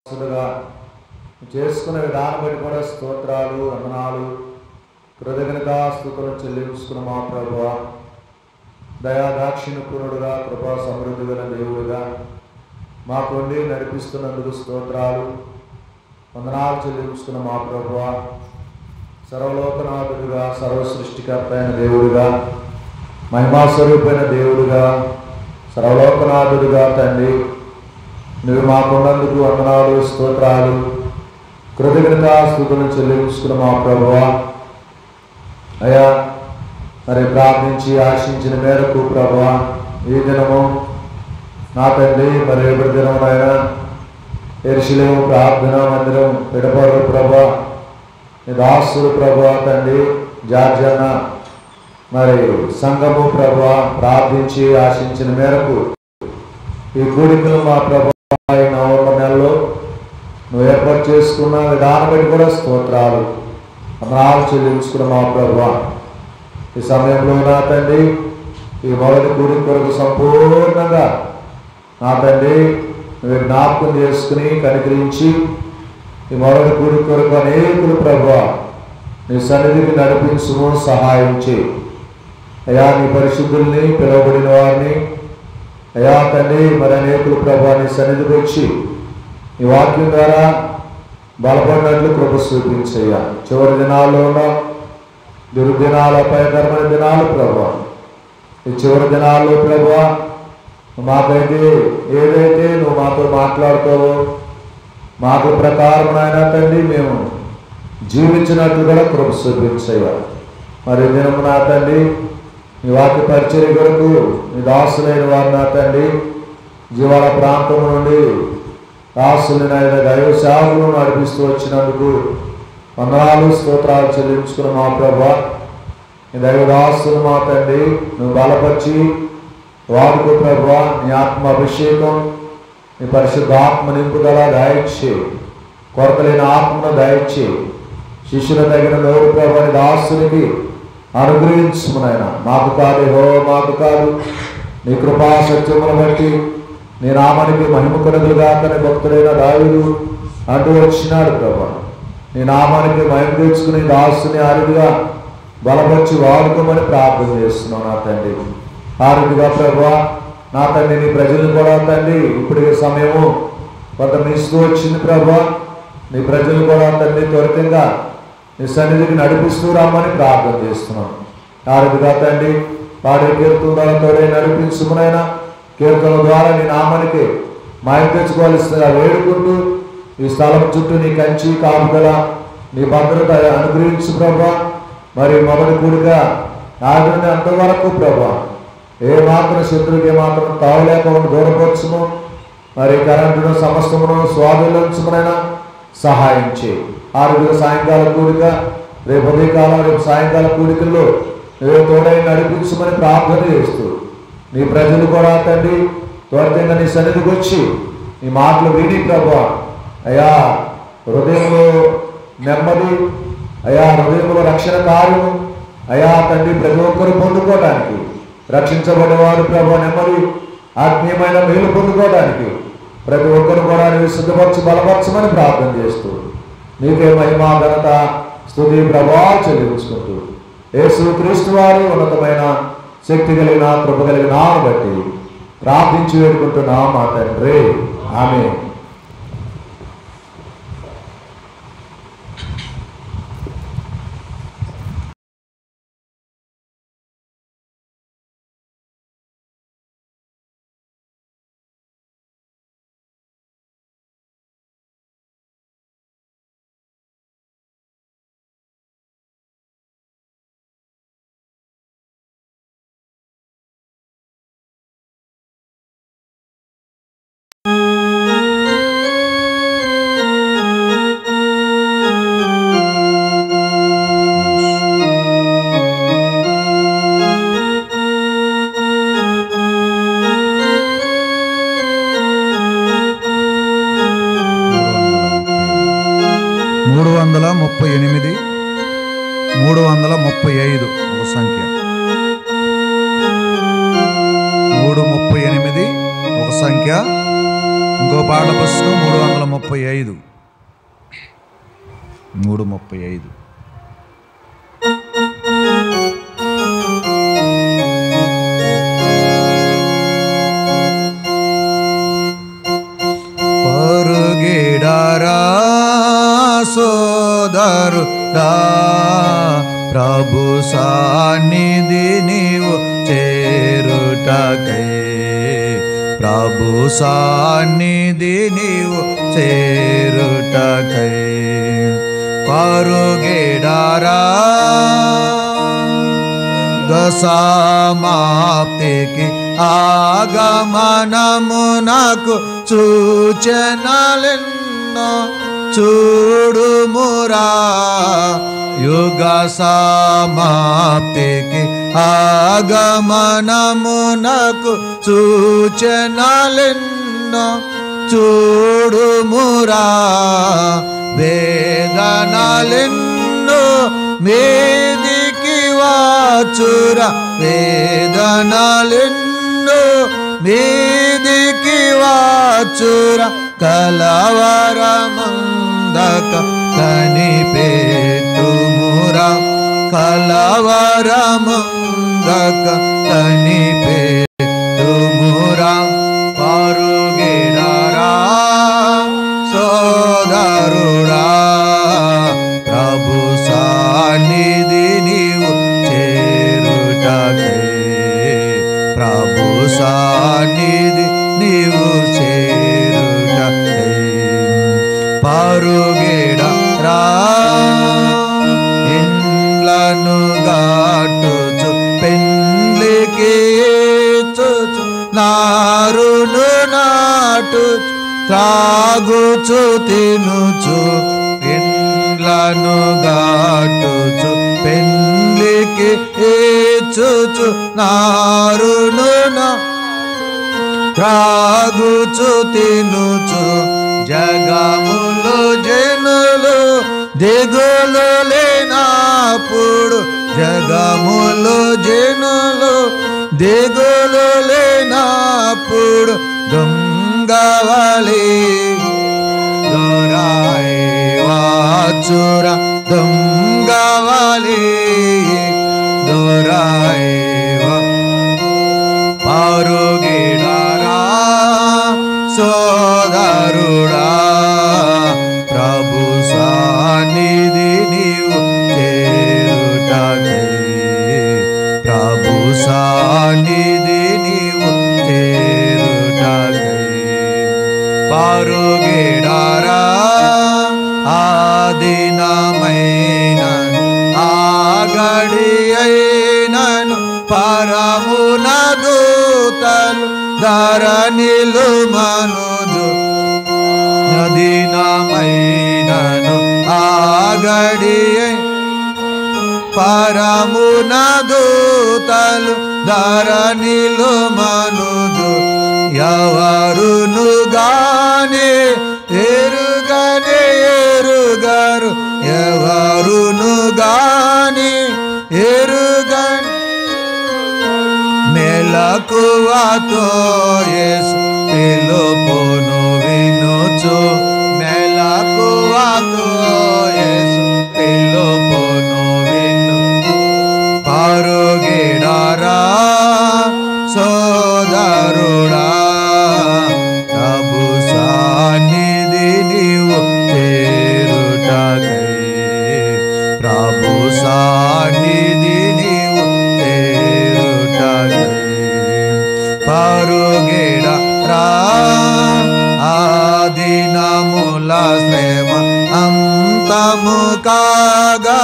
సులుగా చేసుకునే విధానం బట్టి కూడా స్తోత్రాలు వందనాలు కృతజ్ఞతాస్తుతులు చెల్లించుకున్న మా ప్రభువా, దయాదాక్షిణ్యపూర్ణుడుగా కృపా సమృద్ధి గల దేవుడుగా మాకుండి నడిపిస్తున్నందుకు స్తోత్రాలు వందనాలు చెల్లించుకున్న మా ప్రభువా, సర్వలోకనాథుడుగా సర్వసృష్టికర్త అయిన దేవుడుగా మహిమాస్వరూపైన దేవుడుగా సర్వలోకనాథుడుగా తండ్రి, నువ్వు మాకున్నందుకు వందనాలు స్తోత్రాలు కృతజ్ఞతాస్తుతులను చెల్లించుకున్న మా ప్రభువా, అయ్యా మరి ప్రార్థించి ఆశించిన మేరకు ప్రభువా ఈ దినము నా తండ్రి మరి రేపటి దినమునైనా యెరూషలేము ప్రార్థనా మందిరం పిడపరు ప్రభువా నీ దాసులు ప్రభువా తండ్రి జార్జన్న మరి సంఘము ప్రభువా ప్రార్థించి ఆశించిన మేరకు ఈ కూడికలు మా ప్రభువా ఈ నవంబర్ నెలలో నువ్వు ఏర్పాటు చేసుకున్న విధానం బట్టి కూడా స్తోత్రాలు వందనాలు చెల్లించుకున్న మా ప్రభువా, ఈ సమయంలో నా తండ్రి ఈ మొదటి కూడిక కొరకు సంపూర్ణంగా నా తండ్రి నువ్వు జ్ఞాపకం చేసుకుని కనికరించి ఈ మొదటి కూడిక కొరకు అనేకులు ప్రభువా నీ సన్నిధికి నడిపించుము, సహాయం చేయి అయ్యా. నీ పరిశుద్ధుల్ని పిలువబడిన వారిని అయ్యా తండ్రి మరి అనేకులు ప్రభువా నీ సన్నిధికి వచ్చి ఈ వాక్యం ద్వారా బలపడినట్లు కృప చూపించయ్యా. చివరి దినాల్లో ఉన్న దుర్దినాలు అపాయకరమైన దినాలు ప్రభువా, ఈ చివరి దినాల్లో ప్రభువా మాకైతే ఏదైతే నువ్వు మాతో మాట్లాడుతావో మాకు ప్రకారం నాయన తండ్రి మేము జీవించినట్లు కూడా కృప చూపించయ్యా. మరి దినము నా తండ్రి నీ వాక్య పరిచర్య కొరకు నీ దాసులైన వారు నా తండ్రి జీవాల ప్రాంతం నుండి దాసుని నాయన దైవ సేవకులను నడిపిస్తూ వచ్చినందుకు వందనాలు స్తోత్రాలు చెల్లించుకున్న మా ప్రభువా, నీ దైవ దాసులు మా తండ్రి నువ్వు బలపరిచి వాడుకో ప్రభువా, నీ ఆత్మ అభిషేకం నీ పరిశుద్ధాత్మ నింపుదల దయచే, కొరత లేని ఆత్మను దయచే, శిష్యుల తగిన నోరు ప్రభుని దాసునికి అనుగ్రహించుమునైనా. మాకు కాదు హో మాకు కాదు, నీ కృపా సత్యమును బట్టి నీ నామానికి మహిమ కలుగుగా అతని భక్తుడైన దావీదు అంటూ వచ్చినాడు ప్రభా. నీ నామానికి మహిమ తెచ్చుకుని దాసుని అరుదుగా బలపరిచి వాడుకోమని ప్రార్థన చేస్తున్నావు నా తండ్రి. ఆరుదిగా ప్రభా నా తండ్రి నీ ప్రజలు కూడా తండ్రి ఇప్పటికే సమయము కొంత మిస్తూ వచ్చింది ప్రభా. నీ ప్రజలు కూడా తండ్రి త్వరితంగా నీ సన్నిధికి నడిపిస్తూ రమ్మని ప్రార్థన చేస్తున్నాం. ఆరుదిగా తండ్రి పాడే కీర్తనలతోనే నడిపించుకునైనా కీర్తనల ద్వారా నీ నామానికి మహిమ తెచ్చుకోవాల్సిందిగా వేడుకుంటూ ఈ స్థలం చుట్టూ నీ కంచి కాపుదల నీ భద్రత అనుగ్రహించు ప్రభా. మరి మొదటి కూడిగా ఆగిన అంతవరకు ప్రభా ఏ మాత్రం శత్రువుకి ఏమాత్రం తావలేకుండా దూరపరచును, మరి కరెంటును సమస్తమును స్వాధీనంచుకునైనా సహాయం చేయి. ఆరుగురు సాయంకాల కూడిక రేపు ఉదయకాలం రేపు సాయంకాల కూడికల్లో నువ్వే తోడై నడిపించమని ప్రార్థన చేస్తూ నీ ప్రజలు కూడా తండ్రి త్వరితంగా నీ సన్నిధికి వచ్చి నీ మాటలు విని ప్రభా అయ్యా హృదయంలో నెమ్మది అయ్యా హృదయంలో రక్షణ కార్యం అయ్యా తండ్రి ప్రతి ఒక్కరు పొందుకోవడానికి రక్షించబడేవారు ప్రభా నెమ్మది ఆత్మీయమైన మేలు పొందుకోవడానికి ప్రతి ఒక్కరు కూడా నీవు సిద్ధపరచి బలపరచమని ప్రార్థన చేస్తూ నీకే మహిమా ఘనత స్తుతి ప్రభావాలు చెల్లించుకుంటూ యేసు క్రీస్తు వారి ఉన్నతమైన శక్తి కలిగిన కృప కలిగిన బట్టి ప్రార్థించి వేడుకుంటున్నా మా తండ్రి, ఆమేన్. ఒక సంఖ్య 338 ఒక సంఖ్య, ఇంకొక ఇంకో పాటల పుస్తకం 335 3:35. పరుగెడరా సోదరుడా, ప్రభు సన్నిధి నీవు చేరుటకై, ప్రభు సన్నిధి నీవు చేరుటకై పరుగెడరా. సమాప్తికి ఆగమనమునకు సూచనలెన్నో చూడుమురా. యుగ సమాప్తికి ఆగమనమునకు సూచనలెన్నో చూడుమురా. వేదనలెన్నో మీదికి వాచురా, వేదనలెన్నో మీదికి వాచురా. కలవరమందక కనిపెట్టుమురా, కలవరమందక కనిపెట్టుమురా. పరుగెడరా సోదరుడా, ప్రభు సన్నిధి నీవు చేరుటకై, ప్రభు సన్నిధి నీవు చేరుటకై పరుగెడరా. ఇండ్లను గాటుచు పెండ్లికి చూచు నారును నాటుచు త్రాగుచు తినుచు, ఇండ్లను గాటుచు పెండ్లికి చూచు నారును త్రాగుచు తినుచు. జగములు జనులు దిగులు లేనప్పుడు, జగములు జనులు దిగులు లేనప్పుడు దొంగవలి దొరాయి వాచుర, దొంగవలి దొరాయి పరుగెడరా సోదరుడా, ప్రభు సన్నిధి నీవు చేరుటకై, ప్రభు సన్నిధి నీవు చేరుటకై పరుగెడరా. ఆదినమైనను ఆగడియైనను పరమున దూతలు ధరణిలు మనుజు, నదినమైనను ఆగడియై పరమున దూతలు ధరణిలు మనుజు. ఎవరును గాని ఎరుగనే ఎరుగరు, ఎవరును గాని ఎరుగని మెలకువతో యేసు పిలుపును వినుచు, మెలకువతో యేసు పిలుపును విను. పరుగెడరా సోదరుడా, ప్రభు సన్నిధి నీవు చేరుటకై, ప్రభు సన్నిధి నీవు చేరుటకై పరుగెడరా. ఆదినముల శ్రమ అంతము కాగా,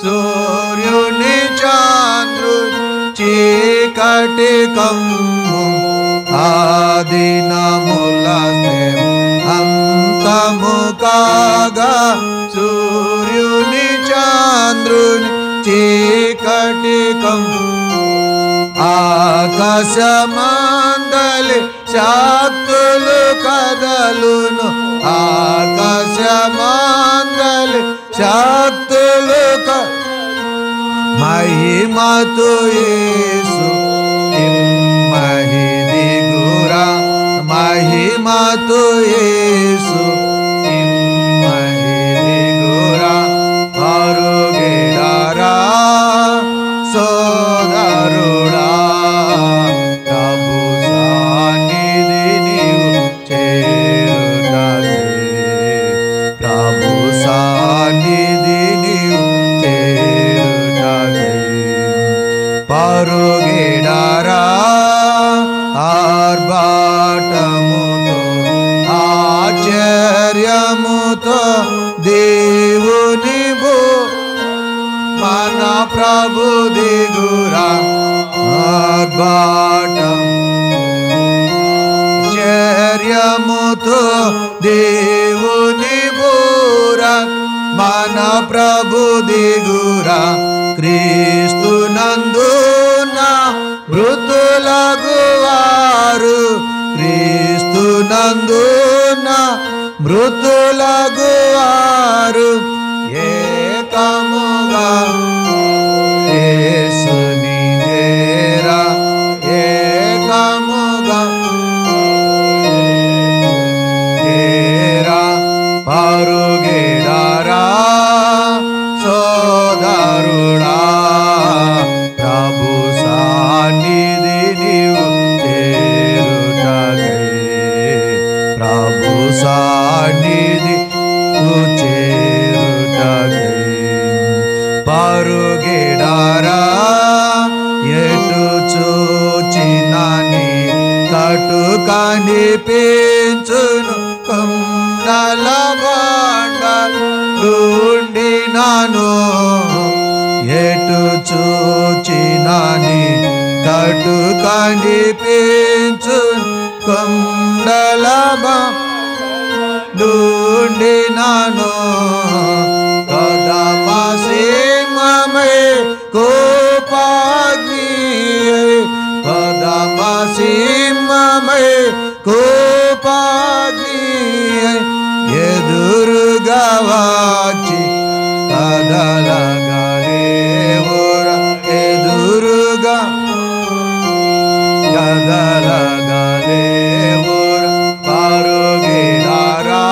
సూర్యుని చంద్రుని చీకటి కమ్ము. ఆదినముల శ్రమ అంతము కాగా, సూర్యుని చంద్రుని చీకటి కమ్ము. ఆకాశమందలి శక్తులు కదలును, ఆకాశమందలి శక్తులు మహిమతో యేసు మహిదిగురా, మహిమ ఆత్మతో యేసు దిగురా పరుగెడారా సోదరుడా ప్రభు సన్నిధి నీవు చేరుటకై ప్రభు సన్నిధి నీవు చేరుటకై పరుగెడారా ఆర్భాటముతో ఆశ్చర్యముతో దేవుని మన ప్రభు దిగురా ఆర్భాటం ఆశ్చర్యముతో దేవుని మన ప్రభు దిగురా క్రీస్తు నందున మృతులగువారు క్రీస్తు నందున మృతులగువారు ఏకముగా యేసుని చేరా ఏకముగా చేరా పరుగెడారా సోదరుడా ప్రభు సన్నిధి నీవు చేరుటకై ప్రభు సన్నిధి నీవు చేరుటకై పరుగెడారా ఎటు చూచినని కటు కనిపించును కొండల బండలుండినాను ఎటు చూచినని కటు కనిపించును కొండల బండుండినాను కదమసీమమై కోపాగ్ని కదమసీమమై కోపాగ్ని ఎదురుగా వచ్చి కదలగలేవురా ఎదురుగా కదలగలేవురా పరుగెడారా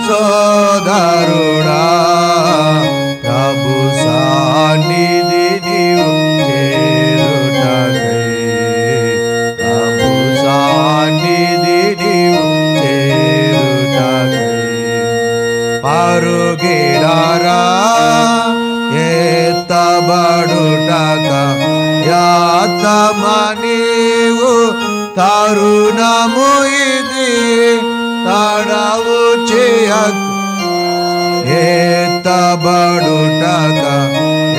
సోదరుడా ప్రభు సన్నిధి నీవు చేరుటకై ప్రభు సన్నిధి నీవు చేరుటకై పరుగెడారా ఎత్తబడుటక యాతమ నీవు తరుణము ఇది తడవు చేయకు ఎత్తబడుటక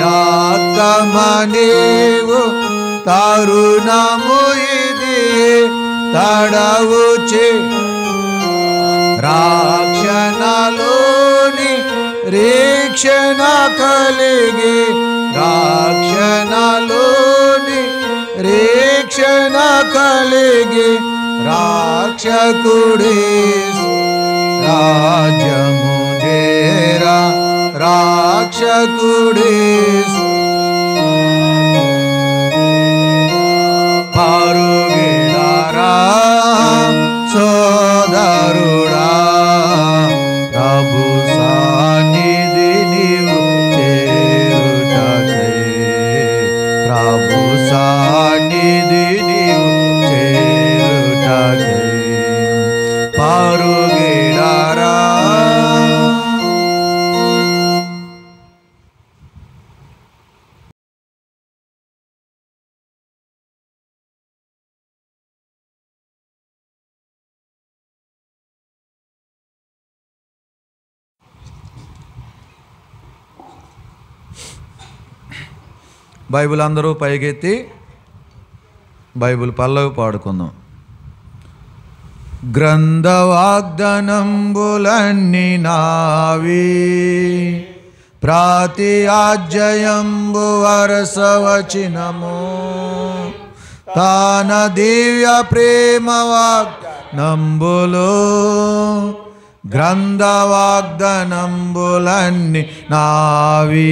యాతమ నీవు తరుణము ఇది తడవు చే రాక్షణలోని రీక్షణ కలిగి రాక్షణలోని రీక్షణ కలిగి రాక్షకుడి రాజ్యము చేరా రాక్షకుడి పరుగెడారా సోదరుడా ప్రభు సన్నిధి నీవు చేరుటకై ప్రభు సన్నిధి నీవు చేరుటకై పరుగెడారా బైబిల్ అందరూ పైకెత్తి బైబిల్ పల్లవి పాడుకుందాం. గ్రంథ వాగ్దానంబులన్నీ నావి ప్రాతి ఆజ్జయంబు వరసవచనము తాన దివ్య ప్రేమ వాగ్నంబులు గ్రంథ వాగ్దానంబులన్నీ నావి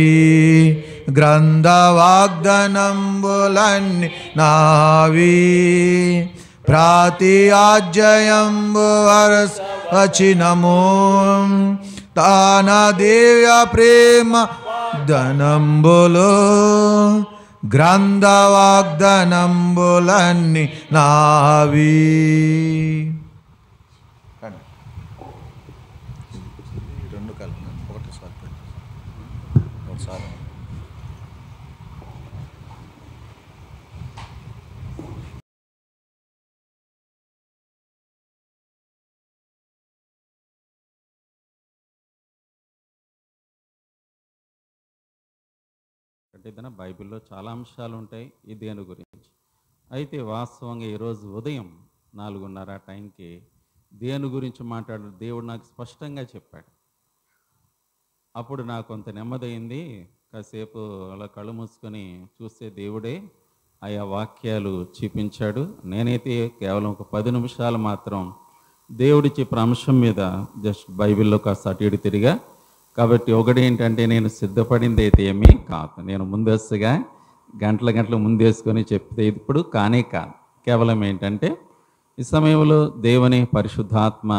గ్రంథ వాగ్దానంబులన్నీ నావి ప్రాతియాజ్యయంబు వరసవచినము తాన దివ్య ప్రేమ ధనంబులు గ్రంథ వాగ్దానంబులన్నీ నావి. రెండు కలిపి ఒకసారి అంటే ఏదైనా బైబిల్లో చాలా అంశాలు ఉంటాయి ఈ దేని గురించి. అయితే వాస్తవంగా ఈరోజు ఉదయం 4:30 టైంకి దేని గురించి మాట్లాడారు దేవుడు నాకు స్పష్టంగా చెప్పాడు. అప్పుడు నాకు కొంత నెమ్మదైంది. కాసేపు అలా కళ్ళు మూసుకొని చూస్తే దేవుడే ఆయా వాక్యాలు చూపించాడు. నేనైతే కేవలం ఒక 10 నిమిషాలు మాత్రం దేవుడి చెప్పిన అంశం మీద జస్ట్ బైబిల్లో కాస్త అటు ఇటు తిరిగా. కాబట్టి ఒకటి ఏంటంటే, నేను సిద్ధపడింది అయితే ఏమీ కాదు. నేను ముందస్తుగా గంటలు ముందేసుకొని చెప్తే ఇప్పుడు కానే కాదు. కేవలం ఏంటంటే ఈ సమయంలో దేవుని పరిశుద్ధాత్మ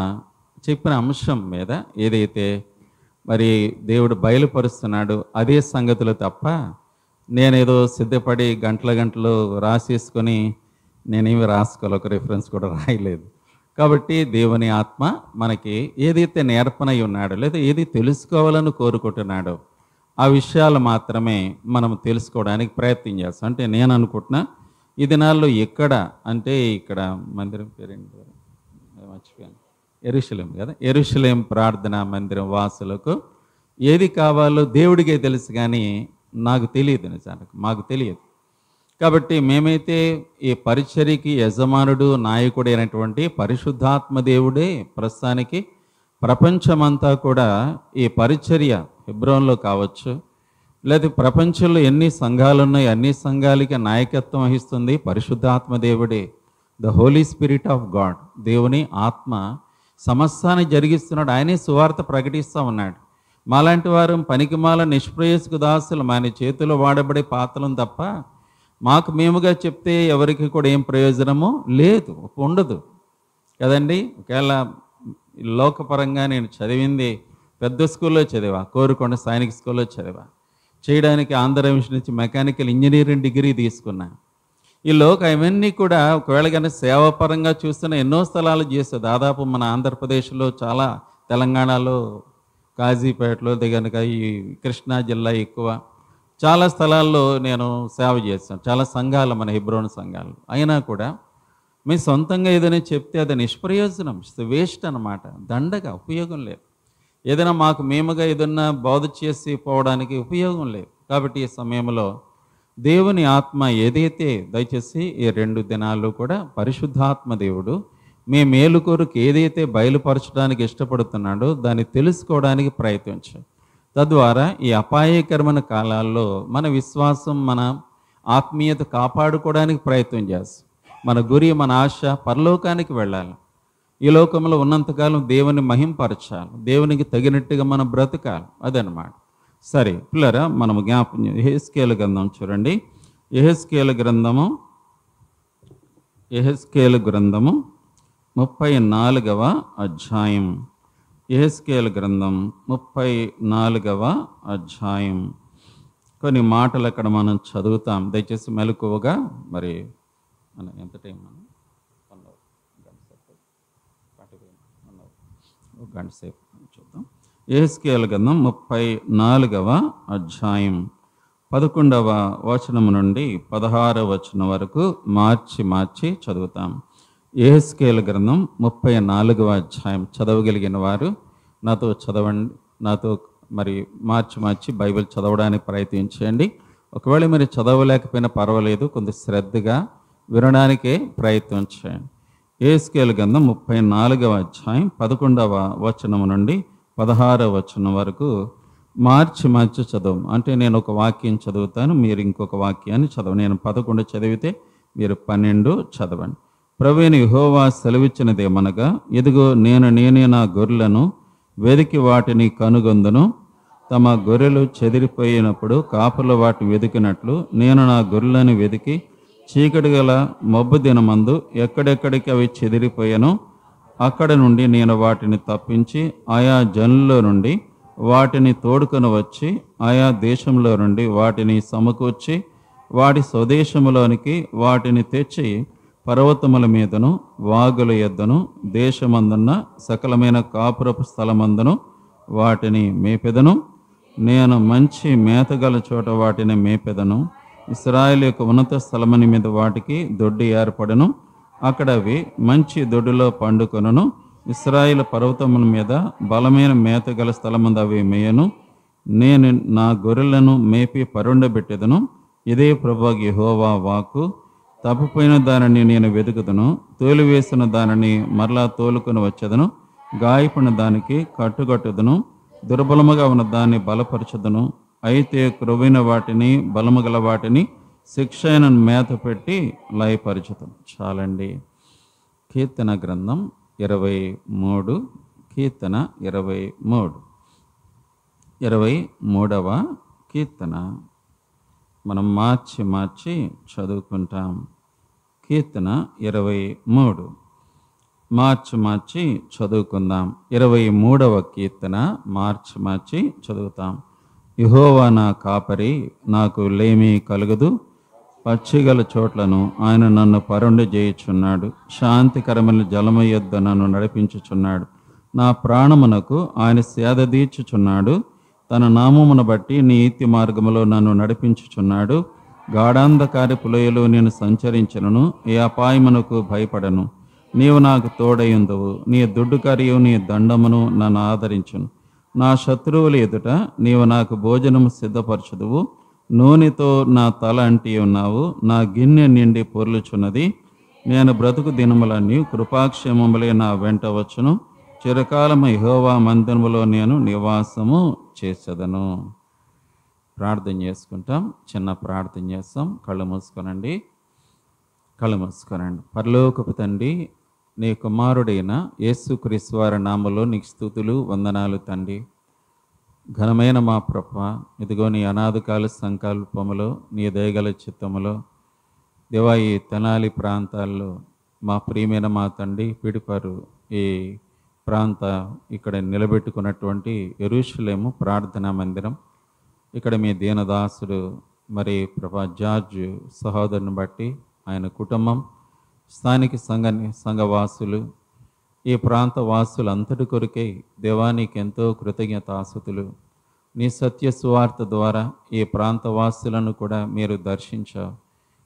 చెప్పిన అంశం మీద ఏదైతే మరి దేవుడు బయలుపరుస్తున్నాడు అదే సంగతులు తప్ప నేనేదో సిద్ధపడి గంటలు రాసేసుకొని నేనేమి రాసుకోవాలి, ఒక రిఫరెన్స్ కూడా రాయలేదు. కాబట్టి దేవుని ఆత్మ మనకి ఏదైతే నేర్పనై ఉన్నాడో లేదా ఏది తెలుసుకోవాలని కోరుకుంటున్నాడో ఆ విషయాలు మాత్రమే మనం తెలుసుకోవడానికి ప్రయత్నం చేస్తాం. అంటే నేను అనుకుంటున్నా ఈ దినాల్లో ఎక్కడ అంటే ఇక్కడ మందిరం పేరేంటి మర్చిపోయాను, యెరూషలేం కదా, యెరూషలేం ప్రార్థనా మందిరం వాసులకు ఏది కావాలో దేవుడికే తెలుసు, కానీ నాకు తెలియదు, నిజానికి మాకు తెలియదు. కాబట్టి మేమైతే ఈ పరిచర్యకి యజమానుడు నాయకుడు అయినటువంటి పరిశుద్ధాత్మ దేవుడే ప్రస్తుతానికి ప్రపంచమంతా కూడా ఈ పరిచర్య హెబ్రోన్లో కావచ్చు లేదా ప్రపంచంలో ఎన్ని సంఘాలు ఉన్నాయి అన్ని సంఘాలకి నాయకత్వం వహిస్తుంది పరిశుద్ధాత్మ దేవుడే. The holy spirit of God, దేవుని ఆత్మ సమస్తాన్ని జరిగిస్తున్నాడు. ఆయనే సువార్త ప్రకటిస్తూ ఉన్నాడు. మాలాంటి వారు పనికిమాల నిష్ప్రయోజక దాసులు మన చేతిలో వాడబడే పాత్రలను తప్ప మాకు మేముగా చెప్తే ఎవరికి కూడా ఏం ప్రయోజనము లేదు, ఉండదు కదండి. ఒకవేళ లోకపరంగా నేను చదివింది పెద్ద స్కూల్లో చదివా, కోరుకొండ సైనిక్ స్కూల్లో చదివా, చేయడానికి ఆంధ్ర మిషన్ నుంచి మెకానికల్ ఇంజనీరింగ్ డిగ్రీ తీసుకున్నా. ఈ అవన్నీ కూడా ఒకవేళ కానీ సేవాపరంగా చూస్తున్న ఎన్నో స్థలాలు చేస్తాయి. దాదాపు మన ఆంధ్రప్రదేశ్లో చాలా, తెలంగాణలో కాజీపేటలో కనుక ఈ కృష్ణా జిల్లా ఎక్కువ, చాలా స్థలాల్లో నేను సేవ చేస్తాను. చాలా సంఘాలు మన హెబ్రోన్ సంఘాలు. అయినా కూడా మీ సొంతంగా ఏదైనా చెప్తే అది నిష్ప్రయోజనం, వేస్ట్ అన్నమాట, దండగా ఉపయోగం లేదు. ఏదైనా మాకు మేముగా ఏదన్నా బోధ చేసి పోవడానికి ఉపయోగం లేదు. కాబట్టి ఈ సమయంలో దేవుని ఆత్మ ఏదైతే దయచేసి ఈ 2 దినాల్లో కూడా పరిశుద్ధాత్మ దేవుడు మీ మేలు కొరకు ఏదైతే బయలుపరచడానికి ఇష్టపడుతున్నాడో దాన్ని తెలుసుకోవడానికి ప్రయత్నించాం. తద్వారా ఈ అపాయకరమైన కాలాల్లో మన విశ్వాసం మన ఆత్మీయత కాపాడుకోవడానికి ప్రయత్నం చేస్తాం. మన గురి మన ఆశ పరలోకానికి వెళ్ళాలి. ఈ లోకంలో ఉన్నంతకాలం దేవుని మహింపరచాలి, దేవునికి తగినట్టుగా మనం బ్రతకాలి, అదనమాట. సరే పిల్లరా, మనము జ్ఞాపకం యెహెజ్కేలు గ్రంథం చూడండి. యెహెజ్కేలు గ్రంథము 34వ అధ్యాయం. యెహెజ్కేలు గ్రంథం 34వ అధ్యాయం. కొన్ని మాటలు అక్కడ మనం చదువుతాం. దయచేసి మెలకువగా, మరి ఎంత టైం గంట సేపు చూద్దాం. యెహెజ్కేలు గ్రంథం 34వ అధ్యాయం 11వ వచనం నుండి 16వ వచనం వరకు మార్చి చదువుతాం. యెహెజ్కేలు గ్రంథం 34వ అధ్యాయం. చదవగలిగిన వారు నాతో చదవండి, నాతో మరి మార్చి బైబిల్ చదవడానికి ప్రయత్నించండి. ఒకవేళ మీరు చదవలేకపోయినా పర్వాలేదు, కొంత శ్రద్ధగా వినడానికే ప్రయత్నం చేయండి. యెహెజ్కేలు గ్రంథం 34వ అధ్యాయం 11వ వచనం నుండి 16వ వచనం వరకు మార్చి చదవం. అంటే నేను ఒక వాక్యం చదువుతాను, మీరు ఇంకొక వాక్యాన్ని చదవండి. నేను 11 చదివితే మీరు 12 చదవండి. ప్రభువైన యెహోవా సెలవిచ్చినదేమనగా, ఇదిగో నేనే నా గొర్రెలను వెదికి వాటిని కనుగొందును. తమ గొర్రెలు చెదిరిపోయినప్పుడు కాపులు వాటిని వెతికినట్లు నేను నా గొర్రెలను వెతికి చీకటి గల మబ్బు దినమందు ఎక్కడెక్కడికి అవి చెదిరిపోయానో అక్కడ నుండి నేను వాటిని తప్పించి ఆయా జనుల్లో నుండి వాటిని తోడుకొని వచ్చి ఆయా దేశంలో నుండి వాటిని సమకూర్చి వాటి స్వదేశములోనికి వాటిని తెచ్చి పర్వతముల మీదను వాగుల యొద్దను దేశమందున్న సకలమైన కాపురపు స్థలమందును వాటిని మేపెదను. నేను మంచి మేతగల చోట వాటిని మేపెదను. ఇశ్రాయేలు యొక్క ఉన్నత స్థలమని మీద వాటికి దొడ్డి ఏర్పడను. అక్కడ అవి మంచి దొడ్డిలో పండుకొనును. ఇశ్రాయేలు పర్వతముల మీద బలమైన మేతగల స్థలమందు అవి మేయను. నేను నా గొర్రెలను మేపి పరుండబెట్టెదను. ఇదే ప్రభువు యెహోవా వాక్కు. తప్పిపోయిన దానిని నేను వెతుకుదును, తోలివేసిన దానిని మరలా తోలుకొని వచ్చేదను. గాయపడిన దానికి కట్టుకట్టుదును, దుర్బలముగా ఉన్న దాన్ని బలపరచదును. అయితే క్రొవ్విన వాటిని బలముగల వాటిని శిక్ష అయిన మేత పెట్టి లయపరచుదును. చాలండి. కీర్తన గ్రంథం 23, కీర్తన 23వ కీర్తన మనం మార్చి చదువుకుంటాం. కీర్తన 23 మార్చి చదువుకుందాం. 23వ కీర్తన మార్చి చదువుతాం. యెహోవా నా కాపరి, నాకు లేమి కలుగదు. పచ్చిగల చోట్లను ఆయన నన్ను పరుండి చేయుచున్నాడు. శాంతికరమైన జలము యొద్ద నన్ను నడిపించుచున్నాడు. నా ప్రాణమునకు ఆయన సేద తీర్చుచున్నాడు. తన నామమును బట్టి నీతి మార్గములో నన్ను నడిపించుచున్నాడు. గాఢాంధకారపు లోయలో నేను సంచరించను, ఏ అపాయమునకు భయపడను. నీవు నాకు తోడయుందువు. నీ దుడ్డుకరియు నీ దండమును నన్ను ఆదరించును. నా శత్రువుల ఎదుట నీవు నాకు భోజనము సిద్ధపరచుదువు. నూనెతో నా తల అంటి ఉన్నావు. నా గిన్నె నిండి పొర్లుచున్నది. నేను బ్రతుకు దినములన్నీ కృపాక్షేమములే నా వెంట వచ్చును. చిరకాలము యెహోవా మందిరములో నేను నివాసము చేసేదను. ప్రార్థన చేసుకుంటాం. చిన్న ప్రార్థన చేస్తాం. కళ్ళు మూసుకోనండి. పరలోకపు తండ్రి, నీ కుమారుడైన యేసుక్రీస్తు వారి నామములో నీకు స్తుతులు, వందనాలు తండ్రి. ఘనమైన మా ప్రభువా, ఇదిగో నీ అనాదికాల సంకల్పములో, నీ దయగల చిత్తములో దేవా, ఈ తెనాలి ప్రాంతాల్లో మా ప్రియమైన మా తండ్రి పిడిపారు ఈ ప్రాంత ఇక్కడ నిలబెట్టుకున్నటువంటి యెరూషలేము ప్రార్థనా మందిరం, ఇక్కడ మీ దీనదాసుడు మరి ప్రభా జార్జ్ సహోదరుని బట్టి ఆయన కుటుంబం, స్థానిక సంఘవాసులు, ఈ ప్రాంత వాసులు అంతటి కొరకై దేవానికి ఎంతో కృతజ్ఞతాస్తుతులు. నీ సత్య సువార్త ద్వారా ఈ ప్రాంత వాసులను కూడా మీరు దర్శించావు.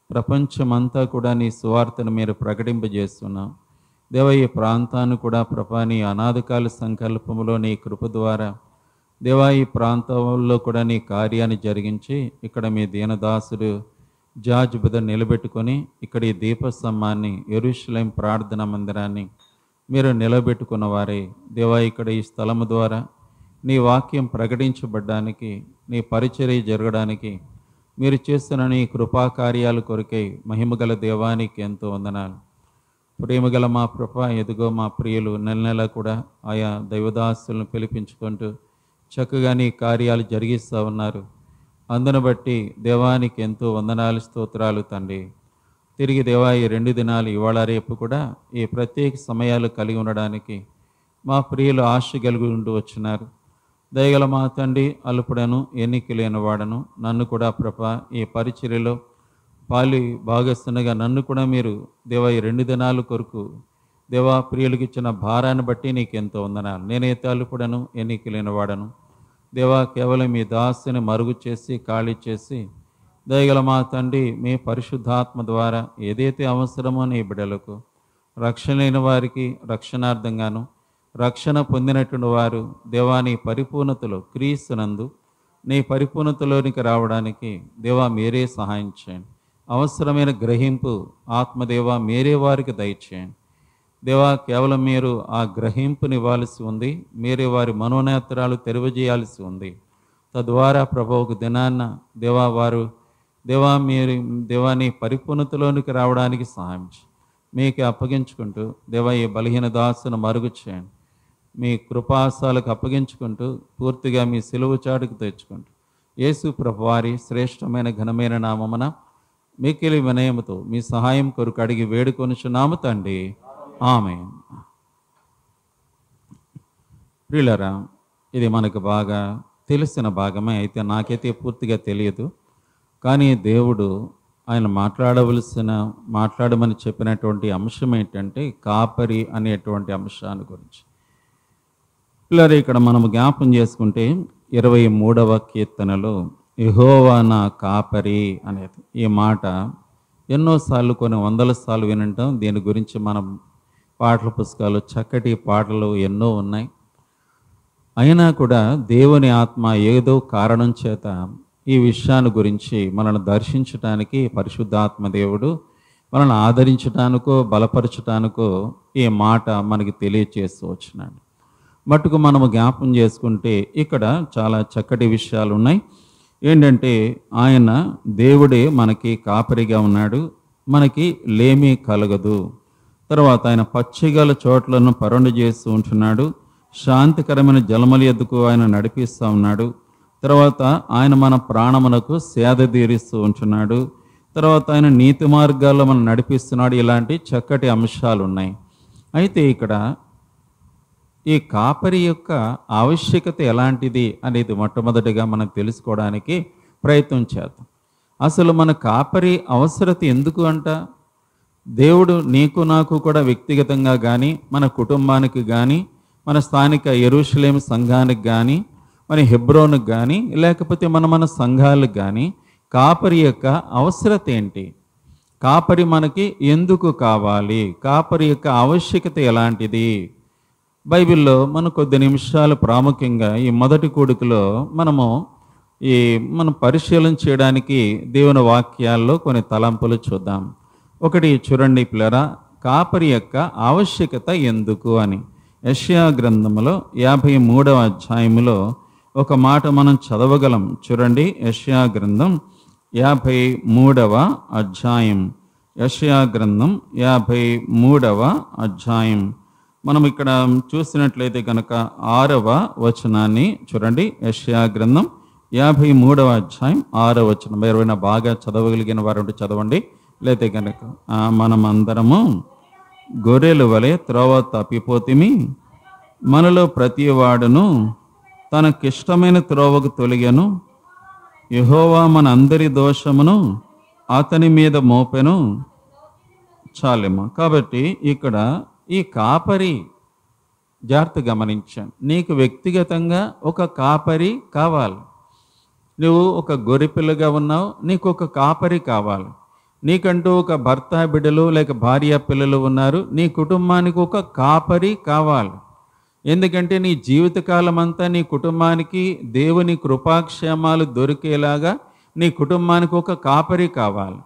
ప్రపంచమంతా కూడా నీ సువార్తను మీరు ప్రకటింపజేస్తున్నావు. దేవ, ఈ ప్రాంతాన్ని కూడా ప్రభా నీ అనాదికాల సంకల్పములో నీ కృప ద్వారా దేవా ఈ ప్రాంతంలో కూడా నీ కార్యాన్ని జరిగించి ఇక్కడ మీ దీనదాసుడు జార్జ్ బ్రదర్ నిలబెట్టుకొని ఇక్కడ ఈ దీపస్తంభాన్ని యెరూషలేం ప్రార్థనా మందిరాన్ని మీరు నిలబెట్టుకున్న వారే దేవా, ఇక్కడ ఈ స్థలము ద్వారా నీ వాక్యం ప్రకటించబడ్డానికి, నీ పరిచర్య జరగడానికి మీరు చేస్తున్న నీ కృపా కార్యాల కొరకై మహిమగల దేవానికి ఎంతో వందనాలు. ప్రేమగల మా ప్రభా, ఎదుగో మా ప్రియులు నెల కూడా ఆయా దైవదాసులను పిలిపించుకుంటూ చక్కగా నీ కార్యాలు జరిగిస్తూ ఉన్నారు. అందును బట్టి దేవానికి ఎంతో వందనాలు, స్తోత్రాలు తండ్రి. తిరిగి దేవా ఈ 2 దినాలు ఇవాళ రేపు కూడా ఈ ప్రత్యేక సమయాలు కలిగి ఉండడానికి మా ప్రియులు ఆశ కలిగి ఉంటూ వచ్చినారు. దయగల మా తండ్రి, అల్పుడను ఎన్నిక లేని వాడను నన్ను కూడా ప్రభా ఈ పరిచర్యలో పాలి భాగస్తున్నగా నన్ను కూడా మీరు దేవా ఈ 2 దినాల కొరకు దేవా ప్రియులకు ఇచ్చిన భారాన్ని బట్టి నీకు ఎంతో వందనాలు. నేనైతే అల్పుడను ఎన్నిక లేని వాడను దేవా, కేవలం మీ దాసుని మరుగు చేసి ఖాళీ చేసి దయగల మా తండ్రి మీ పరిశుద్ధాత్మ ద్వారా ఏదైతే అవసరమో నీ బిడ్డలకు రక్షణ లేని వారికి రక్షణార్థంగాను, రక్షణ పొందినటువంటి వారు దేవా నీ పరిపూర్ణతలో క్రీస్తునందు నీ పరిపూర్ణతలోనికి రావడానికి దేవా మీరే సహాయం చేయండి. అవసరమైన గ్రహింపు ఆత్మదేవా మీరే వారికి దయచేయండి. దేవా, కేవలం మీరు ఆ గ్రహింపుని ఇవ్వాల్సి ఉంది. మీరే వారి మనోనేత్రాలు తెరవజేయాల్సి ఉంది. తద్వారా ప్రభువుకు దినాన్న దేవా వారు మీరు దేవాని పరిపూర్ణతలోనికి రావడానికి సహాయం చేయండి. మీకు అప్పగించుకుంటూ దేవా ఈ బలహీన దాసును మరుగు చేయండి. మీ కృపాసాలకు అప్పగించుకుంటూ పూర్తిగా మీ సిలువ చాటుకు తెచ్చుకుంటూ యేసు ప్రభువారి శ్రేష్టమైన ఘనమైన నామమున మిక్కిలి వినయముతో మీ సహాయం కొరకు అడిగి వేడుకొనుచున్నాము తండ్రి. ఆమేన్. ప్రియులారా, ఇది మనకు బాగా తెలిసిన భాగమే, అయితే నాకైతే పూర్తిగా తెలియదు. కానీ దేవుడు ఆయన మాట్లాడమని చెప్పినటువంటి అంశం ఏంటంటే కాపరి అనేటువంటి అంశాన్ని గురించి. పిల్లలు, ఇక్కడ మనం జ్ఞాపం చేసుకుంటే 23వ కీర్తనలో యెహోవా నా కాపరి అనేది ఈ మాట ఎన్నోసార్లు, కొన్ని వందల సార్లు వినటం. దీని గురించి మనం పాటల పుస్తకాలు, చక్కటి పాటలు ఎన్నో ఉన్నాయి. అయినా కూడా దేవుని ఆత్మ ఏదో కారణం చేత ఈ విషయాన్ని గురించి మనల్ని దర్శించటానికి పరిశుద్ధాత్మ దేవుడు మనల్ని ఆదరించటానికో బలపరచటానికో ఈ మాట మనకి తెలియచేస్తూ వచ్చినాడు. మట్టుకు మనము జ్ఞాపం చేసుకుంటే ఇక్కడ చాలా చక్కటి విషయాలు ఉన్నాయి. ఏంటంటే ఆయన దేవుడే మనకి కాపరిగా ఉన్నాడు, మనకి లేమి కలగదు. తర్వాత ఆయన పచ్చిగల చోట్లను పరుండు చేస్తూ ఉంటున్నాడు, శాంతికరమైన జలముల యొద్దకు ఆయన నడిపిస్తూ ఉన్నాడు. తర్వాత ఆయన మన ప్రాణమునకు సేద తీరుస్తూ ఉంటున్నాడు. తర్వాత ఆయన నీతి మార్గాల్లో మనం నడిపిస్తున్నాడు. ఇలాంటి చక్కటి అంశాలు ఉన్నాయి. అయితే ఇక్కడ ఈ కాపరి యొక్క ఆవశ్యకత ఎలాంటిది అనేది మొట్టమొదటిగా మనం తెలుసుకోవడానికి ప్రయత్నం చేద్దాం. అసలు మన కాపరి అవసరత ఎందుకు అంట? దేవుడు నీకు నాకు కూడా వ్యక్తిగతంగా కానీ, మన కుటుంబానికి కానీ, మన స్థానిక యెరూషలేము సంఘానికి కానీ, మన హెబ్రోన్కి కానీ, లేకపోతే మన సంఘాలకు కానీ కాపరి యొక్క అవసరత ఏంటి? కాపరి మనకి ఎందుకు కావాలి? కాపరి యొక్క ఆవశ్యకత ఎలాంటిది? బైబిల్లో మనం కొద్ది నిమిషాలు ప్రాముఖ్యంగా ఈ మొదటి కూడికలో మనం పరిశీలన చేయడానికి దేవుని వాక్యాల్లో కొన్ని తలంపులు చూద్దాం. ఒకటి చూడండి పిల్లరా, కాపరి యొక్క ఆవశ్యకత ఎందుకు అని. యెషయా గ్రంథంలో 53వ అధ్యాయంలో ఒక మాట మనం చదవగలం. చూడండి, యెషయా గ్రంథం 53వ అధ్యాయం. యెషయా గ్రంథం 53వ అధ్యాయం. మనం ఇక్కడ చూసినట్లయితే కనుక 6వ వచనాన్ని చూడండి. యెషయా గ్రంథం 53వ అధ్యాయం 6వ వచనం. ఎవరైనా బాగా చదవగలిగిన వారు చదవండి. లేతే కనుక మనమందరము గొర్రెల వలె త్రోవ తప్పిపోతిమి, మనలో ప్రతి వాడును తనకిష్టమైన త్రోవకు తొలగెను, యెహోవా మన అందరి దోషమును అతని మీద మోపెను. చాలేమ్మా. కాబట్టి ఇక్కడ ఈ కాపరి జాగ్రత్త గమనించాను. నీకు వ్యక్తిగతంగా ఒక కాపరి కావాలి. నువ్వు ఒక గొర్రెపిల్లగా ఉన్నావు, నీకు ఒక కాపరి కావాలి. నీకంటూ ఒక భర్త, బిడ్డలు లేక భార్య, పిల్లలు ఉన్నారు. నీ కుటుంబానికి ఒక కాపరి కావాలి. ఎందుకంటే నీ జీవితకాలం అంతా నీ కుటుంబానికి దేవుని కృపాక్షేమాలు దొరికేలాగా నీ కుటుంబానికి ఒక కాపరి కావాలి.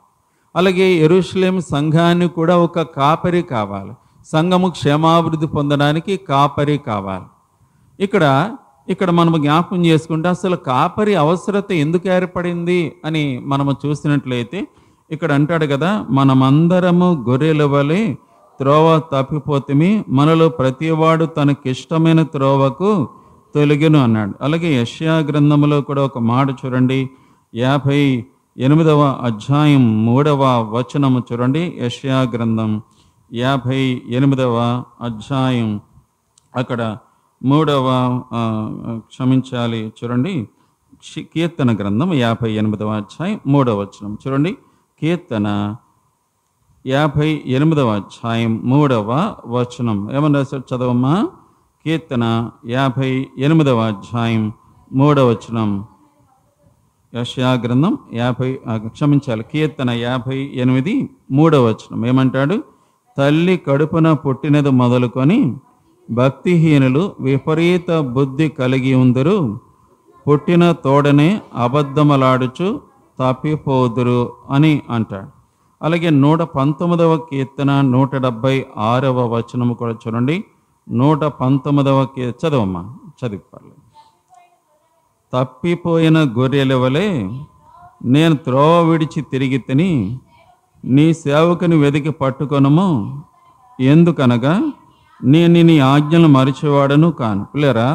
అలాగే యెరూషలేము సంఘానికి కూడా ఒక కాపరి కావాలి. సంఘము క్షేమాభివృద్ధి పొందడానికి కాపరి కావాలి. ఇక్కడ మనము జ్ఞాపకం చేసుకుంటే అసలు కాపరి అవసరత ఎందుకు ఏర్పడింది అని మనము చూసినట్లయితే ఇక్కడ అంటాడు కదా, మనమందరము గొర్రెల వలె త్రోవ తప్పిపోతిమి, మనలో ప్రతివాడు తనకిష్టమైన త్రోవకు తొలగెను అన్నాడు. అలాగే యెషయా గ్రంథంలో కూడా ఒక మాట చూడండి, 58వ అధ్యాయం 3వ వచనము చూడండి. యెషయా గ్రంథం 58వ అధ్యాయం అక్కడ 3వ చూడండి, కీర్తన గ్రంథం 58వ అధ్యాయం 3వ వచనం చూడండి. కీర్తన 58వ అధ్యాయం 3వ వచనం ఏమన్నా చదవమ్మా? కీర్తన 58వ అధ్యాయం 3వ వచనం. యెషయా గ్రంథం కీర్తన 58 3వ వచనం ఏమంటాడు? తల్లి కడుపున పుట్టినది మొదలుకొని భక్తిహీనులు విపరీత బుద్ధి కలిగి ఉందరు, పుట్టిన తోడనే అబద్ధములాడుచు తప్పిపోదురు అని అంటాడు. అలాగే 119వ కీర్తన 176వ వచనము కూడా చూడండి. 119వ చదవమ్మా, చదివిపర్లేదు. తప్పిపోయిన గొర్రెల వలె నేను త్రోవ విడిచి తిరిగి తిని, నీ సేవకుని వెతికి పట్టుకొనము, ఎందుకనగా నేను నీ ఆజ్ఞలు మరిచేవాడను కాను. పిల్లరా,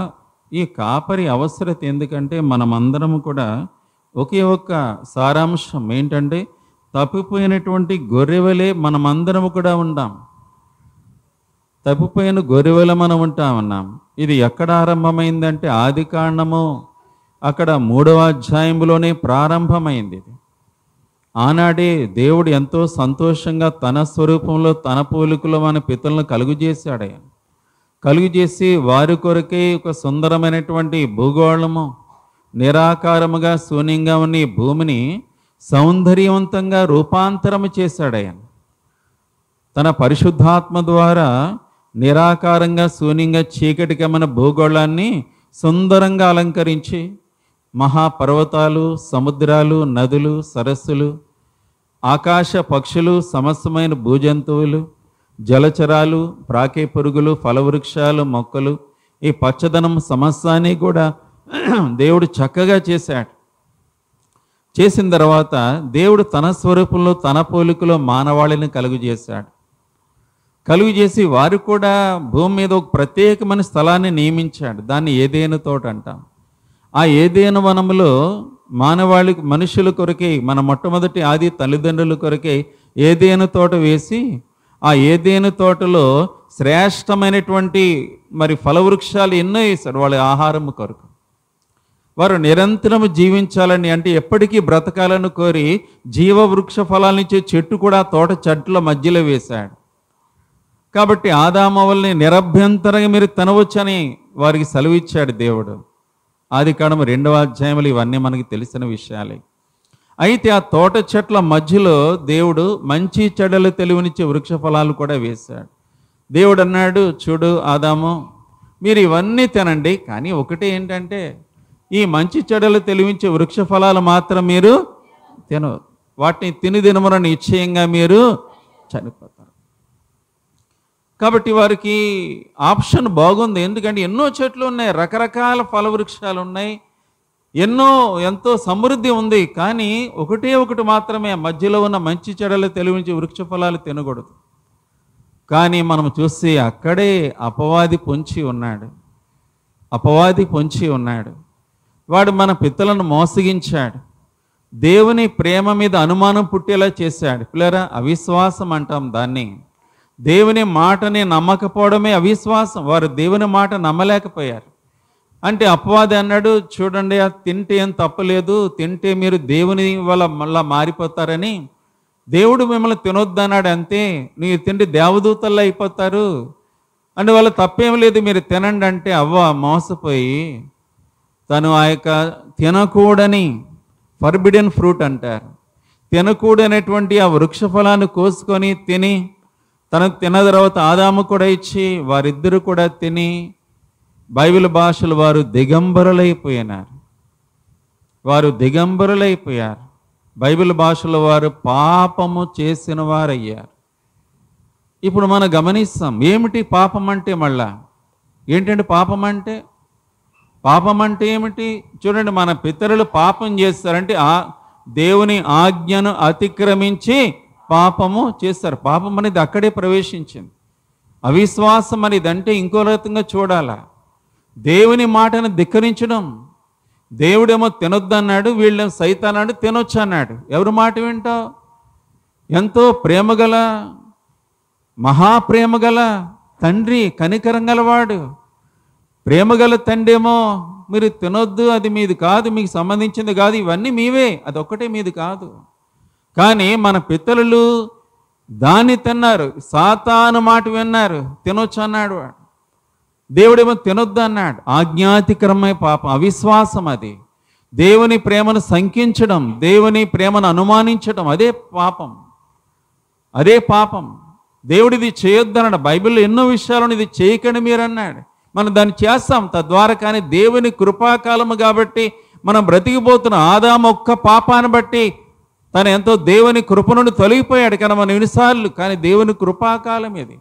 ఈ కాపరి అవసరత ఎందుకంటే మనమందరము కూడా ఒకే ఒక్క సారాంశం ఏంటంటే తప్పిపోయినటువంటి గొర్రెవలే మనమందరము కూడా ఉండాం. తప్పిపోయిన గొర్రెవల మనం ఉంటామన్నాం. ఇది ఎక్కడ ఆరంభమైందంటే ఆది కాండము అక్కడ 3వ అధ్యాయంలోనే ప్రారంభమైంది. ఇది ఆనాడే దేవుడు ఎంతో సంతోషంగా తన స్వరూపంలో తన పోలికలో మన పితరులను కలుగు చేసి వారి కొరకే ఒక సుందరమైనటువంటి భూగోళము, నిరాకారముగా శూన్యంగా ఉన్న ఈ భూమిని సౌందర్యవంతంగా రూపాంతరము చేశాడయ్య. తన పరిశుద్ధాత్మ ద్వారా నిరాకారంగా శూన్యంగా చీకటిగా మన భూగోళాన్ని సుందరంగా అలంకరించి మహాపర్వతాలు, సముద్రాలు, నదులు, సరస్సులు, ఆకాశ పక్షులు, సమస్తమైన భూజంతువులు, జలచరాలు, ప్రాకే పురుగులు, ఫలవృక్షాలు, మొక్కలు, ఈ పచ్చదనం సమస్తాన్ని కూడా దేవుడు చక్కగా చేశాడు. చేసిన తర్వాత దేవుడు తన స్వరూపంలో తన పోలికలో మానవాళిని కలుగు చేసి వారు కూడా భూమి మీద ఒక ప్రత్యేకమైన స్థలాన్ని నియమించాడు. దాన్ని ఏదేను తోట అంటాం. ఆ ఏదేను వనములో మనుషుల కొరకే, మన మొట్టమొదటి ఆది తల్లిదండ్రుల కొరకే ఏదేను తోట వేసి, ఆ ఏదేను తోటలో శ్రేష్టమైనటువంటి ఫలవృక్షాలు ఎన్నో వేశాడు వాళ్ళ ఆహారం కొరకు. వారు నిరంతరం జీవించాలని, అంటే ఎప్పటికీ బ్రతకాలని కోరి జీవవృక్ష ఫలాలనిచ్చే చెట్టు కూడా తోట చెట్ల మధ్యలో వేశాడు. కాబట్టి ఆదామవల్ని నిరభ్యంతరంగా మీరు తినవచ్చని వారికి సెలవిచ్చాడు దేవుడు. ఆది కాండము 2వ అధ్యాయంలో ఇవన్నీ మనకి తెలిసిన విషయాలే. అయితే ఆ తోట చెట్ల మధ్యలో దేవుడు మంచి చెడ్డలు తెలివినిచ్చే వృక్ష ఫలాలు కూడా వేశాడు. దేవుడు అన్నాడు, చూడు ఆదాము, మీరు ఇవన్నీ తినండి, కానీ ఒకటి ఏంటంటే ఈ మంచి చెడ్డలు తెలివించే వృక్ష ఫలాలు మాత్రం మీరు తినరు. వాటిని తినుదినమున నిశ్చయంగా మీరు చనిపోతారు. కాబట్టి వారికి ఆప్షన్ బాగుంది. ఎందుకంటే ఎన్నో చెట్లు ఉన్నాయి, రకరకాల ఫలవృక్షాలు ఉన్నాయి, ఎంతో సమృద్ధి ఉంది. కానీ ఒకటి మాత్రమే, మధ్యలో ఉన్న మంచి చెడలు తెలివించి వృక్ష ఫలాలు తినకూడదు. కానీ మనం చూస్తే అక్కడే అపవాది పొంచి ఉన్నాడు. వాడు మన పితలను మోసగించాడు. దేవుని ప్రేమ మీద అనుమానం పుట్టేలా చేశాడు. పిల్లరా, అవిశ్వాసం అంటాం దాన్ని. దేవుని మాటని నమ్మకపోవడమే అవిశ్వాసం. వారు దేవుని మాట నమ్మలేకపోయారు. అంటే అపవాది అన్నాడు, చూడండి, అది తింటే ఏం తప్పలేదు, తింటే మీరు దేవుని వల్ల మళ్ళా మారిపోతారని. దేవుడు మిమ్మల్ని తినొద్దన్నాడు, అంతే, మీరు తింటే దేవదూతల్లో అయిపోతారు అంటే వాళ్ళ తప్పేం లేదు, మీరు తినండి అంటే అవ్వ మోసపోయి తను ఆ యొక్క తినకూడని ఫర్బిడెన్ ఫ్రూట్ అంటారు, తినకూడనటువంటి ఆ వృక్ష ఫలాన్ని కోసుకొని తిని, తనకు తిన్న తర్వాత ఆదాము కూడా ఇచ్చి వారిద్దరూ కూడా తిని, బైబిల్ భాషలు వారు దిగంబరులైపోయారు. బైబిల్ భాషలో వారు పాపము చేసిన వారయ్యారు. ఇప్పుడు మనం గమనిస్తాం, ఏమిటి పాపం అంటే? మళ్ళా ఏంటంటే పాపం అంటే ఏమిటి? చూడండి, మన పితరులు పాపం చేస్తారంటే దేవుని ఆజ్ఞను అతిక్రమించి పాపము చేస్తారు. పాపం అనేది అక్కడే ప్రవేశించింది. అవిశ్వాసం అనేది అంటే ఇంకో రకంగా చూడాలా, దేవుని మాటను ధిక్కరించడం. దేవుడేమో తినొద్దన్నాడు, వీళ్ళేమో సైతానాడు తినొచ్చు అన్నాడు. ఎవరి మాట వింటావు? ఎంతో ప్రేమగల, మహాప్రేమగల తండ్రి, కనికరం గలవాడు, ప్రేమగల తండ్రి ఏమో మీరు తినొద్దు, అది మీది కాదు, మీకు సంబంధించింది కాదు, ఇవన్నీ మీవే, అదొక్కటే మీది కాదు. కానీ మన పితరులు దాన్ని తిన్నారు, సాతాను మాట విన్నారు, తినొచ్చు అన్నాడు. దేవుడేమో తినొద్దు అన్నాడు. ఆజ్ఞాతిక్రమమైన పాపం, అవిశ్వాసం. అది దేవుని ప్రేమను శంకించడం, దేవుని ప్రేమను అనుమానించడం, అదే పాపం. దేవుడు ఇది చేయొద్దన్నాడు. బైబిల్లో ఎన్నో విషయాలను ఇది చేయకండి మీరు అన్నాడు. మనం దాన్ని చేస్తాం తద్వారా. కానీ దేవుని కృపాకాలము కాబట్టి మనం బ్రతికిపోతున్నాం. ఆదాము ఒక్క పాపాన్ని బట్టి తను ఎంతో దేవుని కృప నుండి తొలగిపోయాడు. కానీ మనం ఎన్నిసార్లు, కానీ దేవుని కృపాకాలం ఇది.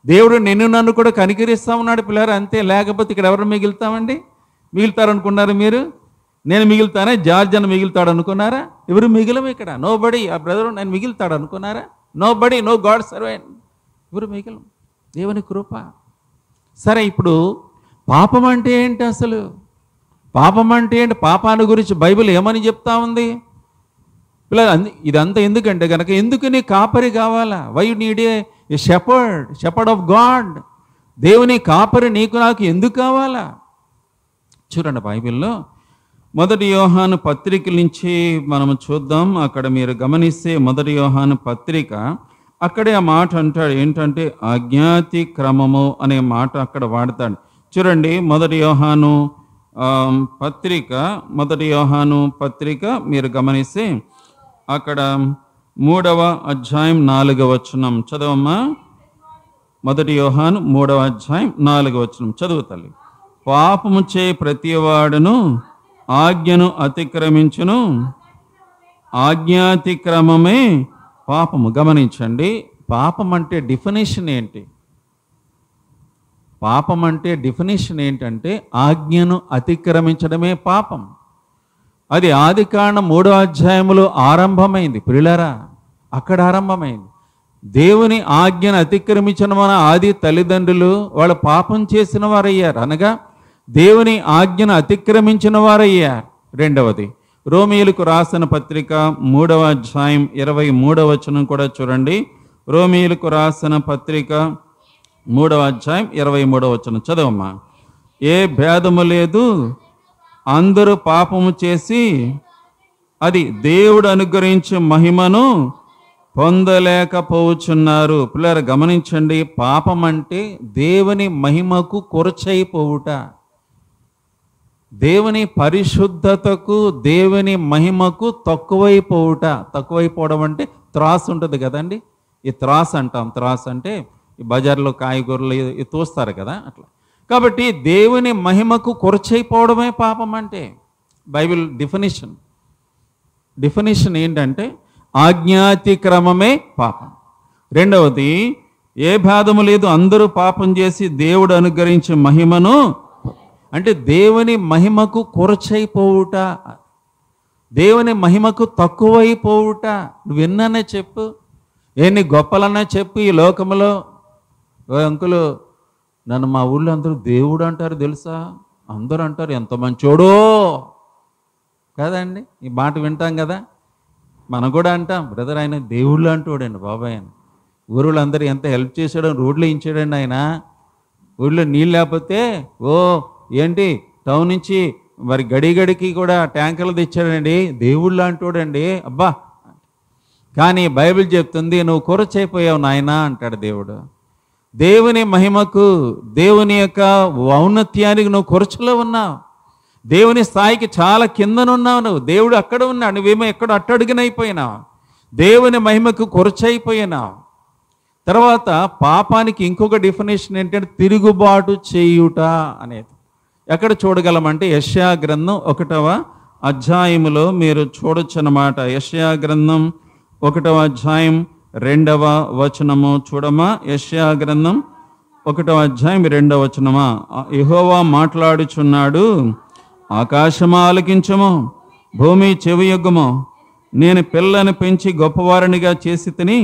దేవుడు నన్ను కూడా కనికరిస్తా ఉన్నాడు పిల్లలు, అంతే. లేకపోతే ఇక్కడ ఎవరు మిగులుతారనుకున్నారు మీరు? నేను మిగులుతానే, జార్జ్ అని మిగులుతాడు అనుకున్నారా? ఎవరు మిగిలము ఇక్కడ. No body. ఆ బ్రదర్ నేను మిగులుతాడు అనుకున్నారా? Nobody, no God servant. ఎవరు మిగిలం. దేవుని కృప. సరే, ఇప్పుడు పాపం అంటే ఏంటి అసలు? పాపం అంటే ఏంటి? పాపాన్ని గురించి బైబిల్ ఏమని చెప్తా ఉంది పిల్లలు ఇదంతా ఎందుకంటే కనుక ఎందుకు నీ కాపరి కావాలా? Why you need a shepherd of God. దేవుని కాపరి నీకు నాకు ఎందుకు కావాలా? చూడండి బైబిల్లో 1 యోహాను పత్రిక నుంచి మనం చూద్దాం. అక్కడ మీరు గమనిస్తే 1 యోహాను పత్రిక అక్కడే ఆ మాట అంటాడు. ఏంటంటే అజ్ఞాతి క్రమము అనే మాట అక్కడ వాడతాడు. చూడండి 1 యోహాను పత్రిక మీరు గమనిస్తే అక్కడ 3వ అధ్యాయం 4వ వచనం చదవమ్మా. 1 యోహాను 3వ అధ్యాయం 4వ వచనం చదువు తల్లి. పాపము చే ప్రతివాడును ఆజ్ఞను అతిక్రమించును, ఆజ్ఞాతిక్రమమే పాపము. గమనించండి, పాపం అంటే డెఫినేషన్ ఏంటి? పాపం అంటే డెఫినేషన్ ఏంటంటే ఆజ్ఞను అతిక్రమించడమే పాపం. అది ఆదికాండం 3వ అధ్యాయంలో ఆరంభమైంది ప్రియులారా, అక్కడ ఆరంభమైంది. దేవుని ఆజ్ఞను అతిక్రమించిన మన ఆది తల్లిదండ్రులు వాళ్ళు పాపం చేసిన వారయ్యారు, అనగా దేవుని ఆజ్ఞను అతిక్రమించిన వారయ్యారు. రెండవది రోమీయులకు రాసిన పత్రిక 3వ అధ్యాయం 23వ వచనం కూడా చూడండి. రోమీయులకు రాసిన పత్రిక 3వ అధ్యాయం 23వ వచనం చదవమ్మా. ఏ భేదము లేదు, అందరూ పాపము చేసి అది దేవుడు అనుగ్రహించే మహిమను పొందలేకపోవచ్చున్నారు. పిల్లలు గమనించండి, పాపం అంటే దేవుని మహిమకు కొరచైపోవుట, దేవుని పరిశుద్ధతకు దేవుని మహిమకు తక్కువైపోవడం అంటే త్రాసు ఉంటుంది కదండి, ఈ త్రాసు అంటాం. త్రాసు అంటే ఈ బజార్లో కాయగూరలు తోస్తారు కదా, అట్లా. కాబట్టి దేవుని మహిమకు కొరచైపోవడమే పాపం అంటే. బైబిల్ డెఫినేషన్ ఏంటంటే ఆజ్ఞాతిక్రమమే పాపం. రెండవది ఏ భేదము లేదు, అందరూ పాపం చేసి దేవుడు అనుగ్రహించే మహిమను అంటే దేవుని మహిమకు కొరచైపోవుట, దేవుని మహిమకు తక్కువైపోవుట. నువ్వు ఎన్ననే చెప్పు, ఎన్ని గొప్పలన్నా చెప్పు ఈ లోకంలో. అంకులు నన్ను మా ఊళ్ళో అందరూ దేవుడు అంటారు తెలుసా, అందరూ అంటారు ఎంత మంచోడో కదండి. ఈ మాట వింటాం కదా, మనం కూడా అంటాం బ్రదర్ ఆయన దేవుళ్ళు అంటాడండి బాబాయ్ అని. ఊరులో అందరూ ఎంత హెల్ప్ చేశాడో, రోడ్లు ఇచ్చాడండి ఆయన, ఊళ్ళో నీళ్ళు లేకపోతే ఏంటి టౌన్ నుంచి మరి గడికి కూడా ట్యాంకర్లు తెచ్చాడండి, దేవుళ్ళు అంటాడండి అబ్బా. కానీ బైబిల్ చెప్తుంది నువ్వు కొరచైపోయావు నాయనా అంటాడు దేవుడు. దేవుని మహిమకు, దేవుని యొక్క ఔన్నత్యానికి నువ్వు కొరచలో ఉన్నావు, దేవుని స్థాయికి చాలా కిందనున్నావు నువ్వు. దేవుడు అక్కడ ఉన్నాడు, నువ్వేమో ఎక్కడ అట్టడుగునైపోయినావు, దేవుని మహిమకు కొరచైపోయినావు. తర్వాత పాపానికి ఇంకొక డెఫినేషన్ ఏంటంటే తిరుగుబాటు చేయుట అనేది. ఎక్కడ చూడగలమంటే యెషయా గ్రంథం 1వ అధ్యాయములో మీరు చూడొచ్చు అన్నమాట. యెషయా గ్రంథం 1వ అధ్యాయం 2వ వచనము చూడమా. యెషయా గ్రంథం 1వ అధ్యాయం 2వ వచనమా. యెహోవా మాట్లాడుచున్నాడు, ఆకాశమా ఆలకించము, భూమి చెవియొగ్గుము, నేను పిల్లని పెంచి గొప్పవారినిగా చేసి తిని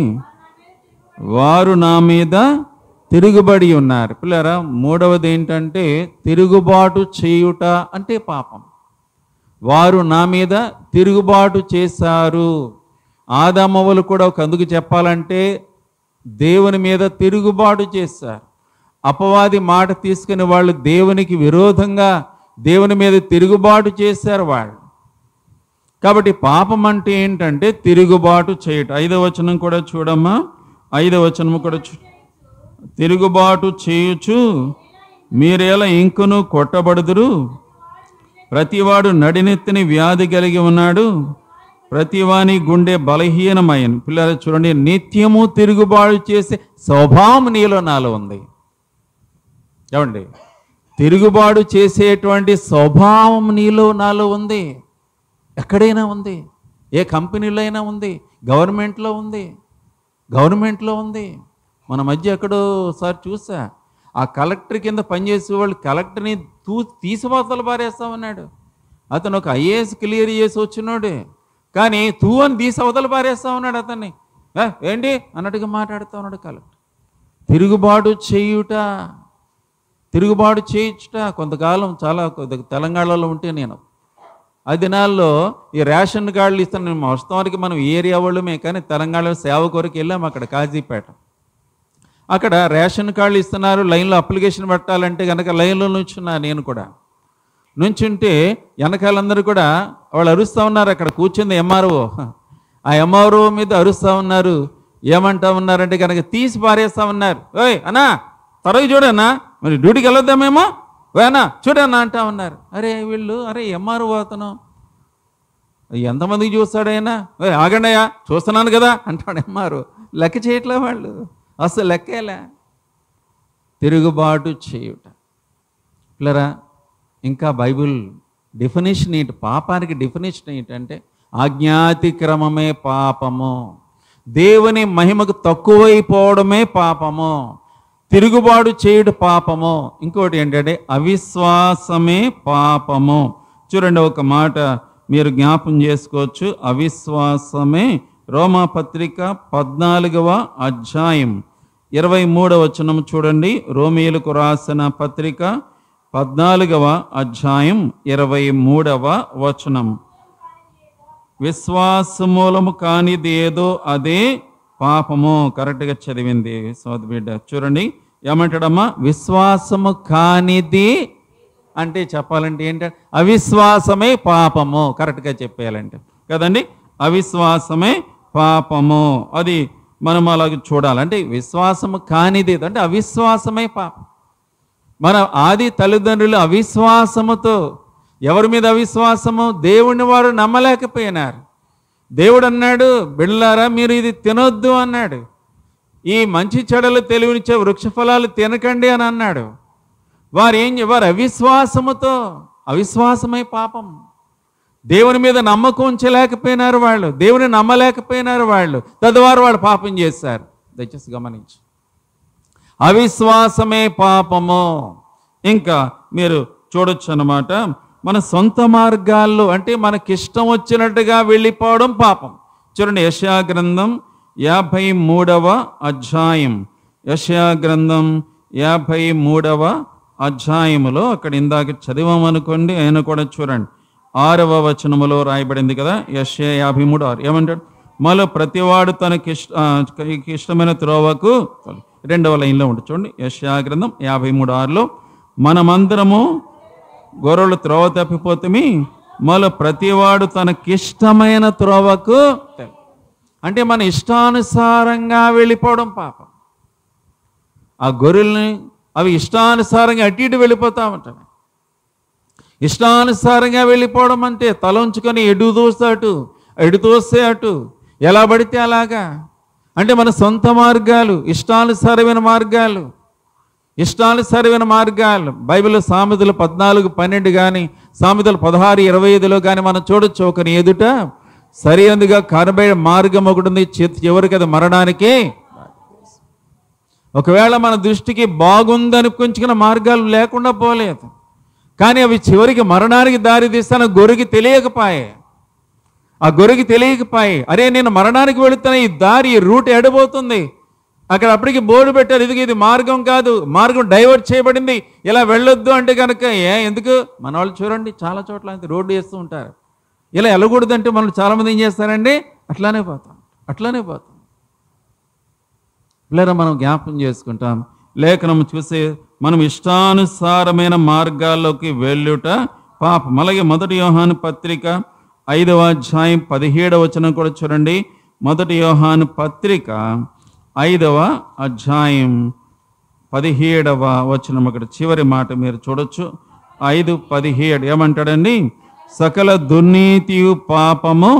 వారు నా మీద తిరుగుబడి ఉన్నారు. పిల్లరా, మూడవది ఏంటంటే తిరుగుబాటు చేయుట అంటే పాపం. వారు నా మీద తిరుగుబాటు చేశారు. ఆదామవ్వలు కూడా ఒక అందుకు చెప్పాలంటే దేవుని మీద తిరుగుబాటు చేశారు. అపవాది మాట తీసుకుని వాళ్ళు దేవునికి విరోధంగా దేవుని మీద తిరుగుబాటు చేశారు వాళ్ళు. కాబట్టి పాపం అంటే ఏంటంటే తిరుగుబాటు చేయటం. 5వ వచనం కూడా చూడమ్మా. 5వ వచనం కూడా తిరుగుబాటు చేయుచు మీరేలా ఇంకును కొట్టబడుదురు, ప్రతివాడు నడినెత్తిని వ్యాధి కలిగి ఉన్నాడు, ప్రతివాని గుండె బలహీనమైన. పిల్లలు చూడండి, నిత్యము తిరుగుబాటు చేసే స్వభావం నీలో నాలో ఉంది. ఏమండి, తిరుగుబాటు చేసేటువంటి స్వభావం నీలో నాలో ఉంది. ఎక్కడైనా ఉంది, ఏ కంపెనీలో అయినా ఉంది, గవర్నమెంట్లో ఉంది. మన మధ్య ఎక్కడో ఒకసారి చూసా, ఆ కలెక్టర్ కింద పనిచేసే వాళ్ళు కలెక్టర్ని తీసిపోతలు పారేస్తామన్నాడు. అతను ఒక ఐఏఎస్ క్లియర్ చేసి వచ్చినాడే, కానీ అని తీసి అవతలు పారేస్తా ఉన్నాడు అతన్ని. ఏంటి అన్నట్టుగా మాట్లాడుతూ ఉన్నాడు కలెక్టర్. తిరుగుబాటు చేయుట కొంతకాలం చాలా తెలంగాణలో ఉంటే నేను ఆ దినాల్లో ఈ రేషన్ కార్డులు ఇస్తాను. వాస్తవానికి మనం ఏరియా వాళ్ళమే, కానీ తెలంగాణలో సేవ కొరకు వెళ్ళాము అక్కడ కాజీపేట. అక్కడ రేషన్ కార్డులు ఇస్తున్నారు, లైన్లో అప్లికేషన్ పెట్టాలంటే కనుక లైన్లో నుంచున్నా నేను కూడా. నుంచుంటే వెనకాలందరూ కూడా వాళ్ళు అరుస్తూ ఉన్నారు. అక్కడ కూర్చుంది ఎంఆర్ఓ. ఆ ఎంఆర్ఓ మీద అరుస్తూ ఉన్నారు. ఏమంటా ఉన్నారంటే కనుక తీసి పారేస్తూ ఉన్నారు. ఓయ్ అన్నా త్వరగా చూడన్నా, మరి డ్యూటీకి వెళ్ళొద్దామేమో, వేనా చూడన్నా అంటా ఉన్నారు. అరే వీళ్ళు, అరే ఎంఆర్ఓ అతను ఎంతమందికి చూస్తాడైనా, ఆగండియా చూస్తున్నాను కదా అంటాడు ఎంఆర్ఓ. లెక్క చేయట్లే వాళ్ళు, అసలు లెక్కేలే. తిరుగుబాటు చేయుట. పిల్లరా, ఇంకా బైబిల్ డెఫినేషన్ ఏంటి? పాపానికి డెఫినేషన్ ఏంటంటే ఆజ్ఞాతిక్రమమే పాపము, దేవుని మహిమకు తక్కువైపోవడమే పాపము, తిరుగుబాటు చేయుట పాపము. ఇంకోటి ఏంటంటే అవిశ్వాసమే పాపము. చూడండి, ఒక మాట మీరు జ్ఞాపం చేసుకోవచ్చు. అవిశ్వాసమే. రోమాపత్రిక 14వ అధ్యాయం 23వ వచనం చూడండి. రోమీయులకు రాసిన పత్రిక 14వ అధ్యాయం 23వ వచనం. విశ్వాసమూలము కానిది ఏదో అదే పాపము. కరెక్ట్గా చదివింది సోదరి బిడ్డ. చూడండి ఏమంటాడమ్మా, విశ్వాసము కానిది అంటే చెప్పాలంటే ఏంటంటే అవిశ్వాసమే పాపము. కరెక్ట్గా చెప్పేయాలంటే కదండి, అవిశ్వాసమే పాపము. అది మనం అలాగే చూడాలంటే విశ్వాసము కానిది అంటే అవిశ్వాసమే పాపం. మన ఆది తల్లిదండ్రులు అవిశ్వాసముతో, ఎవరి మీద అవిశ్వాసము? దేవుని వారు నమ్మలేకపోయినారు. దేవుడు అన్నాడు, బిడ్డలారా మీరు ఇది తినొద్దు అన్నాడు. ఈ మంచి చెడలు తెలివినిచ్చే వృక్ష ఫలాలు తినకండి అని అన్నాడు. వారు అవిశ్వాసముతో, అవిశ్వాసమై పాపం. దేవుని మీద నమ్మకం ఉంచలేకపోయినారు వాళ్ళు, దేవుని నమ్మలేకపోయినారు వాళ్ళు, తద్వారా వాళ్ళు పాపం చేశారు. దయచేసి గమనించి, అవిశ్వాసమే పాపము. ఇంకా మీరు చూడొచ్చు అన్నమాట, మన సొంత మార్గాల్లో అంటే మనకిష్టం వచ్చినట్టుగా వెళ్ళిపోవడం పాపం. చూడండి, యెషయా గ్రంథం 53వ అధ్యాయం, యెషయా గ్రంథం 53వ అధ్యాయములో అక్కడ ఇందాక చదివామనుకోండి, ఆయన కూడా చూడండి 6వ వచనములో రాయబడింది కదా, యెషయా 53:6 ఏమంటాడు? మళ్ళీ ప్రతివాడు తనకి ఇష్టమైన త్రోవకు, 2వ లైన్లో ఉంటుంది చూడండి, యెషయా గ్రంథం 53:6లో మనమందరము గొర్రెలు త్రోవ తప్పిపోతుంది, మళ్ళీ ప్రతివాడు తనకిష్టమైన త్రోవకు. అంటే మన ఇష్టానుసారంగా వెళ్ళిపోవడం పాపం. ఆ గొర్రెల్ని అవి ఇష్టానుసారంగా అటు ఇటు వెళ్ళిపోతా ఉంటాయి. ఇష్టానుసారంగా వెళ్ళిపోవడం అంటే తల ఉంచుకొని ఎటు తోస్తే అటు, ఎటు తోస్తే అటు, ఎలా పడితే అలాగా. అంటే మన సొంత మార్గాలు, ఇష్టానుసారమైన మార్గాలు, ఇష్టానుసారమైన మార్గాలు. బైబిల్లో సామెతలు 14:12 కానీ సామెతలు 16:25లో కానీ మనం చూడొచ్చు. ఒకరి ఎదుట సరైనదిగా కనబడే మార్గం ఒకటి ఉంది, చివరికి అది మరణానికి. ఒకవేళ మన దృష్టికి బాగుందనుకుంచుకున్న మార్గాలు లేకుండా పోలేదు, కానీ అవి చివరికి మరణానికి దారి తీస్తాను. గొర్రెకి తెలియకపాయే, ఆ గొర్రెకి తెలియకపాయే, అరే నేను మరణానికి వెళుతున్నా, ఈ దారి, ఈ రూట్ ఎడబోతుంది. అక్కడ అప్పటికి బోర్డు పెట్టారు, ఇది మార్గం కాదు, మార్గం డైవర్ట్ చేయబడింది, ఇలా వెళ్ళొద్దు అంటే కనుక ఎందుకు? మన వాళ్ళు చూడండి చాలా చోట్ల రోడ్డు వేస్తూ ఉంటారు. ఇలా వెళ్ళకూడదంటే మనం చాలామంది ఏం చేస్తారండి, అట్లానే పోతాం. ఇలా మనం జ్ఞాపకం చేసుకుంటాం. లేఖనం చూసే మనం ఇష్టానుసారమైన మార్గాల్లోకి వెళ్ళుట పాపం. అలాగే 1 యోహాను పత్రిక 5వ అధ్యాయం 17వ వచనం కూడా చూడండి. 1 యోహాను పత్రిక 5వ అధ్యాయం 17వ వచనం, అక్కడ చివరి మాట మీరు చూడొచ్చు. 5:17 ఏమంటాడండి? సకల దుర్నీతియు పాపము.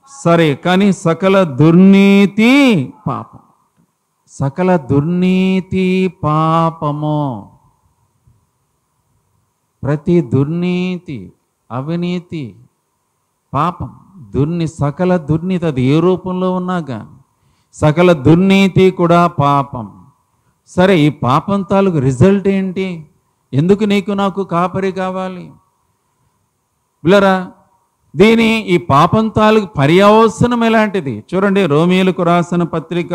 సరే, కానీ సకల దుర్నీతి పాపం. సకల దుర్నీతి పాపము. ప్రతి దుర్నీతి, అవినీతి పాపం. సకల దుర్నీతి అది ఏ రూపంలో ఉన్నాగా, సకల దుర్నీతి కూడా పాపం. సరే, ఈ పాపం తాలూకు రిజల్ట్ ఏంటి? ఎందుకు నీకు నాకు కాపరి కావాలి? బిళ్ళరా, ఈ పాపం తాలూకు పర్యవసనం ఎలాంటిది చూడండి. రోమీయులకు రాసిన పత్రిక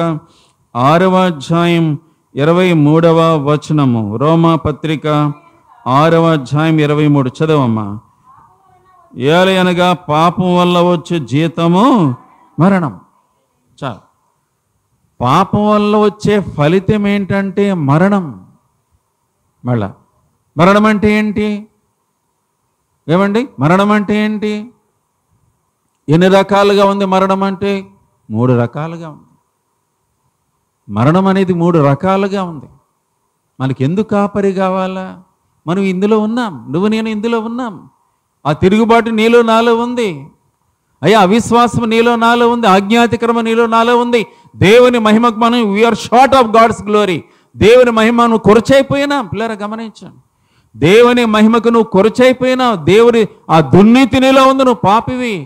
6వ అధ్యాయం 23వ వచనము. రోమా పత్రిక 6వ అధ్యాయం 23 చదవమ్మా. ఏలయనగా పాపం వల్ల వచ్చే జీతము మరణం. చాలు. పాపం వల్ల వచ్చే ఫలితం ఏంటంటే మరణం. మళ్ళా మరణం అంటే ఏంటి? ఏమండి మరణం అంటే ఏంటి? ఎన్ని రకాలుగా ఉంది మరణం అంటే? 3 రకాలుగా ఉంది. మరణం అనేది 3 రకాలుగా ఉంది. మనకి ఎందుకు కాపరి కావాలా? మనం ఇందులో ఉన్నాం, నువ్వు నేను ఇందులో ఉన్నాం. ఆ తిరుగుబాటు నీలో నాలో ఉంది. అయ్యా అవిశ్వాసం నీలో నాలో ఉంది, ఆజ్ఞాతిక్రమ నీలో నాలో ఉంది. దేవుని మహిమకు మనం we are short of God's glory. దేవుని మహిమ నువ్వు కొరచైపోయినాం. పిల్లరా గమనించాను, దేవుని మహిమకు నువ్వు కొరచైపోయినావు. దేవుని ఆ దుర్నీతి నీలో ఉంది, నువ్వు పాపివి.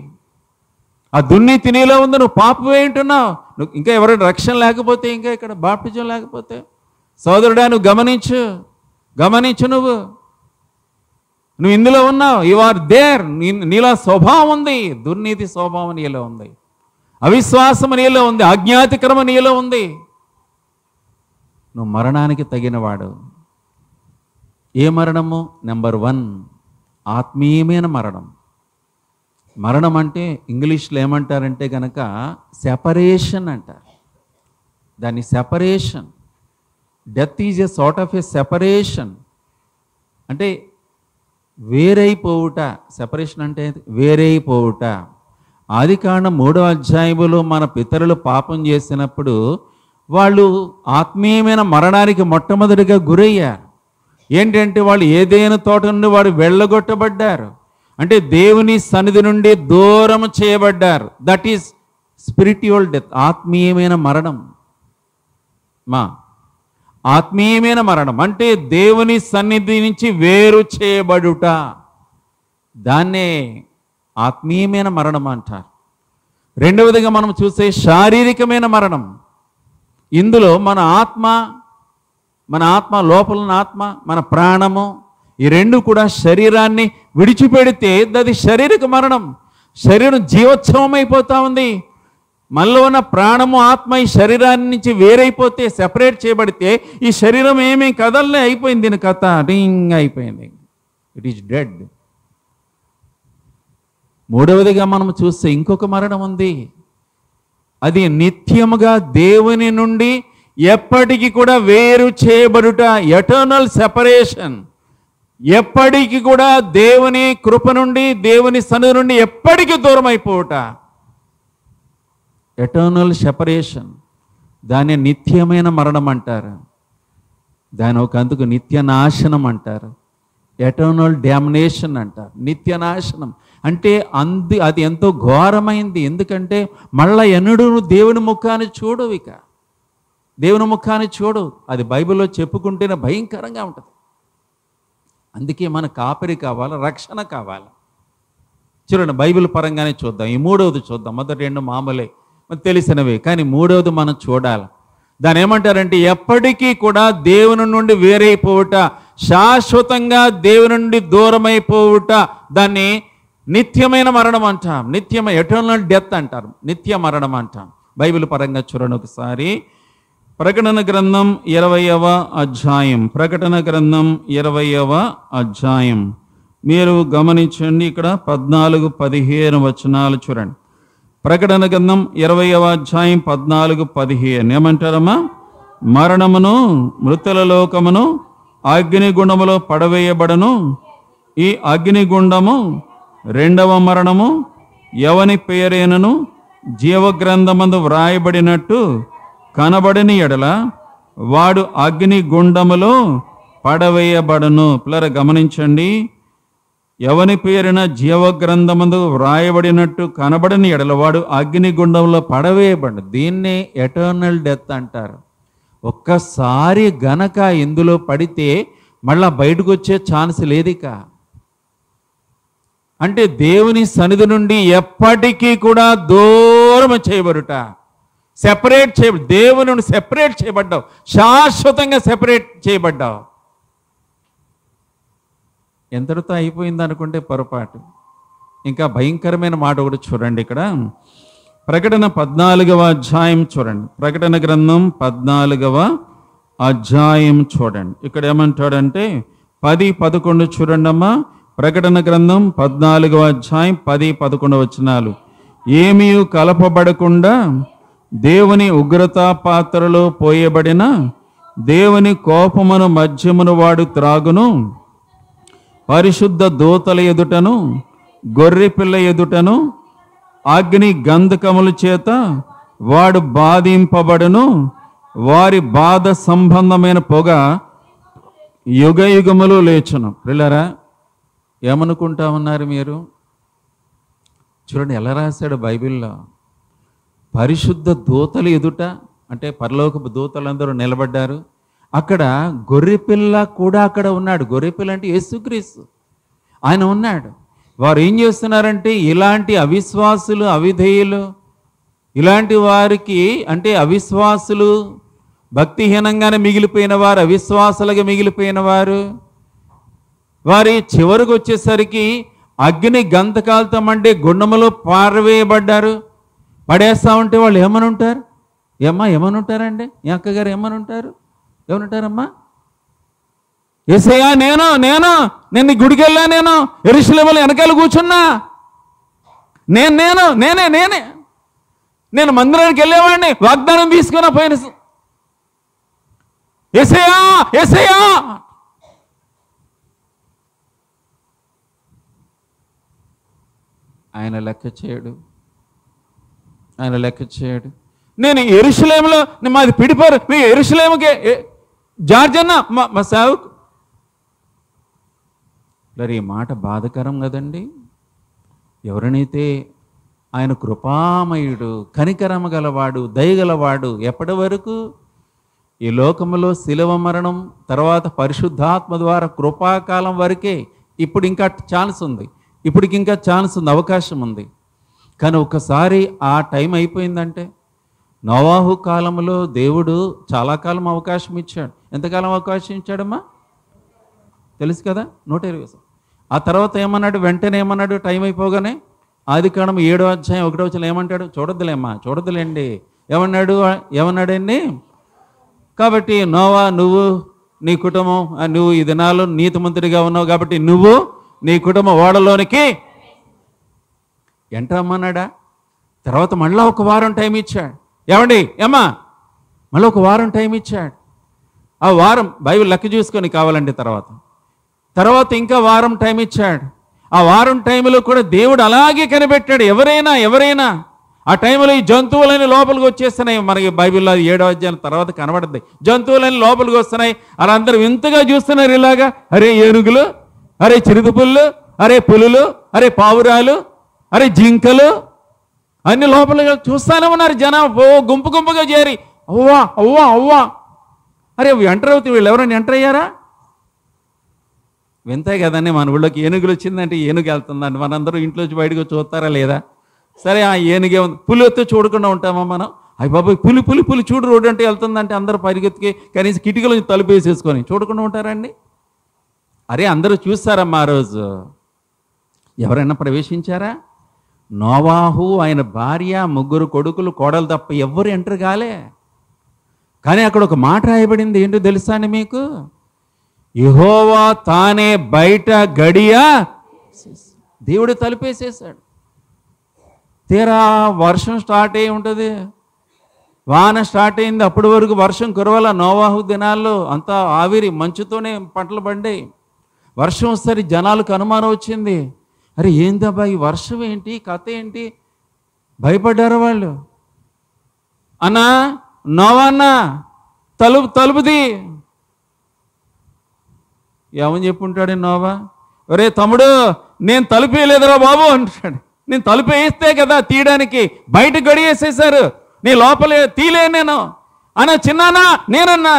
ఆ దుర్నీతి నీలో ఉంది, నువ్వు పాపివి అంటున్నావు. నువ్వు ఇంకా ఎవరైనా రక్షణ లేకపోతే, ఇంకా ఇక్కడ బాప్టిజం లేకపోతే, సోదరుడా నువ్వు గమనించు నువ్వు ఇందులో ఉన్నావు. You are there. నీలో స్వభావం ఉంది, దుర్నీతి స్వభావం నీలో ఉంది, అవిశ్వాసం నీలో ఉంది, ఆజ్ఞాతిక్రమ నీలో ఉంది. నువ్వు మరణానికి తగినవాడు. ఏ మరణము? నెంబర్ 1 ఆత్మీయమైన మరణం. మరణం అంటే ఇంగ్లీష్లో ఏమంటారంటే కనుక సెపరేషన్ అంటారు. దాన్ని separation. Death is a sort of a separation. అంటే వేరైపోవుట. సెపరేషన్ అంటే వేరైపోవుట. ఆదికాండం 3వ అధ్యాయములో మన పితరులు పాపం చేసినప్పుడు వాళ్ళు ఆత్మీయమైన మరణానికి మొట్టమొదటిగా గురయ్యారు. ఏంటంటే వాళ్ళు ఏదైనా తోట నుండి వాడు వెళ్ళగొట్టబడ్డారు. అంటే దేవుని సన్నిధి నుండి దూరం చేయబడ్డారు. That is spiritual death. ఆత్మీయమైన మరణం. ఆత్మీయమైన మరణం అంటే దేవుని సన్నిధి నుంచి వేరు చేయబడుట. దాన్నే ఆత్మీయమైన మరణం అంటారు. రెండవదిగా మనం చూసే శారీరకమైన మరణం. ఇందులో మన ఆత్మ లోపల ఉన్న ఆత్మ, మన ప్రాణము, ఈ రెండు కూడా శరీరాన్ని విడిచిపెడితే అది శారీరక మరణం. శరీరం జీవోత్సవం అయిపోతా ఉంది. మనలో ఉన్న ప్రాణము, ఆత్మ ఈ శరీరాన్ని నుంచి వేరైపోతే, సెపరేట్ చేయబడితే ఈ శరీరం ఏమీ కదలలే, అయిపోయింది. దీని కథ రింగ్ అయిపోయింది. It is dead. మూడవదిగా మనం చూస్తే ఇంకొక మరణం ఉంది. అది నిత్యముగా దేవుని నుండి ఎప్పటికీ కూడా వేరు చేయబడుట. Eternal separation. ఎప్పటికీ కూడా దేవుని కృప నుండి, దేవుని సన్నిధి నుండి ఎప్పటికీ దూరం అయిపోవుట. Eternal separation. దాన్ని నిత్యమైన మరణం అంటారు. దాని ఒక అందుకు నిత్య నాశనం అంటారు. ఎటర్నల్ డామినేషన్ అంటారు. నిత్య నాశనం అంటే అది ఎంతో ఘోరమైంది. ఎందుకంటే మళ్ళా ఎన్నడూ దేవుని ముఖాన్ని చూడు. ఇక దేవుని ముఖాన్ని చూడు. అది బైబిల్లో చెప్పుకుంటేనే భయంకరంగా ఉంటుంది. అందుకే మన కాపరి కావాలి, రక్షణ కావాలి. చూడండి, బైబిల్ పరంగానే చూద్దాం. ఈ మూడవది చూద్దాం. మొదటి 2 మామూలే, తెలిసినవే. కానీ మూడవది మనం చూడాలి. దాన్ని ఏమంటారంటే ఎప్పటికీ కూడా దేవుని నుండి వేరైపోవుట, శాశ్వతంగా దేవుని నుండి దూరమైపోవుట. దాన్ని నిత్యమైన మరణం అంటాం. ఎటర్నల్ డెత్ అంటారు. నిత్య మరణం అంటాం. బైబిల్ పరంగా చూడండి ఒకసారి. ప్రకటన గ్రంథం 20వ అధ్యాయం. ప్రకటన గ్రంథం 20వ అధ్యాయం మీరు గమనించండి. ఇక్కడ 14-15 వచనాలు చూడండి. ప్రకటన గ్రంథం 20వ అధ్యాయం 14-15 ఏమంటారమ్మా? మరణమును మృతుల లోకమును అగ్నిగుండములో పడవేయబడను. ఈ అగ్నిగుండము 2వ మరణము. ఎవని పేరైనను జీవగ్రంథమందు వ్రాయబడినట్టు కనబడని ఎడల వాడు అగ్నిగుండములో పడవేయబడను. పిల్లరా గమనించండి. ఎవని పేరున జీవగ్రంథమందు వ్రాయబడినట్టు కనబడని ఎడల వాడు అగ్నిగుండంలో పడవేయబడు. దీన్నే ఎటర్నల్ డెత్ అంటారు. ఒక్కసారి గనక ఇందులో పడితే మళ్ళా బయటకు వచ్చే ఛాన్స్ లేదిక. అంటే దేవుని సన్నిధి నుండి ఎప్పటికీ కూడా దూరం చేయబడుట. దేవుని నుండి సెపరేట్ చేయబడ్డావు. శాశ్వతంగా సెపరేట్ చేయబడ్డావు. ఎంతటితో అయిపోయింది అనుకుంటే పొరపాటు. ఇంకా భయంకరమైన మాట ఒకటి చూడండి. ఇక్కడ ప్రకటన 14వ అధ్యాయం చూడండి. ప్రకటన గ్రంథం 14వ అధ్యాయం చూడండి. ఇక్కడ ఏమంటాడంటే 10-11 చూడండి అమ్మా. ప్రకటన గ్రంథం 14వ అధ్యాయం 10-11 వచనాలు. ఏమీ కలపబడకుండా దేవుని ఉగ్రతా పాత్రలో పోయబడిన దేవుని కోపమును మద్యమును వాడు త్రాగును. పరిశుద్ధ దూతల ఎదుటను గొర్రెపిల్ల ఎదుటను అగ్ని గంధకముల చేత వాడు బాధింపబడును. వారి బాధ సంబంధమైన పొగ యుగ యుగములు లేచును. పిల్లరా, ఏమనుకుంటా ఉన్నారు మీరు? చూడండి ఎలా రాశాడు బైబిల్లో. పరిశుద్ధ దూతలు ఎదుట అంటే పరలోకపు దూతలందరూ నిలబడ్డారు. అక్కడ గొర్రెపిల్ల కూడా అక్కడ ఉన్నాడు. గొర్రెపిల్ల అంటే యేసుక్రీస్తు, ఆయన ఉన్నాడు. వారు ఏం చేస్తున్నారంటే ఇలాంటి అవిశ్వాసులు, అవిధేయులు, ఇలాంటి వారికి అంటే అవిశ్వాసులు, భక్తిహీనంగానే మిగిలిపోయిన వారు, అవిశ్వాసులుగా మిగిలిపోయిన వారు, వారి చివరికి వచ్చేసరికి అగ్ని గంధకాలతో మండే గుండములో పారవేయబడ్డారు. పడేస్తా ఉంటే వాళ్ళు ఏమని ఉంటారు? ఏమని ఉంటారండి? ఈ అక్కగారు ఏమని ఉంటారు? ఏమనుంటారమ్మా? యేసయ్యా నేను గుడికి వెళ్ళా, నేను యెరూషలేములో వెనకాల కూర్చున్నా, నేను మందిరానికి వెళ్ళేవాడిని, వాగ్దానం తీసుకున్నా పోయిన. యేసయ్యా యేసయ్యా ఆయన లెక్క చేయడు. నేను యెరూషలేములో మాది పిడిపారు, మీ యెరూషలేముకే జార్జ్ అన్న మా సేవకు. ఈ మాట బాధకరం కదండి. ఎవరినైతే ఆయన కృపామయుడు, కనికరమ గలవాడు, దయగలవాడు, ఎప్పటి వరకు ఈ లోకములో శిలువ మరణం తర్వాత పరిశుద్ధాత్మ ద్వారా కృపాకాలం వరకే. ఇప్పుడు ఇంకా ఛాన్స్ ఉంది, అవకాశం ఉంది. కానీ ఒకసారి ఆ టైం అయిపోయిందంటే, నోవాహు కాలంలో దేవుడు చాలా కాలం అవకాశం ఇచ్చాడు. ఎంతకాలం అవకాశం ఇచ్చాడమ్మా? తెలుసు కదా, 120. ఆ తర్వాత ఏమన్నాడు? వెంటనే ఏమన్నాడు? టైం అయిపోగానే ఆదికాండం 7వ అధ్యాయం 1వ వచనం ఏమంటాడు? చూడొద్దులేండి. ఏమన్నాడండి? కాబట్టి నోవా, నువ్వు నీ కుటుంబం, నువ్వు ఈ దినాల్లో నీతిమంతుడిగా ఉన్నావు కాబట్టి నువ్వు నీ కుటుంబం ఓడలోనికి ఎంటమ్మన్నాడా? తర్వాత మళ్ళీ ఒక వారం టైం ఇచ్చాడు. మళ్ళీ ఒక వారం టైం ఇచ్చాడు. ఆ వారం బైబిల్ లెక్క చూసుకొని కావాలంటే తర్వాత ఇంకా వారం టైం ఇచ్చాడు. ఆ వారం టైంలో కూడా దేవుడు అలాగే కనిపెట్టాడు. ఎవరైనా ఆ టైంలో ఈ జంతువులని లోపలికి వచ్చేస్తున్నాయి. మనకి బైబిల్లో 7వ అధ్యాయం తర్వాత కనబడుతుంది. జంతువులని లోపలికి వస్తున్నాయి. వాళ్ళందరూ వింతగా చూస్తున్నారు. ఇలాగా, అరే ఏనుగులు, అరే చిరుతపుళ్ళు, అరే పులులు, అరే పావురాలు, అరే జింకలు అన్ని లోపలికి చూస్తానే ఉన్నారు. జనం గుంపుగా చేరి అవ్వా అరే ఎంటర్ అవుతాయి. వీళ్ళు ఎవరైనా ఎంటర్ అయ్యారా? వింతే కదండి. మన ఊళ్ళోకి ఏనుగులు వచ్చిందంటే ఏనుగు వెళ్తుందండి. మనందరూ ఇంట్లోంచి బయటకు చూస్తారా లేదా? సరే, ఆ ఏనుగే ఉంది. పులి వస్తే చూడకుండా ఉంటామా మనం? అయ్యి బాబాయ్ పులి చూడు, రోడ్డు అంటే వెళ్తుందంటే అందరూ పరిగెత్తికి కనీసం కిటికీలో తలుపు వేసేసుకొని చూడకుండా ఉంటారండి. అరే అందరూ చూస్తారమ్మా. ఆ రోజు ఎవరైనా ప్రవేశించారా? నోవాహు, ఆయన భార్య, 3 కొడుకులు, కోడలు తప్ప ఎవ్వరు ఎంటర్ కాలే. కానీ అక్కడ ఒక మాట రాయబడింది. ఏంటో తెలుసా అండి మీకు? యెహోవా తానే బయట గడియ దేవుడు తలుపేసేసాడు. తీరా వర్షం స్టార్ట్ అయి ఉంటుంది, వాన స్టార్ట్ అయింది. అప్పటి వరకు వర్షం కురవాల. నోవాహు దినాల్లో అంతా ఆవిరి మంచుతోనే పంటలు పండాయి. వర్షం వస్తే జనాలకు అనుమానం వచ్చింది. అరే ఏందబ్బా ఈ వర్షం ఏంటి, కథ ఏంటి? భయపడ్డారు వాళ్ళు. అన్నా, నోవా అన్న, తలుపుది. ఏమని చెప్పుంటాడు నోవా? ఒరే తమ్ముడు, నేను తలుపు వేయలేదురా బాబు అంటాడు. నేను తలుపు వేస్తే కదా తీయడానికి, బయట గడియేసేసారు, నీ లోపలే తీలే నేను అన్న. చిన్నానా నేనన్నా.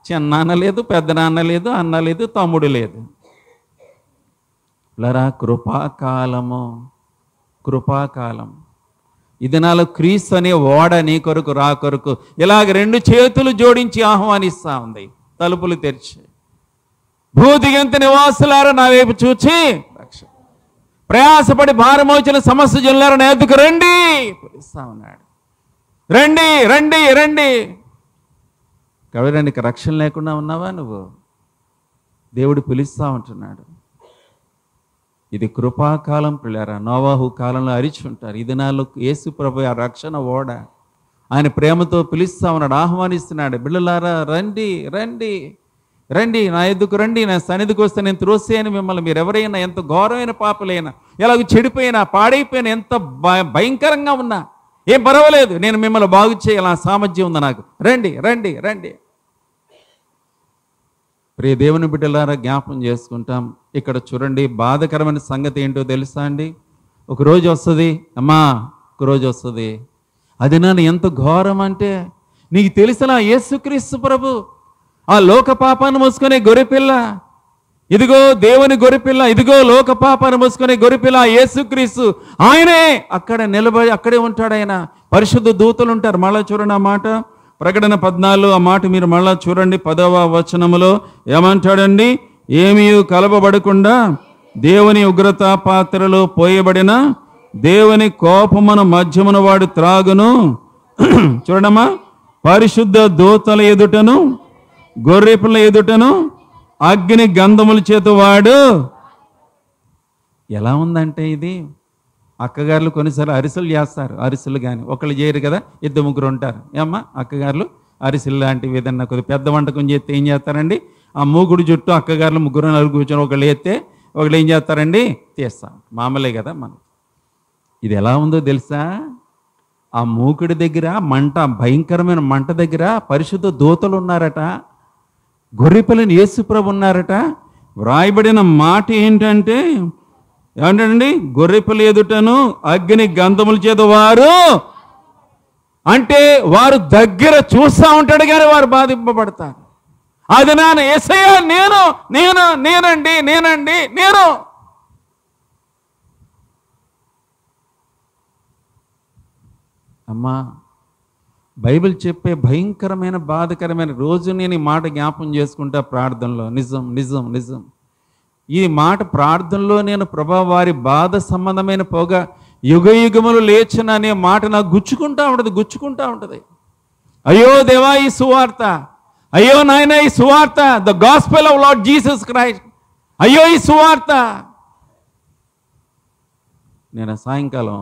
చిన్నాన్న లేదు, పెద్ద నాన్న లేదు, అన్న లేదు, తమ్ముడు లేదు. కృపాకాలం ఈ దినాలు క్రీస్తు అనే ఓడ నీ కొరకు రా కొరకు ఇలాగ 2 చేతులు జోడించి ఆహ్వానిస్తా ఉంది. తలుపులు తెరిచి, భూదిగంత నివాసులారా నా వైపు చూచి, ప్రయాసపడి భారమోచిన సమస్త జనులారా నా ఎద్దుకు రండి పిలుస్తా ఉన్నాడు. రండి. కాబట్టి నీకు రక్షణ లేకుండా ఉన్నావా నువ్వు? దేవుడు పిలుస్తా ఉంటున్నాడు. ఇది కృపాకాలం పిల్లారా. నోవాహు కాలంలో అరిచి ఉంటారు. ఈ దినాల్లో యేసు ప్రభు ఆ రక్షణ ఓడ ఆయన ప్రేమతో పిలుస్తా ఉన్నాడు, ఆహ్వానిస్తున్నాడు. బిడ్డలారా రండి రండి రండి, నా ఎద్దుకు రండి, నా సన్నిధికి వస్తే నేను త్రోసేయను మిమ్మల్ని. మీరు ఎవరైనా ఎంత ఘోరమైన పాపలైనా, ఎలాగ చెడిపోయినా, పాడైపోయినా, ఎంత భయంకరంగా ఉన్నా ఏం పర్వాలేదు, నేను మిమ్మల్ని బాగు చేయాలి, ఆ సామర్థ్యం ఉంది నాకు. రండి రండి రండి. ప్రియ దేవుని బిడ్డలారా జ్ఞాపం చేసుకుంటాం. ఇక్కడ చూడండి, బాధకరమైన సంగతి ఏంటో తెలుసా అండి? ఒకరోజు వస్తుంది అమ్మా, ఒకరోజు వస్తుంది. అది నన్ను ఎంత ఘోరం అంటే, నీకు తెలిసిన యేసుక్రీస్తు ప్రభు ఆ లోక పాపాన్ని మోసుకునే గొర్రెపిల్ల, ఇదిగో దేవుని గొర్రెపిల్ల, ఇదిగో లోక పాపాన్ని మోసుకునే గొర్రెపిల్ల యేసుక్రీస్తు, ఆయనే అక్కడ నిలబడి అక్కడే ఉంటాడు. ఆయన పరిశుద్ధ దూతలు ఉంటారు. మళ్ళా చూడండి ఆ మాట, ప్రకటన 14 ఆ మాట మీరు మళ్ళా చూడండి. 10వ వచనములో ఏమంటాడండి? ఏమీ కలపబడకుండా దేవుని ఉగ్రత పాత్రలో పోయబడిన దేవుని కోపమున మధ్యమున వాడు త్రాగును. చూడమ్మా, పరిశుద్ధ దూతల ఎదుటను గొర్రెపిల్ల ఎదుటను అగ్ని గంధముల చేత వాడు. ఎలా ఉందంటే ఇది, అక్కగారులు కొన్నిసార్లు అరిసెలు చేస్తారు. అరిసెలు కానీ ఒకళ్ళు చేయరు కదా, 2-3 ఉంటారు. ఏమ్మా అక్కగారులు అరిసెలు లాంటివి ఏదన్నా కొద్దిగా పెద్ద వంటకం చేస్తే ఏం చేస్తారండి? ఆ మూగుడు చుట్టూ అక్కగారులు 3-4 కూర్చొని ఒకళ్ళు ఎత్తే ఒకళ్ళు ఏం చేస్తారండి? తీస్తాం. మామూలే కదా మనం. ఇది ఎలా ఉందో తెలుసా? ఆ మూకుడి దగ్గర మంట, భయంకరమైన మంట దగ్గర పరిశుద్ధ దూతలు ఉన్నారట, గొర్రెపిల్లని యేసుప్రభు ఉన్నారట. వ్రాయబడిన మాట ఏంటంటే, ఏమంటండి? గొర్రెపిల్ల ఎదుటను అగ్ని గంధముల చేత వారు, అంటే వారు దగ్గర చూస్తూ ఉంటాడు కానీ వారు బాధింపబడతారు. అది నాన్న యేసయ్య, నేను నేను నేనండి నేనండి నేను. అమ్మా, బైబిల్ చెప్పే భయంకరమైన బాధకరమైన రోజు నేను ఈ మాట జ్ఞాపం చేసుకుంటా ప్రార్థనలో. నిజం నిజం నిజం. ఈ మాట ప్రార్థనలో నేను ప్రభా వారి బాధ సంబంధమైన పొగ యుగ యుగములు లేచిన అనే మాట నాకు గుచ్చుకుంటా ఉంటుంది. అయ్యో దేవా ఈ సువార్త, అయ్యో నాయన ఈ సువార్త, the gospel of lord Jesus Christ, అయ్యో ఈ సువార్త. నేను సాయంకాలం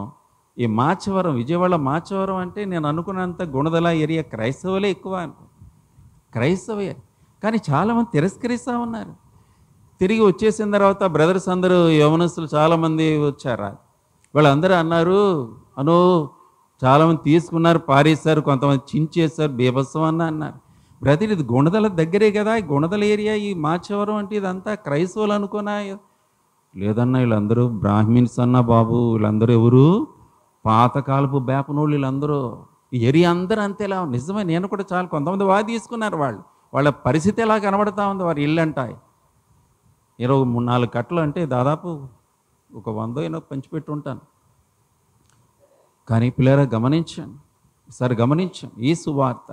ఈ మాచవరం, విజయవాడ మాచవరం అంటే నేను అనుకున్నంత గుణదల ఏరియా క్రైస్తవులే ఎక్కువ క్రైస్తవే, కానీ చాలామంది తిరస్కరిస్తూ ఉన్నారు. తిరిగి వచ్చేసిన తర్వాత బ్రదర్స్ అందరూ యవనస్తులు చాలామంది వచ్చారు. వాళ్ళందరూ అన్నారు, అనో చాలామంది తీసుకున్నారు, పారేశారు, కొంతమంది చించేశారు, బీభత్సం అన్నారు. బ్రదర్ ఇది గుణదల దగ్గరే కదా, ఈ గుణదల ఏరియా, ఈ మాచవరం అంటే ఇదంతా క్రైస్తవులు అనుకున్నా. లేదన్నా వీళ్ళందరూ బ్రాహ్మిన్స్ అన్నా బాబు, వీళ్ళందరూ ఎవరు? పాతకాలపు బేపనోళ్ళు వీళ్ళందరూ. ఈ ఏరియా అందరూ అంతేలా. నిజమే, నేను కూడా చాలా కొంతమంది తీసుకున్నారు. వాళ్ళ పరిస్థితి ఎలా కనబడతా ఉంది, వారి ఇల్లు అంటాయి 23-4 కట్టలు అంటే దాదాపు ఒక 100 పంచిపెట్టి ఉంటాను. కానీ పిల్లరా గమనించండి, సరే గమనించండి, ఈ సువార్త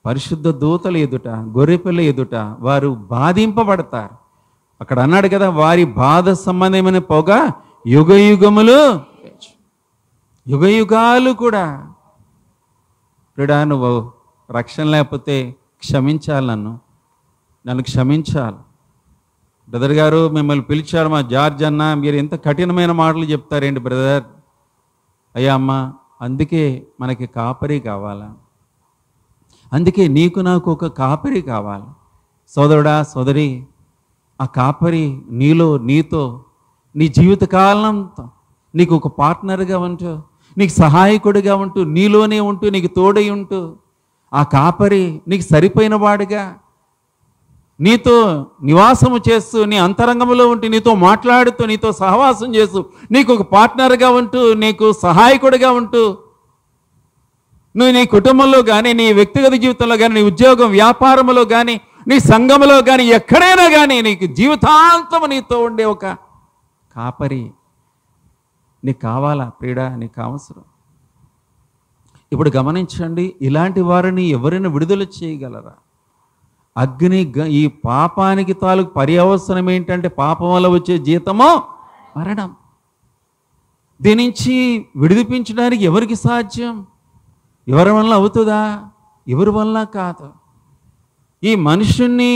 పరిశుద్ధ దూతల ఎదుట, గొర్రెపిల్ల ఎదుట వారు బాధింపబడతారు. అక్కడ అన్నాడు కదా, వారి బాధ సంబంధమైన పొగ యుగ యుగములు, యుగ యుగాలు కూడా. ఇప్పుడు నువ్వు రక్షణ లేకపోతే క్షమించాలి, నన్ను క్షమించాలి. బ్రదర్ గారు మిమ్మల్ని పిలిచారు మా జార్జ్ అన్న, మీరు ఎంత కఠినమైన మాటలు చెప్తారేంటి బ్రదర్? అయ్యా అమ్మ, అందుకే మనకి కాపరి కావాలా, అందుకే నీకు నాకు ఒక కాపరి కావాలి. సోదరుడా సోదరి, ఆ కాపరి నీలో, నీతో, నీ జీవితకాలంతో నీకు ఒక పార్ట్నర్గా ఉంటూ, నీకు సహాయకుడిగా ఉంటూ, నీలోనే ఉంటూ, నీకు తోడై ఉంటూ, ఆ కాపరి నీకు సరిపోయిన వాడిగా నీతో నివాసము చేస్తూ, నీ అంతరంగంలో ఉంటూ, నీతో మాట్లాడుతూ, నీతో సహవాసం చేస్తూ, నీకు ఒక పార్ట్నర్గా ఉంటూ, నీకు సహాయకుడిగా ఉంటూ, నువ్వు నీ కుటుంబంలో కానీ, నీ వ్యక్తిగత జీవితంలో కానీ, నీ ఉద్యోగం వ్యాపారంలో కానీ, నీ సంఘంలో కానీ, ఎక్కడైనా కానీ నీకు జీవితాంతం నీతో ఉండే ఒక కాపరి నీకు కావాలా ప్రియుడా? నీకు అవసరం. ఇప్పుడు గమనించండి, ఇలాంటి వారిని ఎవరైనా విడుదల చేయగలరా? అగ్ని, ఈ పాపానికి తాలూకు పర్యవసరం ఏంటంటే పాపం వల్ల వచ్చే జీతమో మరణం. దీని నుంచి విడిపించడానికి ఎవరికి సాధ్యం? ఎవరి వల్ల అవుతుందా? ఎవరి వల్ల కాదు. ఈ మనుషుణ్ణి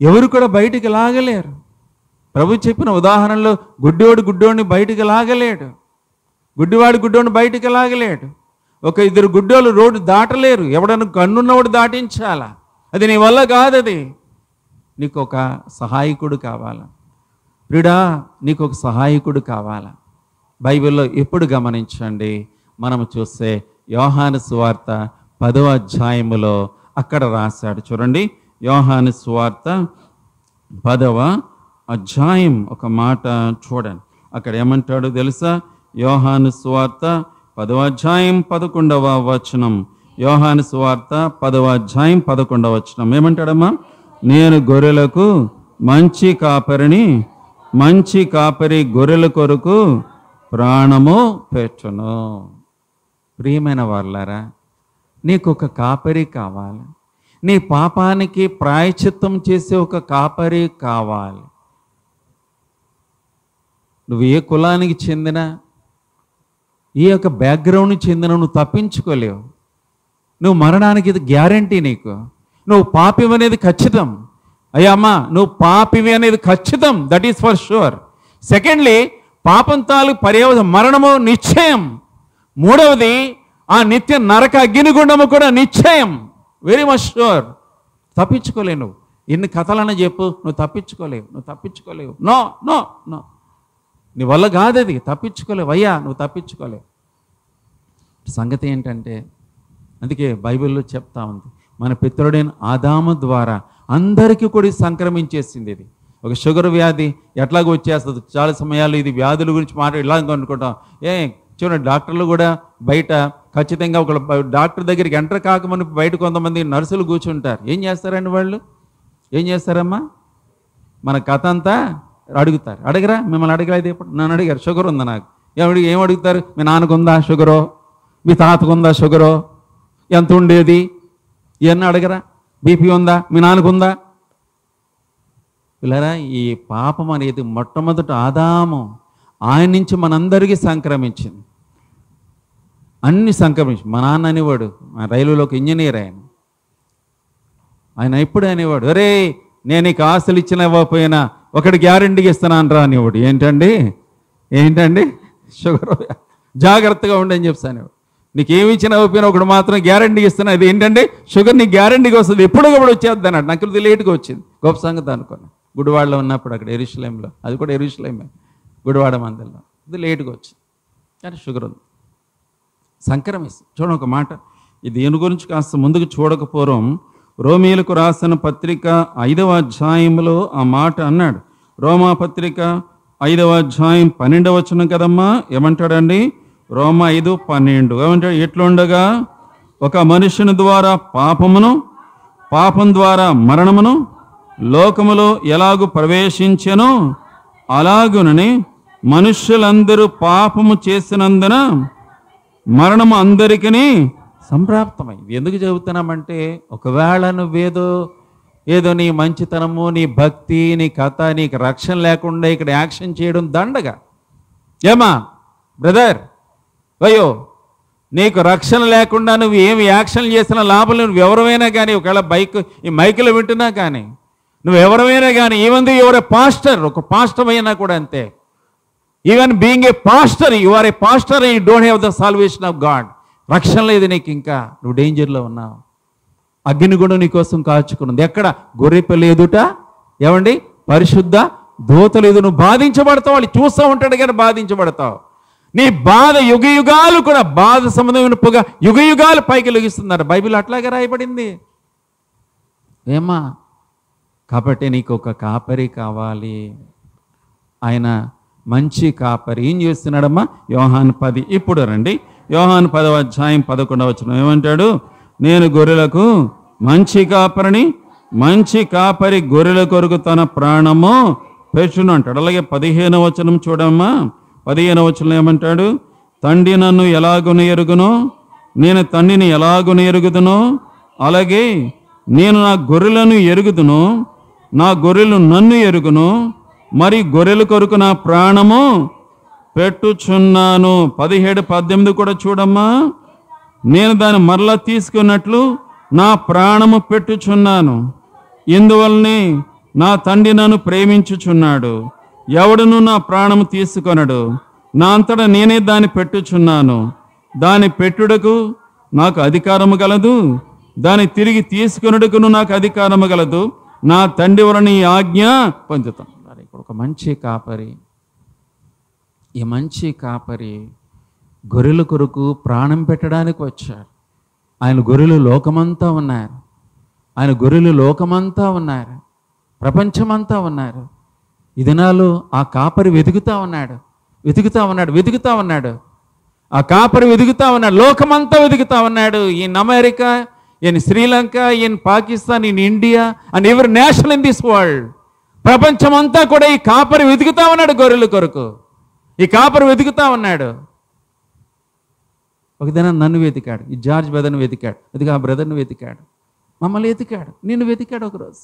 ఎవరు కూడా బయటికి లాగలేరు. ప్రభు చెప్పిన ఉదాహరణలో గుడ్డివాడిని బయటికి లాగలేడు, గుడ్డివాడిని బయటికి లాగలేడు. ఒక ఇద్దరు గుడ్డోళ్ళు రోడ్డు దాటలేరు, ఎవడన్నా కన్నున్నవాడు దాటించాలా. అది నీ వల్ల కాదు. అది నీకు ఒక సహాయకుడు కావాలా ప్రియుడా, నీకు ఒక సహాయకుడు కావాలా. బైబిల్లో ఎప్పుడు గమనించండి, మనం చూస్తే యోహాను సువార్త 10వ అధ్యాయములో అక్కడ రాశాడు చూడండి. యోహాను సువార్త 10వ అధ్యాయం ఒక మాట చూడండి. అక్కడ ఏమంటాడు తెలుసా? యోహాను సువార్త 10వ అధ్యాయం 11వ వచనం. యోహాను సువార్త 10వ అధ్యాయం 11వ వచనం ఏమంటాడమ్మా? నేను గొర్రెలకు మంచి కాపరి గొర్రెల కొరకు ప్రాణము పెట్టును. ప్రియమైన వాళ్ళారా, నీకు ఒక కాపరి కావాలి. నీ పాపానికి ప్రాయశ్చిత్తం చేసే ఒక కాపరి కావాలి. నువ్వు ఏ కులానికి చెందిన, ఈ యొక్క బ్యాక్గ్రౌండ్ చెందిన నువ్వు తప్పించుకోలేవు. నువ్వు మరణానికి ఇది గ్యారంటీ. నీకు నువ్వు పాపివి అనేది ఖచ్చితం. అయ్యా అమ్మా, నువ్వు పాపివి అనేది ఖచ్చితం. That is for sure. Secondly, పాపం తాలూకు పర్యవసానం మరణము నిశ్చయం. మూడవది, ఆ నిత్య నరక అగ్నిగుండము కూడా నిశ్చయం. Very much sure. తప్పించుకోలేవు. నువ్వు ఎన్ని కథలన్నా చెప్పు, నువ్వు తప్పించుకోలేవు. నో నో నో, నీ వల్ల కాదు. అది తప్పించుకోలేవు అయ్యా, నువ్వు తప్పించుకోలేవు. సంగతి ఏంటంటే, అందుకే బైబిల్లో చెప్తా ఉంది, మన పితరుడైన ఆదాము ద్వారా అందరికీ కూడా సంక్రమించేసింది. ఇది ఒక షుగర్ వ్యాధి ఎట్లాగో వచ్చేస్తుంది. చాలా సమయాల్లో ఇది వ్యాధుల గురించి ఇలా అనుకుంటాం. చూడండి, డాక్టర్లు కూడా బయట ఖచ్చితంగా ఒక డాక్టర్ దగ్గరికి ఎంటర్ కాకమని బయట కొంతమంది నర్సులు కూర్చుంటారు. ఏం చేస్తారండి వాళ్ళు? ఏం చేస్తారమ్మా? మన కథ అంతా అడుగుతారు. అడగరా? మిమ్మల్ని అడగలేదు ఎప్పుడు? నన్ను అడిగారు, షుగర్ ఉందా నాకు. ఏం అడుగుతారు? మీ నాన్నకు ఉందా షుగరో? మీ తాతకు ఉందా షుగరో? ఎంత ఉండేది? ఇవన్నీ అడగరా? బీపీ ఉందా? మీ నాన్నకు ఉందా? పిల్లరా, ఈ పాపం అనేది మొట్టమొదట ఆదాము, ఆయన నుంచి మనందరికీ సంక్రమించింది. అన్ని సంక్రమించింది. మా నాన్న అనేవాడు, మా రైలులో ఒక ఇంజనీర్ ఆయన ఎప్పుడు అనేవాడు, అరే నేను నీకు ఆస్తులు ఇచ్చిన ఇవ్వకపోయినా ఒకటి గ్యారెంటీకి ఇస్తున్నాను రా అనేవాడు. ఏంటండి షుగర్, జాగ్రత్తగా ఉండని చెప్తాను. నీకు ఏమి ఇచ్చినా ఇవ్వకపోయినా ఒకటి మాత్రం గ్యారెంటీకి ఇస్తున్నా. ఇది ఏంటంటే షుగర్ నీకు గ్యారెంటీకి వస్తుంది, ఎప్పుడొకప్పుడు వచ్చేద్ది అన్నాడు. నాకు ఇది లేట్గా వచ్చింది. గొప్ప సంగతి అనుకున్నాను. గుడివాడలో ఉన్నప్పుడు అక్కడ ఎరుషలేంలో, అది కూడా ఎరుషలేమే, గుడివాడ మందిరంలో ఇది లేటుగా వచ్చింది. కానీ షుగర్ ఉంది, సంక్రమిస్తుంది. చూడండి ఒక మాట, ఇది దేని గురించి కాస్త ముందుకు చూడకపోవడం. రోమీలకు రాసిన పత్రిక 5వ అధ్యాయంలో ఆ మాట అన్నాడు. రోమా పత్రిక 5వ అధ్యాయం 12వ వచనం కదమ్మా. ఏమంటాడండి? రోమా 5:12 ఏమంటాడు? ఎట్లుండగా ఒక మనుషుని ద్వారా పాపం ద్వారా మరణమును లోకములో ఎలాగు ప్రవేశించెనో అలాగునని మనుష్యులందరూ పాపము చేసినందున మరణము అందరికీ సంప్రాప్తమైంది. ఎందుకు చెబుతున్నామంటే, ఒకవేళ నువ్వేదో నీ మంచితనము, నీ భక్తి, నీ కథ, నీకు రక్షణ లేకుండా ఇక్కడ యాక్షన్ చేయడం దండగా. ఏమా బ్రదర్, అయ్యో నీకు రక్షణ లేకుండా నువ్వు ఏమి యాక్షన్ చేసినా లాభం. నువ్వు ఎవరైనా కానీ, ఒకవేళ ఈ మైకులో వింటున్నా కానీ, నువ్వు ఎవరైనా కానీ, ఈవెన్ యువర్ ఏ పాస్టర్, ఒక పాస్టర్ అయినా కూడా అంతే. Even being a pastor, you are a pastor and you don't have the salvation of God. రక్షణ లేదు నీకు, ఇంకా నువ్వు డేంజర్లో ఉన్నావు. అగ్ని కూడా నీకోసం కాచుకున్నది. ఎక్కడ? గొర్రెపిల్ల ఎదుట ఏమండి పరిశుద్ధ దూతలు ఎదుట నువ్వు బాధించబడతావు. వాళ్ళు చూస్తూ ఉంటాడు కానీ బాధించబడతావు. నీ బాధ యుగాలు కూడా, బాధ సంబంధమైన పొగ యుగాలు పైకి లెగిస్తున్నారు. బైబిల్ అట్లాగే రాయబడింది. ఏమా, కాబట్టి నీకు ఒక కాపరి కావాలి. ఆయన మంచి కాపరి. ఏం చేస్తున్నాడమ్మా? యోహాను 10. ఇప్పుడు రండి, యోహాను 10వ అధ్యాయం 11వ వచనం ఏమంటాడు? నేను గొర్రెలకు మంచి కాపరి గొర్రెల కొరకు తన ప్రాణము పెట్టును అంటాడు. అలాగే 15వ వచనం చూడమ్మా. 15వ వచనం ఏమంటాడు? తండ్రి నన్ను ఎలాగున ఎరుగునో నేను తండ్రిని ఎలాగున ఎరుగుదునో అలాగే నేను నా గొర్రెలను ఎరుగుదును, నా గొర్రెలు నన్ను ఎరుగును, మరి గొర్రెల కొరకు నా ప్రాణము పెట్టుచున్నాను. 17-18 కూడా చూడమ్మా. నేను దాన్ని మరలా తీసుకున్నట్లు నా ప్రాణము పెట్టుచున్నాను, ఇందువల్లనే నా తండ్రి నన్ను ప్రేమించుచున్నాడు. ఎవడును నా ప్రాణము తీసుకొనడు. నా అంతటా నేనే దాన్ని పెట్టుచున్నాను. దాని పెట్టుటకు నాకు అధికారము గలదు, దాన్ని తిరిగి తీసుకొనుటకును నాకు అధికారము గలదు. నా తండ్రి వలన ఈ ఆజ్ఞ పొందుతాం. ఇక్కడ ఒక మంచి కాపరి, ఈ మంచి కాపరి గొర్రెల కొరకు ప్రాణం పెట్టడానికి వచ్చారు. ఆయన గొర్రెలు లోకమంతా ఉన్నారు. ఆయన గొర్రెలు లోకమంతా ఉన్నారు, ప్రపంచమంతా ఉన్నారు. ఈ దినాలు ఆ కాపరి వెతుకుతా ఉన్నాడు. ఆ కాపరి వెతుకుతా ఉన్నాడు. లోకమంతా వెతుకుతా ఉన్నాడు. ఈయన అమెరికా, ఈయన శ్రీలంక, ఈయన పాకిస్తాన్, ఈయన ఇండియా అండ్ ఎవరి నేషనల్ ఇన్ దిస్ వరల్డ్, ప్రపంచమంతా కూడా ఈ కాపరి వెతుకుతా ఉన్నాడు. గొర్రెల కొరకు ఈ కాపరి వెతుకుతా ఉన్నాడు. ఒక దినం నన్ను వెతికాడు, ఈ జార్జ్ బ్రదర్ని వెతికాడు, అది ఆ బ్రదర్ని వెతికాడు, మమ్మల్ని వెతికాడు, నిన్ను వెతికాడు. ఒకరోజు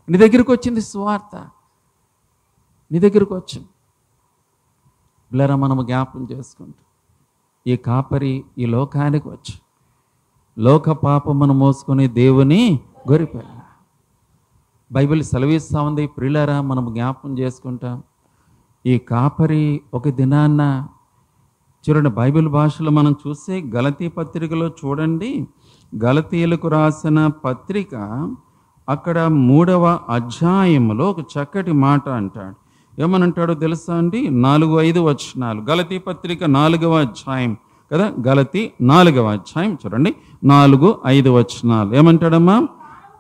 నీ దగ్గరికి వచ్చింది సువార్త, నీ దగ్గరకు వచ్చింది. పిల్లరా, మనము జ్ఞాపకం చేసుకుంటూ ఈ కాపరి ఈ లోకానికి వచ్చి లోక పాపమును మోసుకొని దేవుని గొర్రెపిల్ల. బైబిల్ సెలవిస్తూ ఉంది. ప్రియులారా, మనం జ్ఞాపకం చేసుకుంటాం. ఈ కాపరి ఒక దినాన్న చూడండి, బైబిల్ భాషలో మనం చూస్తే గలతీ పత్రికలో చూడండి, గలతీయులకు రాసిన పత్రిక అక్కడ 3వ అధ్యాయంలో ఒక చక్కటి మాట అంటాడు. ఏమనంటాడో తెలుసా అండి? 4-5 వచనాలు. గలతీ పత్రిక 4వ అధ్యాయం కదా, గలతీ 4వ అధ్యాయం చూడండి, 4-5 వచనాలు. ఏమంటాడమ్మా?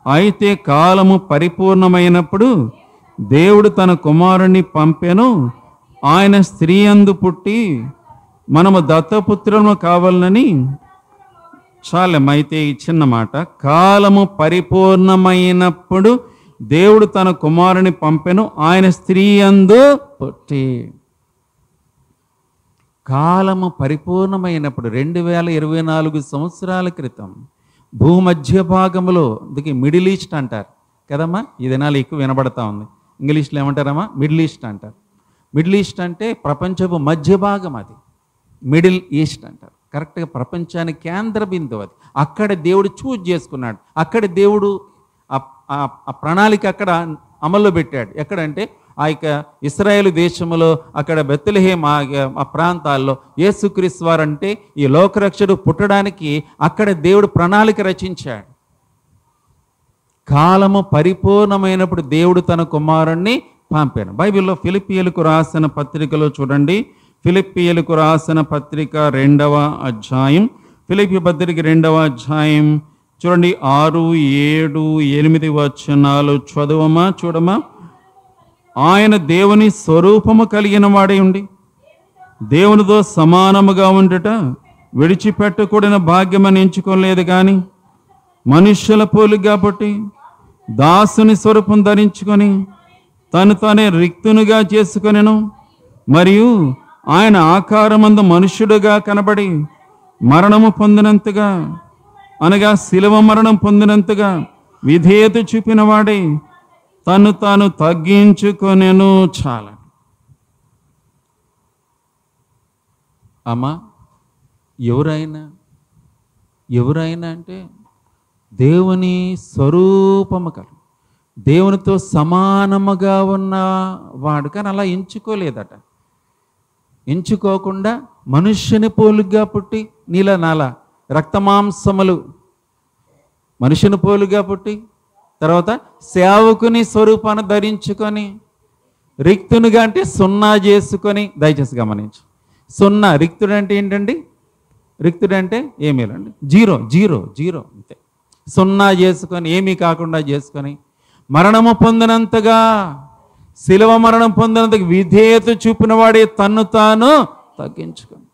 అయితే కాలము పరిపూర్ణమైనప్పుడు దేవుడు తన కుమారుని పంపెను. ఆయన స్త్రీ యందు పుట్టి మనము దత్తపుత్రులను కావాలని. చాలమైతే ఈ చిన్న మాట, కాలము పరిపూర్ణమైనప్పుడు దేవుడు తన కుమారుని పంపెను, ఆయన స్త్రీ యందు పుట్టి. కాలము పరిపూర్ణమైనప్పుడు 2024 సంవత్సరాల క్రితం భూమధ్య భాగంలో, అందుకే మిడిల్ ఈస్ట్ అంటారు కదమ్మా, ఈ దినాలు ఎక్కువ వినబడతా ఉంది. ఇంగ్లీష్లో ఏమంటారమ్మా? మిడిల్ ఈస్ట్ అంటారు. మిడిల్ ఈస్ట్ అంటే ప్రపంచపు మధ్య భాగం, అది మిడిల్ ఈస్ట్ అంటారు. కరెక్ట్గా ప్రపంచానికి కేంద్ర బిందువు అది. అక్కడ దేవుడు చూజ్ చేసుకున్నాడు, అక్కడ దేవుడు ఆ ప్రణాళిక అక్కడ అమల్లో పెట్టాడు. ఎక్కడంటే ఆ యొక్క ఇశ్రాయేలు దేశంలో, అక్కడ బెత్లెహేమ్ ఆ ప్రాంతాల్లో యేసుక్రీస్తు వారంటే ఈ లోకరక్షకుడు పుట్టడానికి అక్కడ దేవుడు ప్రణాళిక రచించాడు. కాలము పరిపూర్ణమైనప్పుడు దేవుడు తన కుమారుణ్ణి పంపాను. బైబిల్లో ఫిలిప్పీయులకు రాసిన పత్రికలో చూడండి, ఫిలిప్పీయులకు రాసిన పత్రిక 2వ అధ్యాయం, ఫిలిప్పీ పత్రిక 2వ అధ్యాయం చూడండి, 6, 7, 8 వచనాలు చదువమా. చూడమా. ఆయన దేవుని స్వరూపము కలిగిన వాడై ఉండి దేవునితో సమానముగా ఉండుట విడిచిపెట్టకూడని భాగ్యమని ఎంచుకోలేదు, కానీ మనుష్యుల పోలికగా పుట్టి దాసుని స్వరూపం ధరించుకొని తను తానే రిక్తునిగా చేసుకొనెను. మరియు ఆయన ఆకారమందు మనుష్యుడుగా కనబడి మరణము పొందినంతగా, అనగా శిలువ మరణం పొందినంతగా విధేయత చూపిన వాడే తను తాను తగ్గించుకొనెను. చాలా అమ్మా, ఎవరైనా అంటే దేవుని స్వరూపము కలు, దేవునితో సమానముగా ఉన్నవాడు, కానీ అలా ఎంచుకోలేదట. ఎంచుకోకుండా మనుష్యుని పోలుగా పుట్టి, నీల నాల రక్తమాంసములు మనుషుని పోలుగా పుట్టి, తర్వాత సేవకుని స్వరూపాన్ని ధరించుకొని రిక్తునిగా అంటే సున్నా చేసుకొని, దయచేసి గమనించు, సున్నా. రిక్తుడు అంటే ఏంటండి? రిక్తుడు అంటే ఏమీ లేండి, జీరో జీరో జీరో అంతే. సున్నా చేసుకొని, ఏమీ కాకుండా చేసుకొని మరణము పొందినంతగా, శిలువ మరణం పొందినంతగా విధేయత చూపిన వాడే తన్ను తాను తగ్గించుకొని.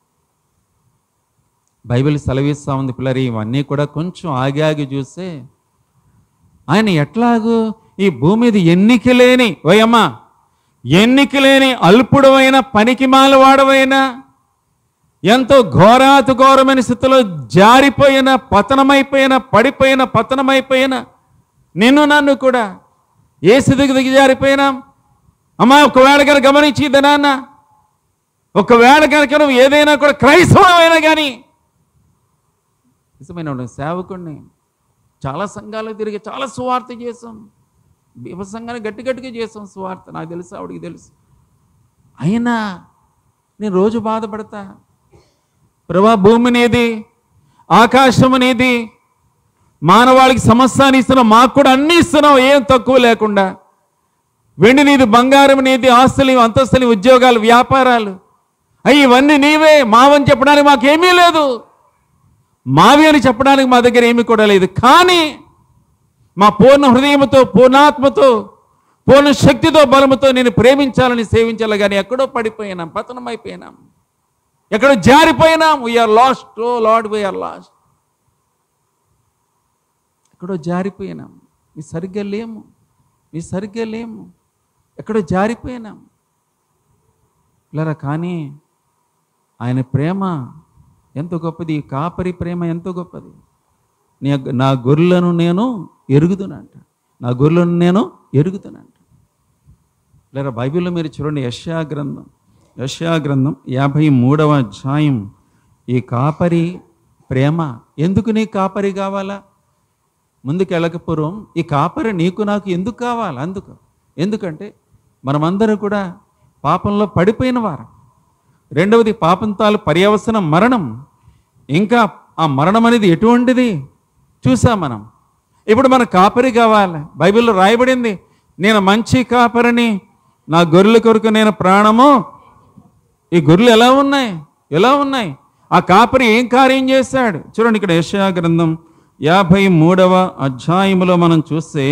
బైబిల్ సెలవిస్తూ ఉంది పిల్లలు, ఇవన్నీ కూడా కొంచెం ఆగి చూస్తే ఆయన ఎట్లాగూ ఈ భూమి మీద ఎన్నికలేని అల్పుడమైన పనికిమాల వాడవైనా, ఎంతో ఘోరమైన స్థితిలో జారిపోయిన, పతనమైపోయిన నిన్ను నన్ను కూడా ఏ స్థితికి దిగజారిపోయినాం అమ్మా. ఒకవేళ కనుక గమనించింది నాన్న, ఒకవేళ కనుక నువ్వు ఏదైనా కూడా క్రైస్తవమైనా కానీ, నిజమైన సేవకుడిని చాలా సంఘాలకు తిరిగి చాలా సువార్త చేసాం, సంఘాన్ని గట్టిగా చేసాం సువార్త. నాకు తెలుసు, ఆవిడికి తెలుసు. అయినా నేను రోజు బాధపడతా. ప్రభా, భూమి నీది, ఆకాశము నీది, మానవాళికి సమస్తాన్ని ఇస్తున్నావు, మాకు కూడా అన్నీ ఇస్తున్నావు, ఏం తక్కువ లేకుండా. వెండి నీది, బంగారం నీది, ఆస్తులు, అంతస్తులు, ఉద్యోగాలు, వ్యాపారాలు, అయ్యి ఇవన్నీ నీవే. మావని చెప్పడానికి మాకేమీ లేదు, మావి అని చెప్పడానికి మా దగ్గర ఏమీ కూడా లేదు. కానీ మా పూర్ణ హృదయంతో, పూర్ణాత్మతో, పూర్ణ శక్తితో, బలముతో నేను ప్రేమించాలని, సేవించాలి. కానీ ఎక్కడో పడిపోయినాం, పతనమైపోయినాం, ఎక్కడో జారిపోయినాం. We are lost. Oh Lord, we are lost. ఎక్కడో జారిపోయినాం. మీ సరిగ్గా లేము, ఎక్కడో జారిపోయినాం పిల్లరా. కానీ ఆయన ప్రేమ ఎంతో గొప్పది, కాపరి ప్రేమ ఎంతో గొప్పది. నా గొర్రెలను నేను ఎరుగుదునంట, నా గొర్రెలను నేను ఎరుగుతానంట. లేదా బైబిల్లో మీరు చూడండి, యెషయా గ్రంథం 53వ అధ్యాయం. ఈ కాపరి ప్రేమ. ఎందుకు నీ కాపరి కావాలా? ముందుకు వెళ్ళకపోవడం, ఈ కాపరి నీకు నాకు ఎందుకు కావాలి? ఎందుకంటే మనమందరూ కూడా పాపంలో పడిపోయిన వారు. రెండవది, పాపంతాలు పర్యవసనం మరణం. ఇంకా ఆ మరణం అనేది ఎటువంటిది చూసాం మనం. ఇప్పుడు మన కాపరి కావాలి. బైబిల్లో రాయబడింది, నేను మంచి కాపరిని, నా గొర్రెల కొరకు నేను ప్రాణము. ఈ గొర్రెలు ఎలా ఉన్నాయి? ఆ కాపరి ఏం కార్యం చేశాడు? చూడండి, ఇక్కడ యెషయా గ్రంథం 53వ అధ్యాయంలో మనం చూస్తే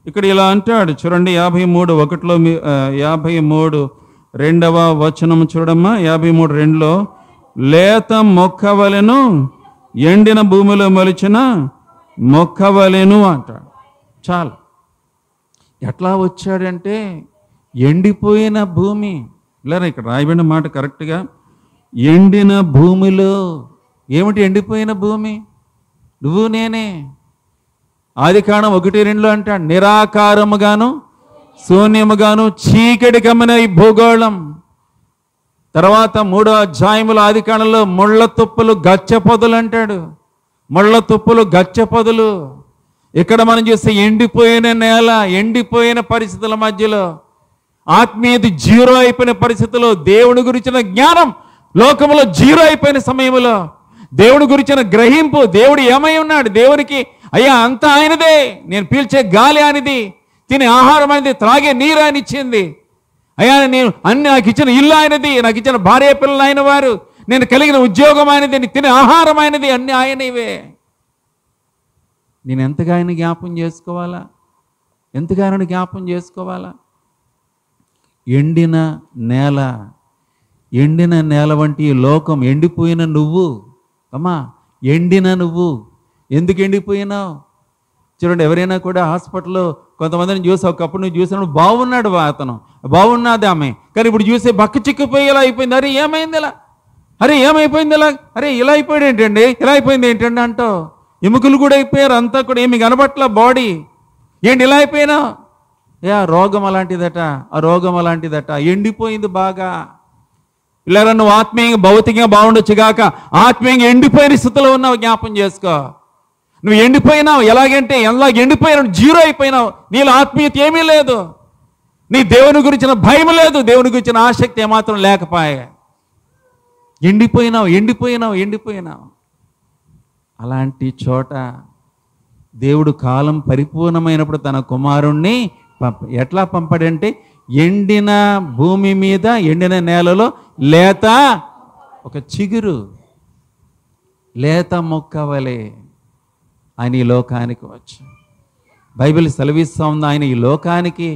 ఇక్కడ ఇలా అంటాడు. చూడండి, 53:1లో 53:2వ వచనం చూడమ్మా. 53:2లో లేత మొక్కవలెను, ఎండిన భూమిలో మొలిచిన మొక్కవలెను అంటాడు. చాలు. ఎట్లా వచ్చాడంటే ఎండిపోయిన భూమి. ఇలా ఇక్కడ రాయబడిన మాట కరెక్ట్గా, ఎండిన భూమిలో. ఏమిటి ఎండిపోయిన భూమి? నువ్వు నేనే. ఆదికాండం 1:2 అంటాడు, నిరాకారముగాను శూన్యముగాను చీకటి కమ్మిన ఈ భూగోళం. తర్వాత 3వ అధ్యాయములో ఆదికాండంలో ముళ్ళ తుప్పలు, గచ్చ పొదలు అంటాడు. ముళ్ళ తుప్పలు, గచ్చ పొదలు. ఇక్కడ మనం చూస్తే ఎండిపోయిన నేల, ఎండిపోయిన పరిస్థితుల మధ్యలో, ఆత్మీయత జీరో అయిపోయిన పరిస్థితుల్లో, దేవుని గురించిన జ్ఞానం లోకంలో జీరో అయిపోయిన సమయంలో, దేవుని గురించిన గ్రహింపు, దేవుడు ఏమై ఉన్నాడు, దేవునికి అయ్యా అంతా ఆయనదే, నేను పీల్చే గాలి ఆయనది, తినే ఆహారం ఆయనది, త్రాగే నీరు ఆయన ఇచ్చింది, అయ్యా నేను అన్ని నాకు ఇచ్చిన ఇల్లు ఆయనది, నాకు ఇచ్చిన భార్య పిల్లలు ఆయన వారు, నేను కలిగిన ఉద్యోగం ఆయనది, నేను తినే ఆహారం ఆయనది, అన్ని ఆయనవే. నేను ఎంతగా ఆయన జ్ఞాపం చేసుకోవాలా? ఎండిన నేల వంటి లోకం, ఎండిపోయిన నువ్వు, అమ్మా ఎండిన నువ్వు. ఎందుకు ఎండిపోయినావు? చూడండి, ఎవరైనా కూడా హాస్పిటల్లో కొంతమందిని చూసి, ఒకప్పుడు నువ్వు చూసినప్పుడు బాగున్నాడు అతను, బాగున్నది ఆమె, కానీ ఇప్పుడు చూసి బక్క చిక్కిపోయి ఇలా అయిపోయింది. అరే ఏమైంది ఇలా? అరే ఏమైపోయింది ఇలా? అరే ఇలా అయిపోయాడు ఏంటండి, ఇలా అయిపోయింది ఏంటండి అంటావు. ఎముకలు కూడా అయిపోయారు, అంతా కూడా ఏమి కనబట్ల బాడీ. ఏంటి ఇలా అయిపోయినా? ఆ రోగం అలాంటిదట, ఎండిపోయింది బాగా. ఇలా నువ్వు ఆత్మీయంగా భౌతికంగా బాగుండొచ్చు గాక, ఆత్మీయంగా ఎండిపోయిన స్థితిలో ఉన్నావు. జ్ఞాపం చేసుకో, నువ్వు ఎండిపోయినావు. ఎలాగంటే ఎండిపోయినావు, జీరో అయిపోయినావు. నీలో ఆత్మీయత ఏమీ లేదు, నీ దేవుని గురించిన భయం లేదు, దేవుని గురించిన ఆసక్తి ఏమాత్రం లేకపోయా. ఎండిపోయినావు. అలాంటి చోట దేవుడు కాలం పరిపూర్ణమైనప్పుడు తన కుమారుణ్ణి ఎట్లా పంపాడంటే, ఎండిన భూమి మీద, ఎండిన నేలలో లేత ఒక చిగురు, లేత మొక్క వలె ఆయన ఈ లోకానికి వచ్చు. బైబిల్ సెలవిస్తూ ఉంది, ఆయన ఈ లోకానికి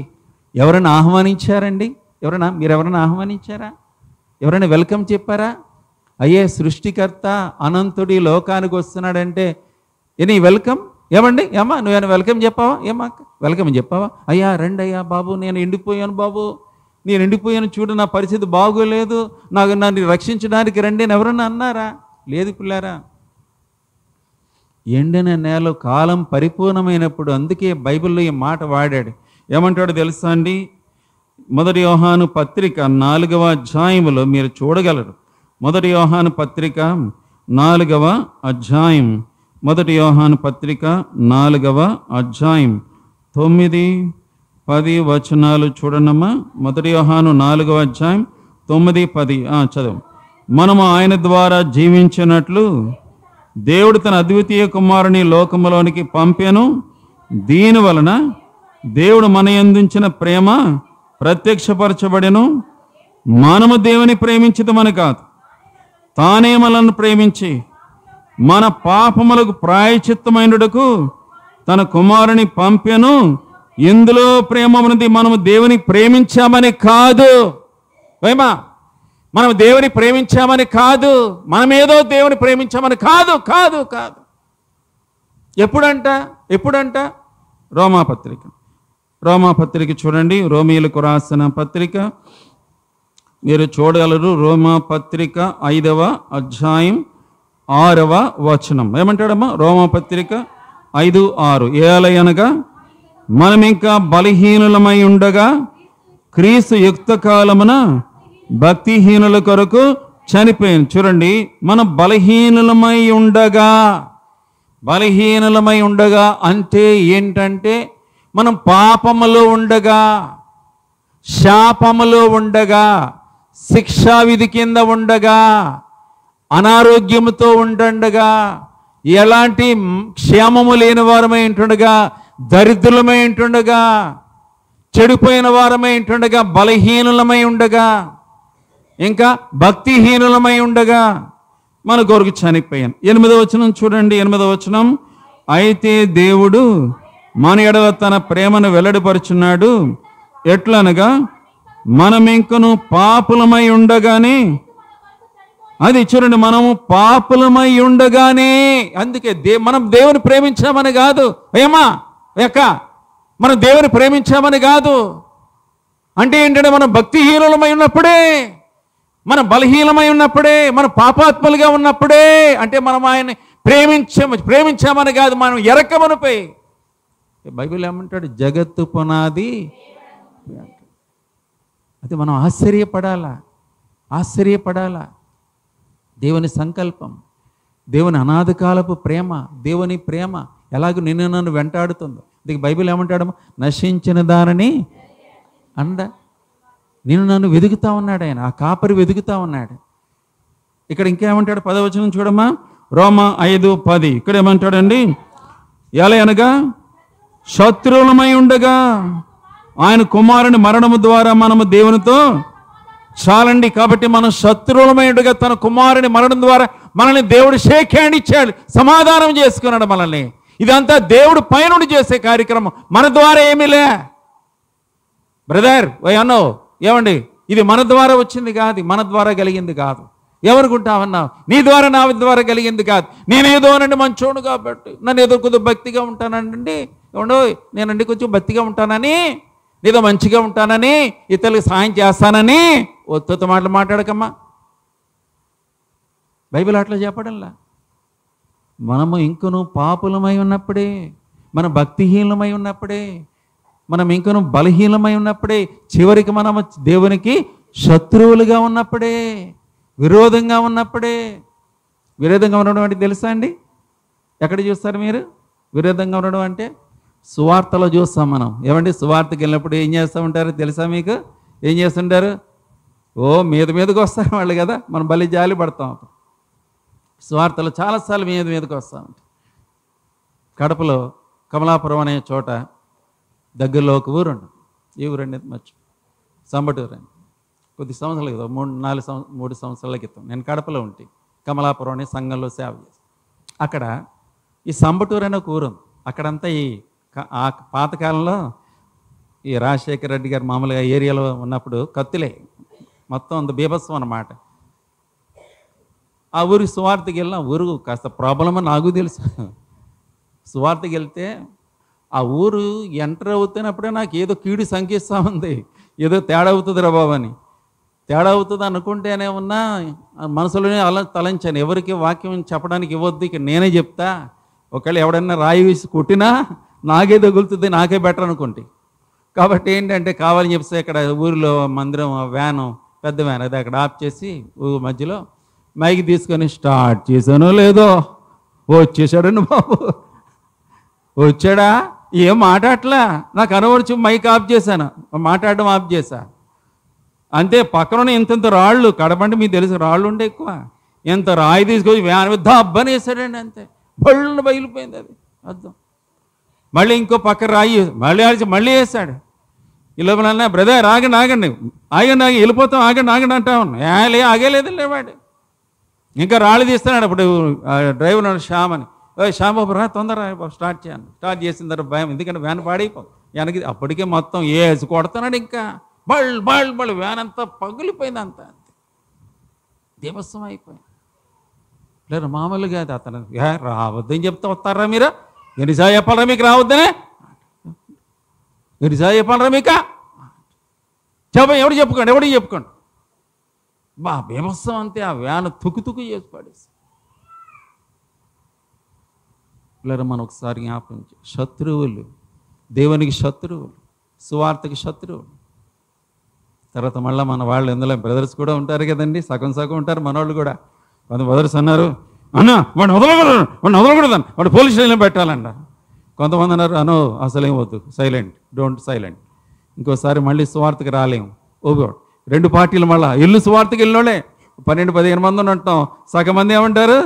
ఎవరైనా ఆహ్వానించారండి? మీరెవరైనా ఆహ్వానించారా? ఎవరైనా వెల్కమ్ చెప్పారా? అయ్యే సృష్టికర్త అనంతుడి లోకానికి వస్తున్నాడంటే నీ వెల్కమ్ ఏమండి? ఏమా నువ్వేమైనా వెల్కమ్ చెప్పావా? వెల్కమ్ చెప్పావా? అయ్యా రండి అయ్యా బాబు, నేను ఎండిపోయాను బాబు, నేను ఎండిపోయాను, చూడు నా పరిస్థితి బాగోలేదు, నన్ను రక్షించడానికి రండి అని ఎవరన్నా అన్నారా? లేదు పిల్లారా. ఎండిన నేల కాలం పరిపూర్ణమైనప్పుడు, అందుకే బైబిల్లో ఈ మాట వాడాడు. ఏమంటాడు తెలుసా అండి? 1 యోహాను పత్రిక 4వ అధ్యాయంలో మీరు చూడగలరు. 1 యోహాను పత్రిక 4వ అధ్యాయం, 1 యోహాను పత్రిక 4వ అధ్యాయం 9-10 వచనాలు చూడనమ్మా. 1 యోహాను 4వ అధ్యాయం 9, 10 చదువు. మనము ఆయన ద్వారా జీవించినట్లు దేవుడు తన అద్వితీయ కుమారుని లోకములోనికి పంపెను. దీని వలన దేవుడు మన యందుంచిన ప్రేమ ప్రత్యక్షపరచబడెను. మనము దేవుని ప్రేమించుదామని కాదు, తానే మనల్ని ప్రేమించి మన పాపములకు ప్రాయశ్చిత్తమైనటకు తన కుమారుని పంపెను. ఇందులో ప్రేమ ఉన్నది, మనము దేవుని ప్రేమించామని కాదు. వేమా, మనం దేవుని ప్రేమించామని కాదు, మనమేదో దేవుని ప్రేమించామని కాదు కాదు కాదు. ఎప్పుడంట రోమాపత్రిక చూడండి. రోమీయులకు రాసిన పత్రిక మీరు చూడగలరు. రోమాపత్రిక 5వ అధ్యాయం 6వ వచనం ఏమంటాడమ్మా? రోమాపత్రిక 5:6 ఏలయనగా మనం ఇంకా బలహీనులమై ఉండగా క్రీస్తు యుక్త కాలమున భక్తిహీనుల కొరకు చనిపోయింది. చూడండి, మనం బలహీనులమై ఉండగా అంటే ఏంటంటే మనం పాపములో ఉండగా, శాపములో ఉండగా, శిక్షావిధి కింద ఉండగా, అనారోగ్యముతో ఉండగా, ఎలాంటి క్షేమము లేని వారమై ఉంటుండగా, దరిద్రులమై ఉంటుండగా, చెడిపోయిన వారమై ఉంటుండగా, బలహీనులమై ఉండగా, ఇంకా భక్తిహీనులమై ఉండగా మన కొరకు చనిపోయాను. 8వ వచనం చూడండి. 8వ వచనం, అయితే దేవుడు మన ఎడల తన ప్రేమను వెల్లడిపరుచున్నాడు. ఎట్లనగా మనం ఇంకను పాపులమై ఉండగానే, అది చూడండి, మనము పాపులమై ఉండగానే, అందుకే మనం దేవుని ప్రేమించామని కాదు. మనం దేవుని ప్రేమించామని కాదు. అంటే ఏంటంటే మనం భక్తిహీనులమై ఉన్నప్పుడే, మనం బలహీనమై ఉన్నప్పుడే, మనం పాపాత్మలుగా ఉన్నప్పుడే, అంటే మనం ఆయన్ని ప్రేమించామని కాదు, మనం ఎరకమనిపై. బైబిల్ ఏమంటాడు? జగత్తు పునాది. అది మనం ఆశ్చర్యపడాలా. దేవుని సంకల్పం, దేవుని అనాది కాలపు ప్రేమ, దేవుని ప్రేమ ఎలాగో నిన్ను నన్ను వెంటాడుతుందో. దీనికి బైబిల్ ఏమంటాడు? నశించిన దానిని నిన్ను నన్ను వెతుకుతా ఉన్నాడు ఆయన, ఆ కాపరి వెతుకుతా ఉన్నాడు. ఇక్కడ ఇంకేమంటాడు? 10వ వచనం చూడమ్మా. రోమా 5:10 ఇక్కడ ఏమంటాడండి? ఎలా అనగా శత్రువులమై ఉండగా ఆయన కుమారుని మరణము ద్వారా మనము దేవునితో చాలండి. కాబట్టి మనం శత్రువులమై ఉండగా తన కుమారుని మరణం ద్వారా మనల్ని దేవుడు షేక్ హ్యాండ్ ఇచ్చాడు, సమాధానం చేసుకున్నాడు మనల్ని. ఇదంతా దేవుడు పైనుండి చేసే కార్యక్రమం, మన ద్వారా ఏమీ లే. బ్రదర్ అన్నో ఏమండి, ఇది మన ద్వారా వచ్చింది కాదు, మన ద్వారా కలిగింది కాదు. ఎవరుకుంటావన్నావు? నీ ద్వారా నా ద్వారా కలిగింది కాదు. నేనేదో అనండి మంచోడు కాబట్టి, నన్ను ఏదో కొద్దిగా భక్తిగా ఉంటానండి, ఏమండో నేనండి కొంచెం భక్తిగా ఉంటానని, ఏదో మంచిగా ఉంటానని, ఇతరులకు సాయం చేస్తానని ఒత్తుత మాటలు మాట్లాడకమ్మా. బైబిల్ అట్లా చెప్పడంలా. మనము ఇంకను పాపులమై ఉన్నప్పుడే, మన భక్తిహీనమై ఉన్నప్పుడే, మనం ఇంకను బలహీనమై ఉన్నప్పుడే, చివరికి మనము దేవునికి శత్రువులుగా ఉన్నప్పుడే, విరోధంగా ఉన్నప్పుడే. విరోధంగా ఉండడం అంటే తెలుసా అండి? ఎక్కడ చూస్తారు మీరు విరోధంగా ఉండడం అంటే? సువార్తలో చూస్తాం మనం. ఏమండి, సువార్తకి వెళ్ళినప్పుడు ఏం చేస్తూ ఉంటారు తెలుసా మీకు? ఏం చేస్తుంటారు? మీదకి వస్తారు వాళ్ళు కదా, మనం బలి జాలి పడతాం. సువార్తలో చాలాసార్లు మీదకి వస్తూ ఉంటాం. కడపలో కమలాపురం అనే చోట దగ్గరలో ఒక ఊరు ఉండదు. ఈ ఊరండి సంబటూరు అని. కొద్ది సంవత్సరాల క్రితం, 3 సంవత్సరాల క్రితం నేను కడపలో ఉంటే కమలాపురం అనే సంఘంలో సేవ చేస్తాను. అక్కడ ఈ సంబటూరు అనే ఒక ఊరు ఉంది. అక్కడంతా ఆ పాతకాలంలో ఈ రాజశేఖర రెడ్డి గారు మామూలుగా ఏరియాలో ఉన్నప్పుడు కత్తులే మొత్తం అంత బీభత్సం అన్నమాట. ఆ ఊరికి సువార్తకి వెళ్ళిన ఊరు కాస్త ప్రాబ్లం అని నాకు తెలుసు. సువార్తకి వెళ్తే ఆ ఊరు ఎంటర్ అవుతున్నప్పుడే నాకు ఏదో కీడు సంకేస్తూ ఉంది, ఏదో తేడా అవుతుంది రా బాబు అని. తేడా అవుతుంది అనుకుంటేనే ఉన్నా మనసులోనే అలా తలంచాను, ఎవరికి వాక్యం చెప్పడానికి ఇవ్వద్దు, ఇక నేనే చెప్తా. ఒకవేళ ఎవడన్నా రాయి వేసి కొట్టినా నాకే తగులుతుంది, నాకే బెటర్ అనుకుంటే. కాబట్టి ఏంటంటే కావాలని చెప్తే ఇక్కడ ఊరిలో మందిరం వ్యాను, పెద్ద వ్యాన్, అది అక్కడ ఆఫ్ చేసి ఊరు మధ్యలో మైక్ తీసుకొని స్టార్ట్ చేశానో లేదో, వచ్చేసాడండి బాబు. వచ్చాడా, ఏం మాట్లాడట్లా, నాకు అనవరచు మైక్ ఆఫ్ చేశాను, మాట్లాడడం ఆఫ్ చేశా. అంతే. పక్కన ఇంత రాళ్ళు, కడపంటే మీకు తెలుసు రాళ్ళు ఉండే ఎక్కువ, ఎంత రాయి తీసుకొచ్చి వ్యాన్ మీద దబ్బని వేసాడండి. అంతే, బళ్ళు బయలుపోయింది అది అర్థం. మళ్ళీ ఇంకో పక్క రాయి మళ్ళీ వేసాడు. ఈ లోపల అన్న, బ్రదర్ ఆగండి ఆగండి వెళ్ళిపోతాం, ఆగండి అంటా ఉన్నా. ఆగేలేదు లేవాడు. ఇంకా రాళ్ళు తీస్తున్నాడు. అప్పుడు డ్రైవర్ శ్యామ్ అని, శ్యామ్ బాబు రా తొందర బాబు స్టార్ట్ స్టార్ట్ చేసిన తర్వాత భయం, ఎందుకంటే వ్యాన్ పాడైపో వెనక్కి. అప్పటికే మొత్తం వేసి కొడుతున్నాడు. ఇంకా బళ్ళు వ్యాన్ అంతా పగిలిపోయింది. అంతా అంతే, దేవస్వం అయిపోయింది. లేదు మామూలుగా అది. అతను రావద్దని చెప్తే వస్తారా మీరు? ఎన్నిసార్లు చెప్పాలరా మీకు రావద్దనే? ఎన్నిసార్లు చెప్పాలరా మీకు? ఎవరికి చెప్పుకోండి. బీభత్సం అంతే. ఆ వ్యాన్ తుక్కు చేసి పడేసి. లేదా మనం ఒకసారి జ్ఞాపకం శత్రువులు, దేవునికి శత్రువులు, సువార్తకి శత్రువులు. తర్వాత మళ్ళీ మన వాళ్ళు ఎందులో బ్రదర్స్ కూడా ఉంటారు కదండి, సగం ఉంటారు మనవాళ్ళు కూడా. కొంత బ్రదర్స్ అన్నారు, అన్న వాడిని వదలకూడదని, వాడు పోలీస్ స్టేషన్లో పెట్టాలన్నారు. కొంతమంది అన్నారు, అనో అసలేం వద్దు, డోంట్ సైలెంట్. ఇంకోసారి మళ్ళీ సువార్తకి రాలేము. ఓగోడు 2 పార్టీలు మళ్ళీ ఇల్లు సువార్తకి వెళ్ళినోళ్ళే 12-15 మంది ఉంటాం. సగం మంది ఏమంటారు,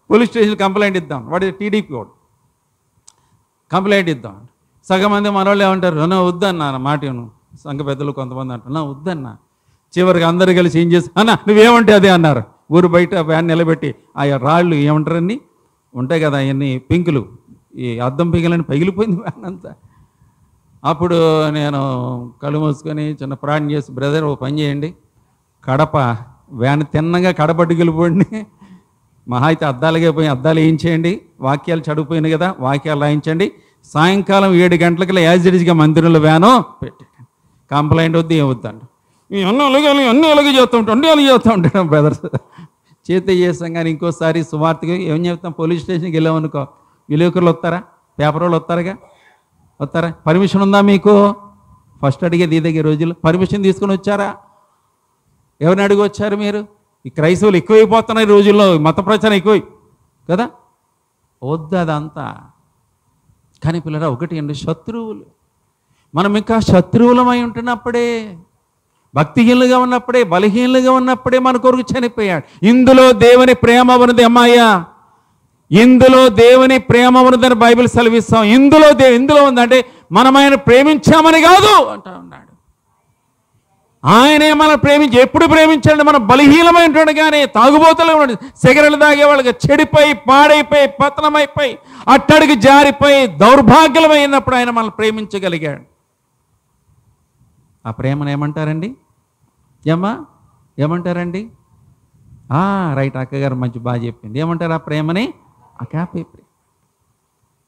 పోలీస్ స్టేషన్ కంప్లైంట్ ఇద్దాం, వాడి టీడీపీ వాడు కంప్లైంట్ ఇద్దాం. సగం మంది మనవాళ్ళు ఏమంటారు, అన్న వద్దన్నా మాటను. సంఘ పెద్దలు కొంతమంది అంటారు, వద్దన్నా. చివరికి అందరూ కలిసి ఏం చేసి, అన్న నువ్వేమంటే అదే అన్నారు. ఊరు బయట వ్యాన్ నిలబెట్టి ఆ రాళ్ళు ఏమంటారని ఉంటాయి కదా, అవన్నీ పింకులు, ఈ అద్దం పింకులని పగిలిపోయింది వ్యాన్ అంతా. అప్పుడు నేను కళ్ళు మూసుకొని చిన్న ప్రాణం చేసి, బ్రదర్ ఓ పని చేయండి, కడప వ్యాన్ తిన్నగా కడపట్టుకు వెళ్ళిపోండి, మహా అయితే అద్దాలుగా పోయి అద్దాలు వేయించేయండి, వాక్యాలు చడిపోయినాయి కదా వాక్యాలు రాయించండి, సాయంకాలం 7 గంటలకి యాజిడ్గా మందిరంలో వ్యాను పెట్టి కంప్లైంట్ వద్దు ఏం వద్దండి. అన్నీ అలాగే చేస్తూ ఉంటాడు బ్రదర్స్. చేత చేస్తాం. కానీ ఇంకోసారి సువార్తకి ఏం చెప్తాం, పోలీస్ స్టేషన్కి వెళ్ళామనుకో, విలేకరులు వస్తారా, పేపర్ వాళ్ళు వస్తారా? పర్మిషన్ ఉందా మీకు? ఫస్ట్ అడిగేది ఈ దగ్గర రోజులు పర్మిషన్ తీసుకుని వచ్చారా? ఎవరిని అడిగి వచ్చారు మీరు? ఈ క్రైస్తవులు ఎక్కువైపోతున్నాయి ఈ రోజుల్లో, మత ప్రచారం ఎక్కువ కదా, వద్దు అదంతా. కానీ పిల్లరా ఒకటి అండి, శత్రువులు. మనం ఇంకా శత్రువులమై ఉంటున్నప్పుడే, భక్తిహీనులుగా ఉన్నప్పుడే, బలహీనులుగా ఉన్నప్పుడే మన కొరకు చనిపోయాడు. ఇందులో దేవుని ప్రేమ ఉన్నది అమ్మాయ్యా, ఇందులో దేవుని ప్రేమ ఉన్నదని బైబిల్ సెలవిస్తాం. ఇందులో ఉందంటే మనం ఆయన ప్రేమించామని కాదు అంటా ఉన్నాడు. ఆయనే మనం ఎప్పుడు ప్రేమించాలంటే మనం బలహీనమై ఉంటాడు. కానీ తాగుబోతులు ఉన్నాడు, సిగరెలు తాగే వాళ్ళకి చెడిపోయి పాడైపోయి పతనమైపోయి అట్టడికి జారిపోయి దౌర్భాగ్యమైనప్పుడు ఆయన మనల్ని ప్రేమించగలిగాడు. ఆ ప్రేమను ఏమంటారండి? ఏమంటారండి? రైట్, అక్కగారు మంచి బాగా చెప్పింది. ఏమంటారు ఆ ప్రేమని? అగాపే ప్రేమ.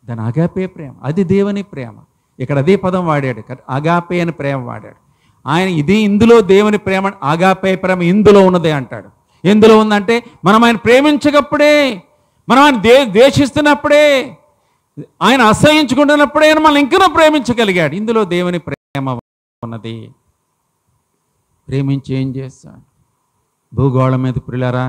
దాని అగాపే ప్రేమ, అది దేవుని ప్రేమ. ఇక్కడ అదే పదం వాడాడు, అగాపే అని ప్రేమ వాడాడు ఆయన. ఇందులో దేవుని ప్రేమ, అగాపే ప్రేమ ఇందులో ఉన్నదే అంటాడు. ఎందులో ఉందంటే మనం ఆయన ప్రేమించకప్పుడే, మనం ఆయన ద్వేషిస్తున్నప్పుడే, ఆయన అసహించుకుంటున్నప్పుడే మనం ఇంకా ప్రేమించగలిగాడు. ఇందులో దేవుని ప్రేమ ఉన్నది. ప్రేమించి ఏం చేస్తాడు? భూగోళం మీద ప్రియులారా,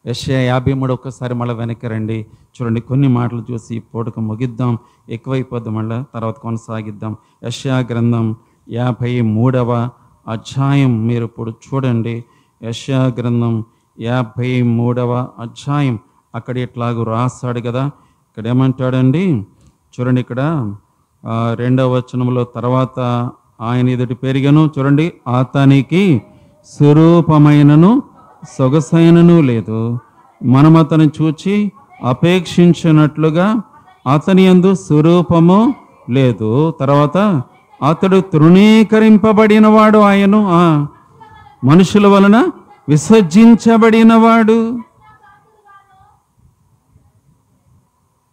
యెషయా 53 ఒక్కసారి మళ్ళీ వెనక్కి రండి, చూడండి. కొన్ని మాటలు చూసి పూటకు ముగిద్దాం, ఎక్కువైపోద్ది, మళ్ళీ తర్వాత కొనసాగిద్దాం. యెషయా గ్రంథం 53వ అధ్యాయం మీరు ఇప్పుడు చూడండి. యెషయా గ్రంథం 53వ అధ్యాయం. అక్కడ ఇట్లాగూ రాస్తాడు కదా, ఇక్కడ ఏమంటాడండి చూడండి. ఇక్కడ 2వ వచనంలో, తర్వాత ఆయన ఎదుటి పెరిగను, చూడండి, అతనికి స్వరూపమైనను సొగసైనను లేదు, మనం అతను చూచి అపేక్షించినట్లుగా అతని యందు స్వరూపము లేదు. తర్వాత అతడు తృణీకరింపబడినవాడు, ఆయను మనుషుల వలన విసర్జించబడినవాడు,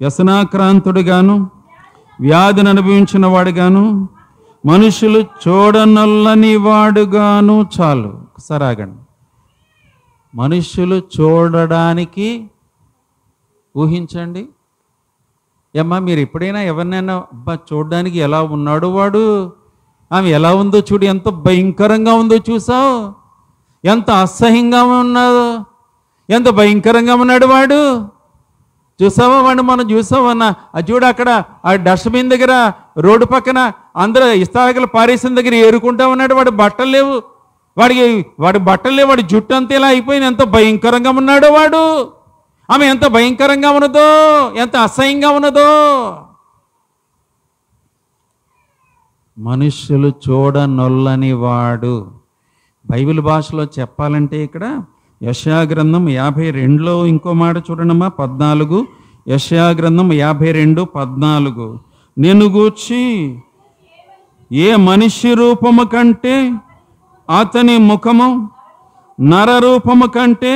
వ్యసనాక్రాంతుడుగాను వ్యాధిని అనుభవించిన వాడుగాను మనుషులు చూడనొల్లని వాడుగాను. చాలు, ఒకసారి ఆగండి. మనుషులు చూడడానికి ఊహించండి. ఏమ్మా మీరు ఎప్పుడైనా ఎవరినైనా చూడడానికి ఎలా ఉన్నాడు వాడు, ఆమె ఎలా ఉందో చూడు, ఎంత భయంకరంగా ఉందో చూసావు, ఎంత అసహ్యంగా ఉన్నాదో, ఎంత భయంకరంగా ఉన్నాడు వాడు, చూసావా వాడిని? మనం చూసామన్నా, అది చూడు అక్కడ ఆ డస్ట్బిన్ దగ్గర రోడ్డు పక్కన అందరూ ఇస్తాకలు పారేసిన దగ్గర ఏరుకుంటా ఉన్నాడు, వాడు బట్టలు లేవు, వాడి బట్టలే, వాడి జుట్టు అంతా ఇలా అయిపోయింది. ఎంత భయంకరంగా ఉన్నాడో వాడు. ఆమె ఎంత భయంకరంగా ఉన్నదో, ఎంత అసహ్యంగా ఉన్నదో. మనుష్యులు చూడనొల్లని వాడు. బైబిల్ భాషలో చెప్పాలంటే ఇక్కడ యెషయా గ్రంథం 52లో ఇంకో మాట చూడండమ్మా, 14. యెషయా గ్రంథం 52:14. నిన్ను గూర్చి ఏ మనిషి రూపము కంటే అతని ముఖము, నరరూపము కంటే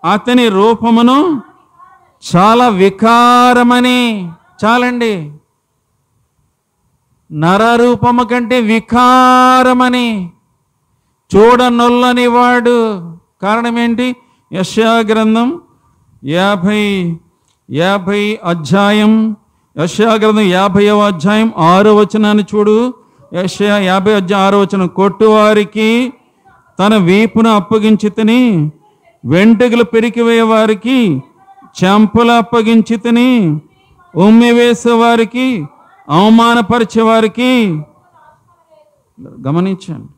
అతని రూపమును చాలా వికారమని. చాలండి. నరరూపము కంటే వికారమని, చూడనొల్లని వాడు. కారణం ఏంటి? యెషయా గ్రంథం 50 అధ్యాయం, యెషయా గ్రంథం 50వ అధ్యాయం 6వ వచనాన్ని చూడు. యెషయా 50 అధ్యాయం 6వ వచనం. కొట్టువారికి తన వీపును అప్పగించితిని, వెంట్రుకలు పెరికివేయ వారికి చెంపలు అప్పగించితిని, ఉమ్మి వేసేవారికి, అవమానపరిచేవారికి. గమనించండి,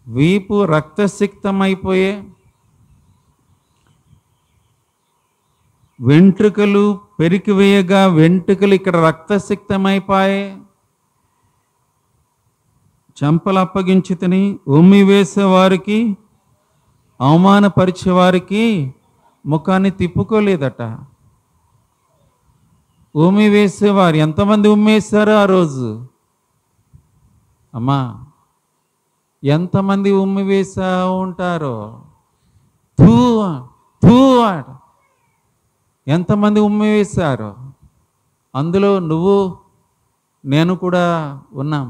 వీపు రక్తసిక్తమైపోయే, వెంట్రుకలు పెరికివేయగా వెంట్రుకలు ఇక్కడ రక్తసిక్తమైపోయే, చెంపలు అప్పగించితిని, ఉమ్మి వేసేవారికి, అవమానపరిచేవారికి ముఖాన్ని తిప్పుకోలేదట. ఉమ్మి వేసేవారు ఎంతమంది ఉమ్మేశారో ఆ రోజు? అమ్మా, ఎంతమంది ఉమ్మి వేసా ఉంటారో? తూ తూ ఆడ ఎంతమంది ఉమ్మి వేశారో? అందులో నువ్వు నేను కూడా ఉన్నాం.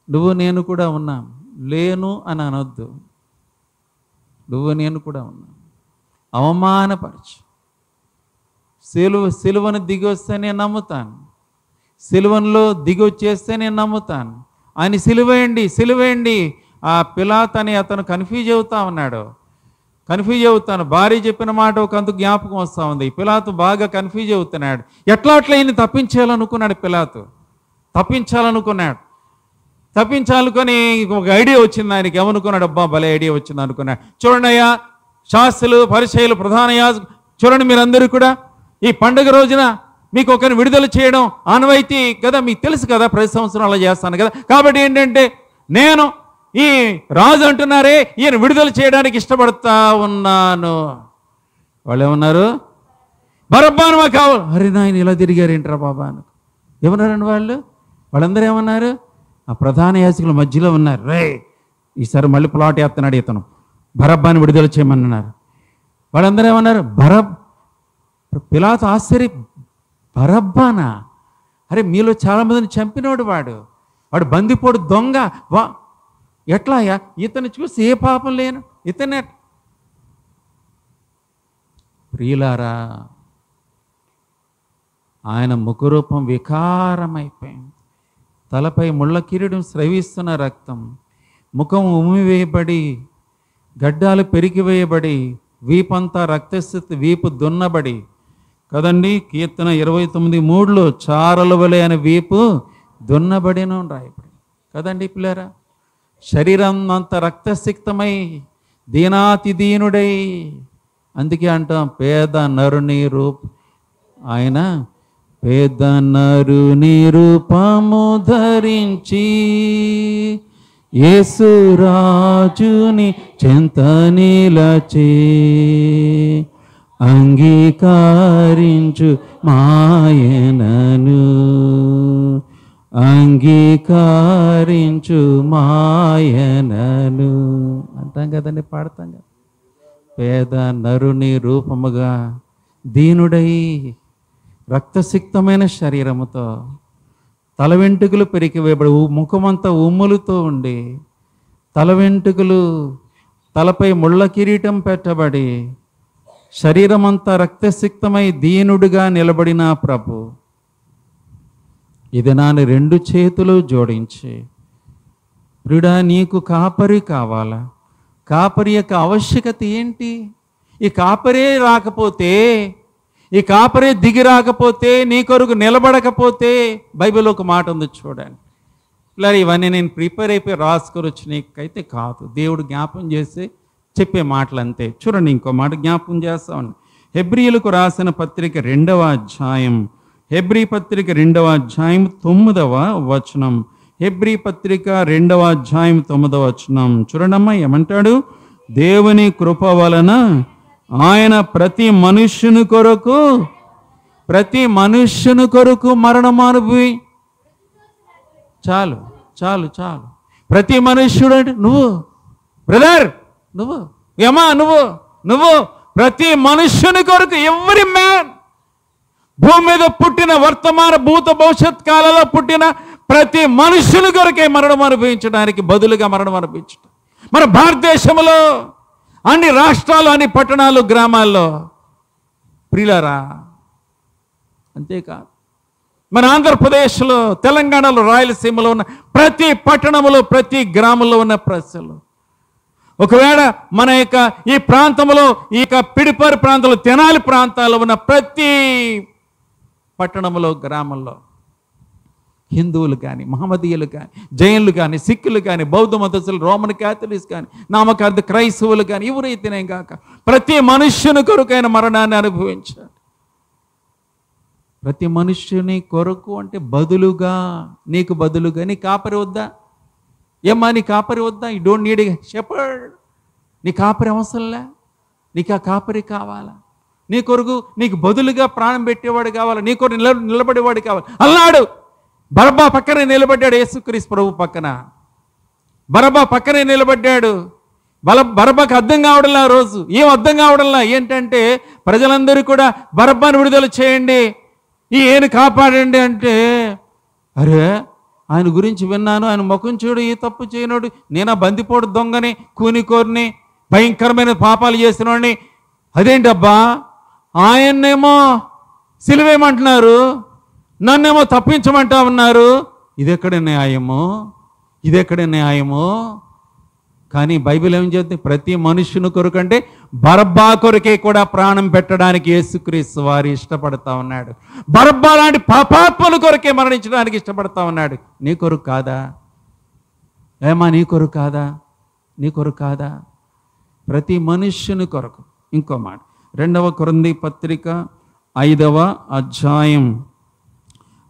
నువ్వు నేను కూడా ఉన్నాం. లేను అని అనొద్దు. నువ్వు నేను కూడా ఉన్నాం. అవమానపరచు. సిలువను దిగి వస్తే నేను నమ్ముతాను. సిలువలో దిగి వచ్చేస్తే నేను నమ్ముతాను. ఆయన సిలువేయండి. ఆ పిలాతు అని అతను కన్ఫ్యూజ్ అవుతా ఉన్నాడు. కన్ఫ్యూజ్ అవుతాను. భార్య చెప్పిన మాట ఒక అంత జ్ఞాపకం వస్తూ ఉంది. పిలాతు బాగా కన్ఫ్యూజ్ అవుతున్నాడు. ఎట్లా ఈయన తప్పించాలనుకున్నాడు. పిలాతు తప్పించాలనుకొని ఒక ఐడియా వచ్చింది ఆయనకి. ఏమనుకున్నాడు? అబ్బా భలే ఐడియా వచ్చింది అనుకున్నాడు. చూడండి అయ్యా, శాస్త్రులు, పరిసయ్యులు, ప్రధాన యాజకులు, చూడండి మీరందరూ కూడా ఈ పండుగ రోజున మీకు ఒకరిని విడుదల చేయడం ఆనవాయితీ కదా, మీకు తెలుసు కదా, ప్రతి సంవత్సరం అలా చేస్తాను కదా. కాబట్టి ఏంటంటే నేను ఈ రాజు అంటున్నారే, ఈయన విడుదల చేయడానికి ఇష్టపడతా ఉన్నాను. వాళ్ళు ఏమన్నారు? బరబ్బాను మాకు కావాలి. అరే నాయన ఇలా తిరిగారు ఏంట్రా బాబా అని ఏమన్నారండి వాళ్ళందరూ ఏమన్నారు? ఆ ప్రధాన యాజకుల మధ్యలో ఉన్నారు. రే, ఈసారి మళ్ళీ ప్లాట్ వేస్తున్నాడు ఇతను, బరబ్బాని విడుదల చేయమన్నారు. వాళ్ళందరూ ఏమన్నారు? పిలాతు ఆశ్చర్య, బరబ్బానా? అరే మీలో చాలామందిని చంపినోడు వాడు బందిపోడు దొంగ. ఎట్లాయా? ఇతను చూసి ఏ పాపం లేను ఇతనే. ప్రియులారా, ఆయన ముఖరూపం వికారమైపోయింది. తలపై ముళ్ళ కిరీటం, స్రవిస్తున్న రక్తం, ముఖం ఉమ్మివేయబడి, గడ్డాలు పెరిగివేయబడి, వీపంతా రక్తస్థితి, వీపు దున్నబడి కదండి. కీర్తన 29:3లో చారల వలె అని వీపు దున్నబడిను రాయబడి కదండి పిల్లరా. శరీరం అంత రక్తసిక్తమై, దీనాతి దీనుడై, అందుకే అంటాం పేద నరుని ఆయన పేద నరుని రూపము ధరించి యేసురాజుని చెంత నిలచి అంగీకరించు మాయనను, అంగీకరించు మాయనను అంటాం కదండి, పాడతాం కదా. పేద నరుని రూపముగా దీనుడై, రక్తసిక్తమైన శరీరముతో, తల వెంట్రుకలు పెరికివేయబడి, ముఖమంతా ఉమ్ములతో ఉండి, తల వెంట్రుకలు, తలపై ముళ్ళ కిరీటం పెట్టబడి, శరీరమంతా రక్తసిక్తమై దీనుడిగా నిలబడిన ప్రభు ఇది నాని 2 చేతులు జోడించి, ప్రియుడా నీకు కాపరి కావాలా? కాపరి యొక్క ఆవశ్యకత ఏంటి? ఈ కాపరే రాకపోతే, ఈ కాపరే దిగి రాకపోతే, నీ కొరకు నిలబడకపోతే, బైబిల్ ఒక మాట ఉంది చూడండి, ఇలా ఇవన్నీ నేను ప్రిపేర్ అయిపోయి రాసుకొని వచ్చినకైతే కాదు, దేవుడు జ్ఞాపం చేసి చెప్పే మాటలు అంతే. చూడండి, ఇంకో మాట జ్ఞాపం చేస్తామండి. హెబ్రీయులకు రాసిన పత్రిక 2వ అధ్యాయం, హెబ్రీ పత్రిక 2వ అధ్యాయం 9వ వచనం. హెబ్రీ పత్రిక 2వ అధ్యాయం 9వ వచనం చూడండమ్మా, ఏమంటాడు? దేవుని కృప వలన ఆయన ప్రతి మనుష్యుని కొరకు మరణం అనుభవి. చాలు చాలు చాలు. ప్రతి మనుష్యుడు అంటే నువ్వు బ్రదర్, నువ్వు ఏమా, నువ్వు ప్రతి మనుష్యుని కొరకు, ఎవ్రీ మ్యాన్, భూమి మీద పుట్టిన వర్తమాన భూత భవిష్యత్ కాలంలో పుట్టిన ప్రతి మనుష్యుని కొరకే మరణం అనుభవించడానికి బదులుగా మరణం అనుభవించడం. మన భారతదేశంలో అన్ని రాష్ట్రాలు, అన్ని పట్టణాలు, గ్రామాల్లో ప్రియులారా, అంతేకాదు మన ఆంధ్రప్రదేశ్లో, తెలంగాణలో, రాయలసీమలో ఉన్న ప్రతి పట్టణంలో, ప్రతి గ్రామంలో ఉన్న ప్రజలు, ఒకవేళ మన యొక్క ఈ ప్రాంతంలో, ఈ పిడిపరి ప్రాంతంలో, తెనాలి ప్రాంతాల్లో ఉన్న ప్రతి పట్టణంలో, గ్రామంలో హిందువులు కానీ, మహమ్మదీయులు కానీ, జైన్లు కానీ, సిక్కులు కానీ, బౌద్ధ మతస్థులు, రోమన్ క్యాథలిక్స్ కానీ, నామకార్థ క్రైస్తవులు కానీ, ఎవరైతేనే కాక ప్రతి మనుష్యుని కొరకైన మరణాన్ని అనుభవించాడు. ప్రతి మనుష్యుని కొరకు అంటే బదులుగా, నీకు బదులుగా. నీ కాపరి వద్దా? ఏమ్మా, నీ కాపరి వద్దా? You don't need a shepherd. నీ కాపరి అవసరంలే, నీకు ఆ కాపరి కావాలా? నీ కొరకు నీకు బదులుగా ప్రాణం పెట్టేవాడు కావాలి, నీ కొరకు నిలబడేవాడు కావాలి అన్నాడు. బరబ్బా పక్కనే నిలబడ్డాడు యేసుక్రీస్తు ప్రభు పక్కన. బరబ్బా పక్కనే నిలబడ్డాడు. బరబ్బాకి అర్థం కావడంలా, రోజు ఏం అర్థం కావడంలా. ఏంటంటే ప్రజలందరూ కూడా బరబ్బాను విడుదల చేయండి, ఈయన కాపాడండి అంటే, అరే ఆయన గురించి విన్నాను, ఆయన ముఖం చూడు, ఈ తప్పు చేయనోడు, నేనా బందిపోడు దొంగని, కూనికోరిని, భయంకరమైన పాపాలు చేసినోడిని, అదేంటబ్బా ఆయన్నేమో సిలువేమంటున్నారు, నన్నేమో తప్పించమంటా ఉన్నారు. ఇదెక్కడ న్యాయమో? కానీ బైబిల్ ఏం చెప్తుంది? ప్రతి మనుష్యుని కొరకు అంటే బరబ్బా కొరకే కూడా ప్రాణం పెట్టడానికి యేసుక్రీస్తు వారు ఇష్టపడతా ఉన్నాడు. బరబ్బా లాంటి పాపాత్మల కొరకే మరణించడానికి ఇష్టపడతా ఉన్నాడు. నీ కొరకు కాదా? ఏమా, నీ కొరకు కాదా? ప్రతి మనుష్యుని కొరకు. ఇంకో మాట, 2వ కొరింథీ పత్రిక 5వ అధ్యాయం,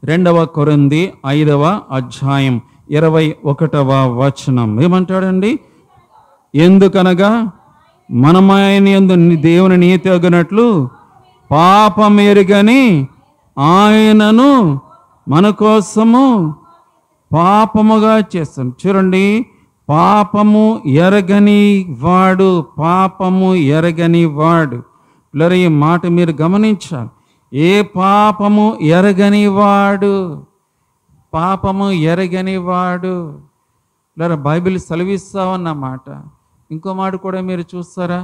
2వ కొరింథీ 5వ అధ్యాయం 21వ వచనం ఏమంటాడండి? ఎందుకనగా మనమాయన యందు దేవుని నీతి అగునట్లు పాపమెరుగని ఆయనను మన కోసము పాపముగా చేస్తాను. చూడండి, పాపము ఎరగని వాడు. పిల్లలు, ఈ మాట మీరు గమనించాలి. ఏ పాపము ఎరగని వాడు. లేదా బైబిల్ సెలవిస్తావన్నమాట. ఇంకో మాట కూడా మీరు చూస్తారా?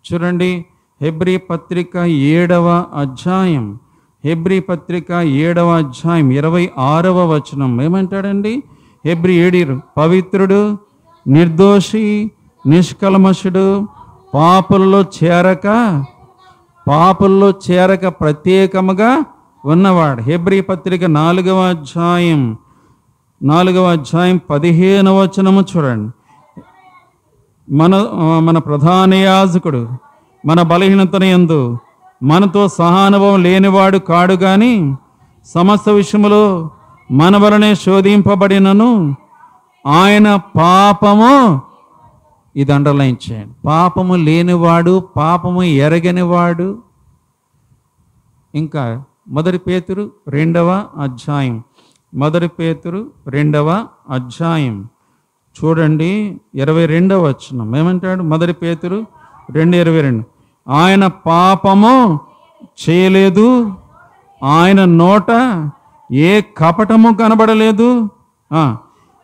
చూడండి, హెబ్రీ పత్రిక 7వ అధ్యాయం, 7వ అధ్యాయం 26వ వచనం ఏమంటాడండి? హెబ్రీ 7, పవిత్రుడు, నిర్దోషి, నిష్కల్మషుడు, పాపుల్లో చేరక ప్రత్యేకముగా ఉన్నవాడు. హెబ్రీ పత్రిక 4వ అధ్యాయం 15వ వచనము చూడండి. మన ప్రధాన యాజకుడు మన బలహీనతను యందు మనతో సహానుభవం లేనివాడు కాడు గాని సమస్త విషయములో మన వలనే శోధింపబడినను ఆయన పాపము, ఇది అండర్లైన్ చేయండి, పాపము లేనివాడు, పాపము ఎరగనివాడు. ఇంకా 1 పేతురు 2వ అధ్యాయం, 1 పేతురు 2వ అధ్యాయం చూడండి 22వ వచనం ఏమంటాడు? 1 పేతురు 2:22, ఆయన పాపము చేయలేదు, ఆయన నోట ఏ కపటము కనబడలేదు,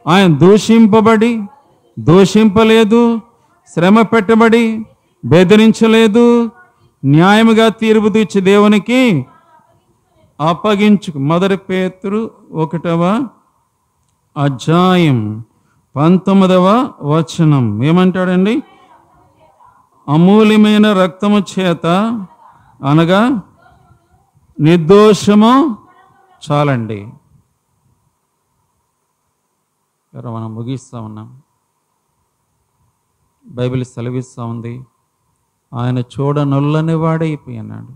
ఆయన దూషింపలేదు, శ్రమ పెట్టబడి బెదిరించలేదు, న్యాయముగా తీర్పు తీర్చి దేవునికి అప్పగించు. 1 పేతురు 1వ అధ్యాయం 19వ వచనం ఏమంటాడండి? అమూల్యమైన రక్తము చేత అనగా నిర్దోషము చాలండి. సరే, మనం ముగిస్తూ ఉన్నాం. బైబిల్ సెలవిస్తూ ఉంది, ఆయన చూడనొల్లని వాడైపోయినాడు.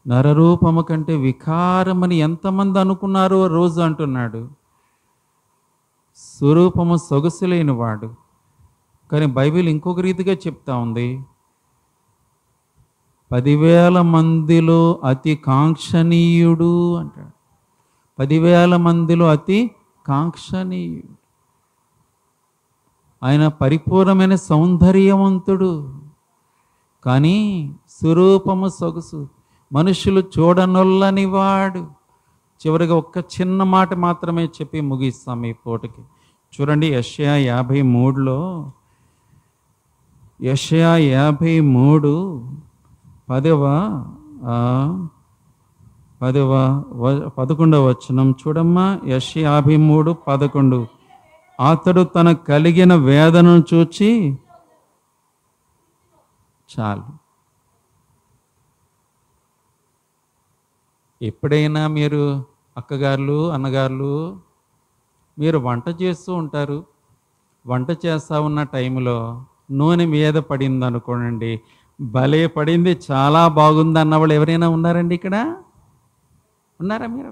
నరరూపము కంటే వికారమని ఎంతమంది అనుకున్నారో రోజు అంటున్నాడు. స్వరూపము సొగసులేని వాడు. కానీ బైబిల్ ఇంకొక రీతిగా చెప్తా ఉంది, 10,000 మందిలో అతి కాంక్షణీయుడు అంటాడు. 10,000 మందిలో అతి కాంక్షణీయుడు. ఆయన పరిపూర్ణమైన సౌందర్యవంతుడు, కానీ స్వరూపము సొగసు, మనుషులు చూడనొల్లని వాడు. చివరిగా ఒక్క చిన్న మాట మాత్రమే చెప్పి ముగిస్తాం ఈ పూటకి. చూడండి, యెషయా 53లో, యెషయా 53 11వ వచనం చూడమ్మా. యెషయా 53:11, అతడు తన కలిగిన వేదనను చూచి చాలు. ఎప్పుడైనా మీరు అక్కగారులు, అన్నగారులు, మీరు వంట చేస్తూ ఉంటారు. వంట చేస్తూ ఉన్న టైంలో నూనె మీద పడింది అనుకోండి, భలే పడింది, చాలా బాగుంది అన్నవాళ్ళు ఎవరైనా ఉన్నారండి ఇక్కడ? ఉన్నారా మీరు?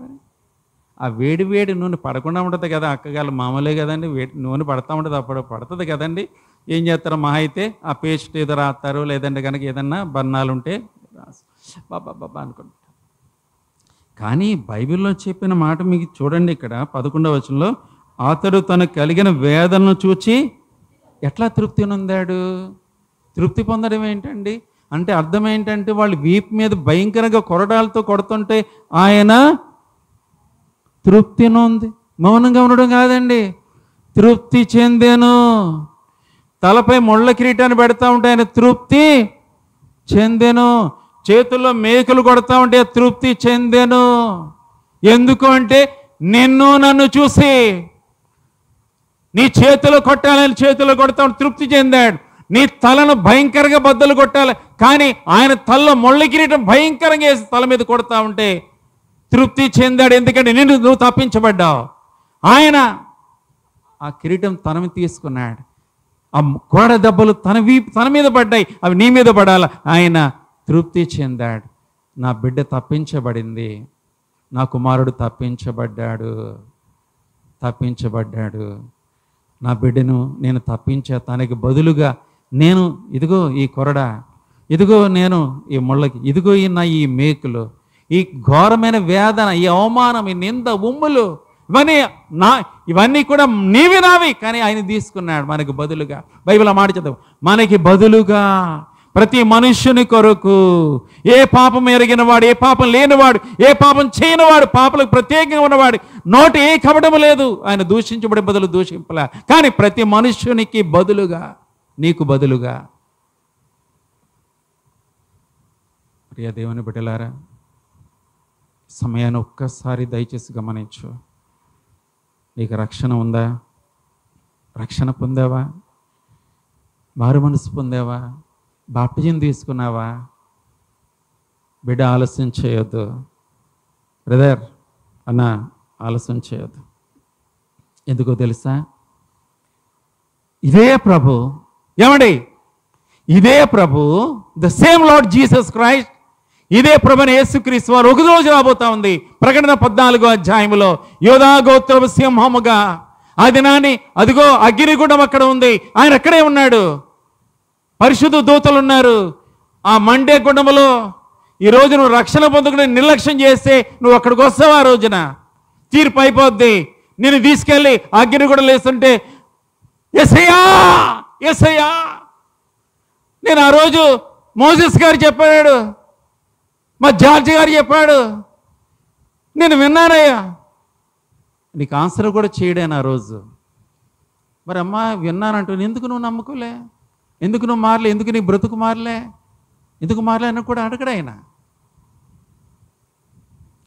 ఆ వేడి వేడి నూనె పడకుండా ఉంటుంది కదా, అక్కగారు మామూలే కదండి, నూనె పడతా ఉంటుంది, అప్పుడు పడుతుంది కదండి. ఏం చేస్తారు? మహా అయితే ఆ పేస్ట్ ఏదో రాస్తారు, లేదంటే కనుక ఏదన్నా బర్ణాలు ఉంటే బాబా అనుకుంటారు. కానీ బైబిల్లో చెప్పిన మాట మీకు చూడండి, ఇక్కడ 11వ వచనంలో, అతడు తనకు కలిగిన వేదనను చూచి ఎట్లా తృప్తి నొందాడు? తృప్తి పొందడం ఏంటండి అంటే అర్థం ఏంటంటే, వాళ్ళు వీపు మీద భయంకరంగా కొరడాలతో కొడుతుంటే ఆయన తృప్తి నొంది, మౌనంగా ఉండడం కాదండి, తృప్తి చెందాను. తలపై ముళ్ళ కిరీటాన్ని పెడతా ఉంటే ఆయన తృప్తి చెందాను. చేతుల్లో మేకులు కొడతా ఉంటే తృప్తి చెందాను. ఎందుకు అంటే, నన్ను చూసి నీ చేతులు కొట్టాలని చేతులు కొడతా ఉంటే తృప్తి చెందాడు. నీ తలను భయంకరంగా బద్దలు కొట్టాలి, కానీ ఆయన తలలో ముళ్ళ కిరీటం భయంకరంగా వేసి తల మీద కొడతా ఉంటే తృప్తి చెందాడు. ఎందుకంటే నువ్వు తప్పించబడ్డావు. ఆయన ఆ కిరీటం తన మీద తీసుకున్నాడు. ఆ గోడ దెబ్బలు తన మీద పడ్డాయి, అవి నీ మీద పడాలి. ఆయన తృప్తి చెందాడు. నా బిడ్డ తప్పించబడింది, నా కుమారుడు తప్పించబడ్డాడు. నా బిడ్డను నేను తప్పించా. తనకి బదులుగా నేను ఇదిగో ఈ కొరడ, ఇదిగో నేను ఈ ముళ్ళకి, ఇదిగో ఈ మేకులు, ఈ ఘోరమైన వేదన, ఈ అవమానం, ఈ నింద, ఉమ్ములు, ఇవన్నీ కూడా నీవి నావి, కానీ ఆయన తీసుకున్నాడు మనకి బదులుగా. బైబిల్ మాట చదువు, మనకి బదులుగా ప్రతి మనుష్యుని కొరకు, ఏ పాపం ఎరిగినవాడు, ఏ పాపం లేనివాడు, ఏ పాపం చేయనివాడు, పాపలకు ప్రత్యేకంగా ఉన్నవాడు, నోటి ఏ కపటము లేదు, ఆయన దూషించబడే బదులు దూషింపలే. కానీ ప్రతి మనుష్యునికి బదులుగా, నీకు బదులుగా. ప్రియ దేవుని బిడ్డలారా, సమయాన్ని ఒక్కసారి దయచేసి గమనించు. నీకు రక్షణ ఉందా? రక్షణ పొందావా? మారు మనసు పొందావా? బాప్టిజం తీసుకున్నావా? బిడ్డ ఆలస్యం చేయొద్దు. బ్రదర్ అన్న ఆలస్యం చేయొద్దు. ఎందుకో తెలుసా? ఇదే ప్రభు, ఏమండి, ఇదే ప్రభు, the same Lord Jesus Christ, ఇదే ప్రభుని యేసుక్రీస్తు వారు ఒక రోజు రాబోతా ఉంది. ప్రకటన 14వ అధ్యాయంలో యోధా గోత్రపు సింహముగా ఆ దినాన్ని, అదిగో అగ్నిగుండం అక్కడ ఉంది, ఆయన అక్కడే ఉన్నాడు. పరిశుద్ధ దూతలు ఉన్నారు ఆ మండే గుండములో. ఈ రోజు నువ్వు రక్షణ పొందుకుని నిర్లక్ష్యం చేస్తే నువ్వు అక్కడికి వస్తావు. ఆ రోజున తీర్పు అయిపోద్ది. నేను తీసుకెళ్ళి అగ్నిగుండం లేస్తుంటే యేసయ్యా యేసయ్యా, నేను ఆ రోజు మోసెస్ గారు చెప్పాడు, మా జార్జి గారు చెప్పాడు, నేను విన్నానయ్యా. నీకు ఆన్సర్ కూడా చేయడాను ఆ రోజు. మరి అమ్మా విన్నానంటూ ఎందుకు నువ్వు నమ్ముకోలే? ఎందుకు నువ్వు మారలే? ఎందుకు నీ బ్రతుకు మారలే? ఎందుకు మారలే అని కూడా అడగడు ఆయన.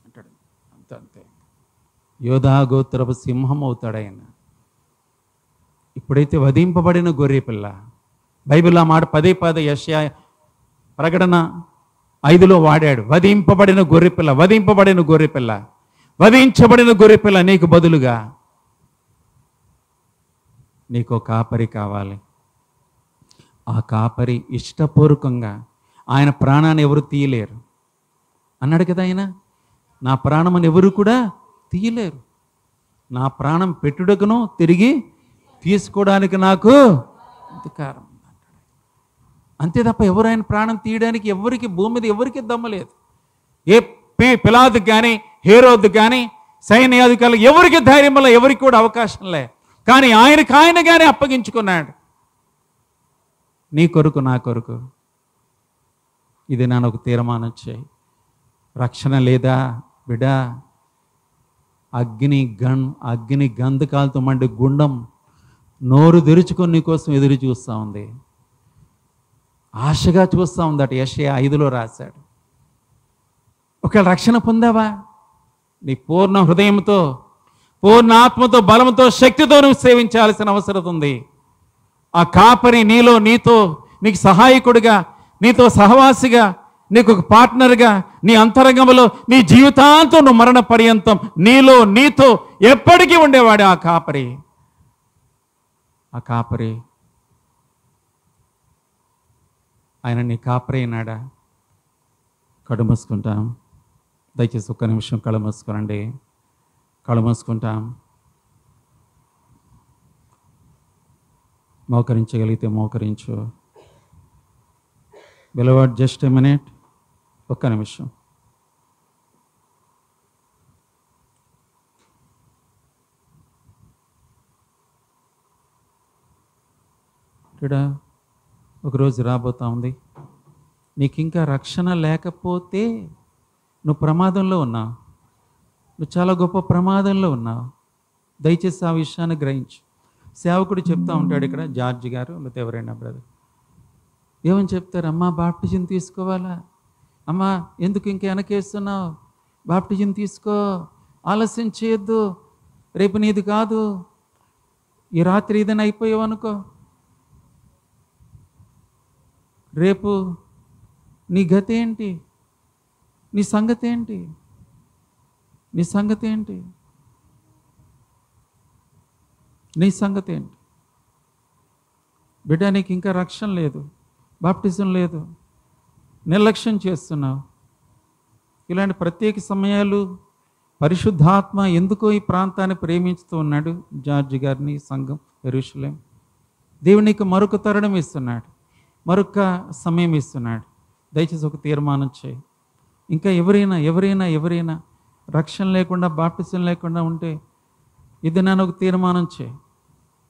అంటాడు అంతే. యోధా గోత్రపు సింహం అవుతాడు ఆయన. ఇప్పుడైతే వధింపబడిన గొర్రె పిల్ల, బైబిల్ ఆ మాట పదే యెషయా ప్రకటన 5లో వాడాడు. వధింపబడిన గొర్రెపిల్ల, వధించబడిన గొర్రెపిల్ల నీకు బదులుగా. నీకో కాపరి కావాలి. ఆ కాపరి ఇష్టపూర్వకంగా ఆయన ప్రాణాన్ని ఎవరు తీయలేరు అన్నాడు కదా ఆయన. నా ప్రాణమని ఎవరు కూడా తీయలేరు. నా ప్రాణం పెట్టుటకును తిరిగి తీసుకోవడానికి నాకు అధికారం అంతే తప్ప ఎవరు ఆయన ప్రాణం తీయడానికి ఎవరికి భూమి మీద ఎవరికి దమ్మలేదు. ఏ పిలాతుకు కానీ హేరోద్కు కానీ సైన్యాధికారులకు ఎవరికి ధైర్యం వల్ల ఎవరికి కూడా అవకాశం లే. కానీ ఆయనగానే అప్పగించుకున్నాడు. నీ కొరకు నా కొరకు. ఇది నన్ను ఒక తీర్మానం చేయి. రక్షణ లేదా బిడా? అగ్ని గంధకాలతో మండి గుండం నోరు తెరుచుకొని నీకోసం ఎదురు చూస్తూ ఉంది, ఆశగా చూస్తూ ఉందట. యెషయా 5లో రాశాడు. ఒకవేళ రక్షణ పొందావా? నీ పూర్ణ హృదయంతో, పూర్ణ ఆత్మతో, బలంతో, శక్తితో నువ్వు సేవించాల్సిన అవసరం ఉంది. ఆ కాపరి నీలో, నీతో, నీకు సహాయకుడిగా, నీతో సహవాసిగా, నీకు ఒక పార్ట్నర్గా, నీ అంతరంగంలో నీ జీవితాంతం నువ్వు మరణ పర్యంతం నీలో, నీతో ఎప్పటికీ ఉండేవాడు ఆ కాపరి. ఆ కాపరి ఆయన నీ కాపరి అయినాడా? కళ్ళు మూసుకుంటాం. దయచేసి ఒక్క నిమిషం కళ్ళు మూసుకోనండి. కళ్ళు మూసుకుంటాం. మోకరించగలిగితే మోకరించు. బిలవర్డ్, జస్ట్ ఎ మినిట్, ఒక్క నిమిషం. ఇక్కడ ఒకరోజు రాబోతా ఉంది. నీకు ఇంకా రక్షణ లేకపోతే నువ్వు ప్రమాదంలో ఉన్నావు. నువ్వు చాలా గొప్ప ప్రమాదంలో ఉన్నావు. దయచేసి ఆ విషయాన్ని గ్రహించు. సేవకుడు చెప్తా ఉంటాడు ఇక్కడ, జార్జ్ గారు లేకపోతే ఎవరైనా బ్రదర్ ఏమని చెప్తారు? అమ్మా బాప్టిజం తీసుకోవాలా? అమ్మా ఎందుకు ఇంకా వెనకేస్తున్నావు? బాప్టిజం తీసుకో, ఆలస్యం చేయొద్దు, రేపు నీది కాదు, ఈ రాత్రి ఏదైనా అయిపోయావు అనుకో, రేపు నీ గతి ఏంటి? నీ సంగతి ఏంటి? నీ సంగతి ఏంటి? నీ సంగతి ఏంటి? బిడ్డ, నీకు ఇంకా రక్షణ లేదు, బాప్టిజం లేదు, నిర్లక్ష్యం చేస్తున్నావు. ఇలాంటి ప్రత్యేక సమయాలు పరిశుద్ధాత్మ ఎందుకో ఈ ప్రాంతాన్ని ప్రేమించుతూ ఉన్నాడు. జార్జ్ గారిని, సంఘం, యెరూషలేం. దేవుడు నీకు మరొక తరుణం ఇస్తున్నాడు, మరొక సమయం ఇస్తున్నాడు. దయచేసి ఒక తీర్మానం చేయి. ఇంకా ఎవరైనా రక్షణ లేకుండా, బాప్టిజం లేకుండా ఉంటే ఇది నన్ను ఒక తీర్మానం చేయి.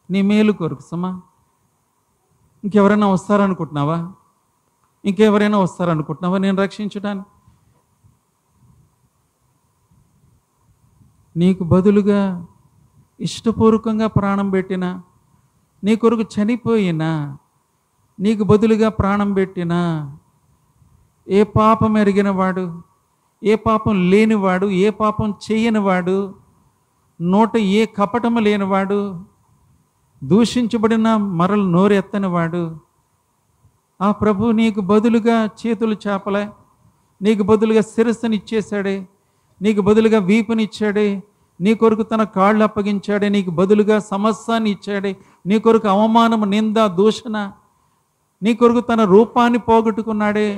నీ మేలు కొరకు సమా. ఇంకెవరైనా వస్తారనుకుంటున్నావా? నేను రక్షించడానికి? నీకు బదులుగా ఇష్టపూర్వకంగా ప్రాణం పెట్టినా, నీ కొరకు చనిపోయినా, నీకు బదులుగా ప్రాణం పెట్టినా, ఏ పాపం ఎరిగినవాడు, ఏ పాపం లేనివాడు, ఏ పాపం చేయనివాడు, నోట ఏ కపటము లేనివాడు, దూషించబడిన మరలు నోరెత్తనివాడు, ఆ ప్రభు నీకు బదులుగా చేతులు చాపలే, నీకు బదులుగా శిరస్సునిచ్చేశాడే, నీకు బదులుగా వీపునిచ్చాడే, నీ కొరకు తన కాళ్ళు అప్పగించాడే, నీకు బదులుగా సమస్యాన్ని ఇచ్చాడే, నీ కొరకు అవమానము, నింద, దూషణ, నీ కొరకు తన రూపాన్ని పోగొట్టుకున్నాడే,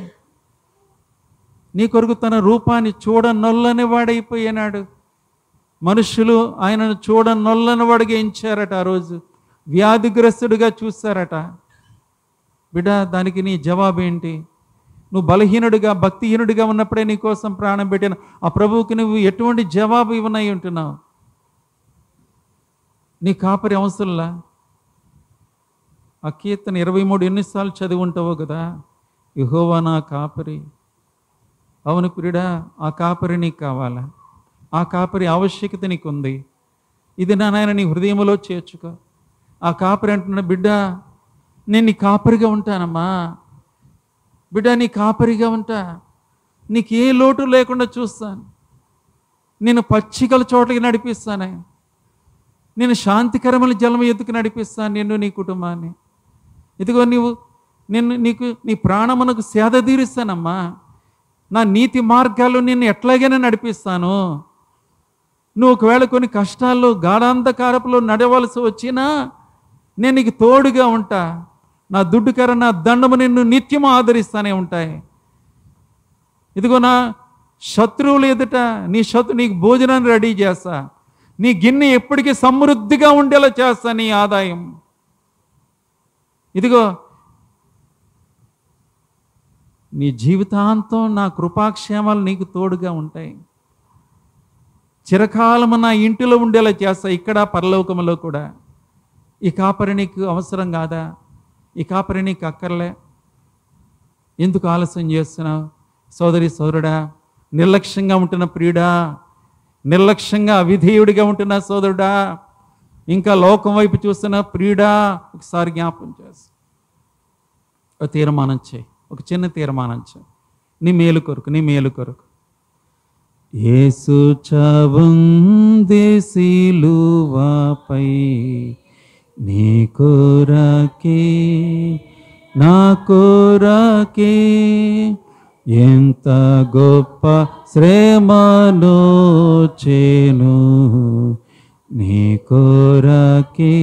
నీ కొరకు తన రూపాన్ని చూడనొల్లని వాడైపోయినాడు. మనుషులు ఆయనను చూడనొల్లని వాడిగా ఎంచారట. ఆ రోజు వ్యాధిగ్రస్తుడిగా చూశారట. బిడ్డ, దానికి నీ జవాబు ఏంటి? నువ్వు బలహీనుడిగా, భక్తిహీనుడిగా ఉన్నప్పుడే నీ కోసం ప్రాణం పెట్టిన ఆ ప్రభువుకి నువ్వు ఎటువంటి జవాబు ఇవ్వనై ఉంటున్నావు? నీ కాపరి అవసరంలా? ఆ కీర్తన 23 ఎన్నిసార్లు చదివి ఉంటావో కదా, యెహోవా నా కాపరి. అవును ప్రియుడా, ఆ కాపరి నీకు కావాలా? ఆ కాపరి ఆవశ్యకత నీకుంది. ఇది నా నాయన నీ హృదయంలో చేర్చుకో. ఆ కాపరి అంటున్నా, బిడ్డ నేను నీ కాపరిగా ఉంటానమ్మా, బిడ్డ నీ కాపరిగా ఉంటా, నీకు ఏ లోటు లేకుండా చూస్తాను, నేను పచ్చికల చోట్లకి నడిపిస్తాను, నేను శాంతికరమైన జలము ఎత్తుకు నడిపిస్తాను నిన్ను, నీ కుటుంబాన్ని. ఇదిగో నీకు నీ ప్రాణమునకు సేద తీరుస్తానమ్మా, నా నీతి మార్గాల్లో నిన్ను ఎట్లాగైనా నడిపిస్తాను. నువ్వు ఒకవేళ కొన్ని కష్టాల్లో, గాఢాంధకారపులో నడవలసి వచ్చినా నేను నీకు తోడుగా ఉంటా, నా దుడ్డుకర నా దండము నిన్ను నిత్యము ఆదరిస్తానే ఉంటాయి. ఇదిగో నా శత్రువులు ఎదుట నీకు భోజనాన్ని రెడీ చేస్తా, నీ గిన్నె ఎప్పటికీ సమృద్ధిగా ఉండేలా చేస్తా, నీ ఆదాయం. ఇదిగో నీ జీవితాంతం నా కృపాక్షేమాలు నీకు తోడుగా ఉంటాయి. చిరకాలము నా ఇంటిలో ఉండేలా చేస్తా, ఇక్కడ పరలోకములో కూడా. ఈ కాపరి నీకు అవసరం కాదా? ఈ కాపరి నీకు అక్కర్లే? ఎందుకు ఆలస్యం చేస్తున్నావు? సోదరి సోదరుడా, నిర్లక్ష్యంగా ఉంటున్న ప్రియుడా, నిర్లక్ష్యంగా అవిధేయుడిగా ఉంటున్న సోదరుడా, ఇంకా లోకం వైపు చూస్తున్న ప్రియుడా, ఒకసారి జ్ఞాపకం చేసి ఒక తీర్మానం చేయి, ఒక చిన్న తీర్మానం చేయి, నీ మేలు కొరకు. యేసు చవుంది సిలువపై నీ కొరకే నా కొరకే, ఎంత గొప్ప శ్రమను చేను నీ కొరకే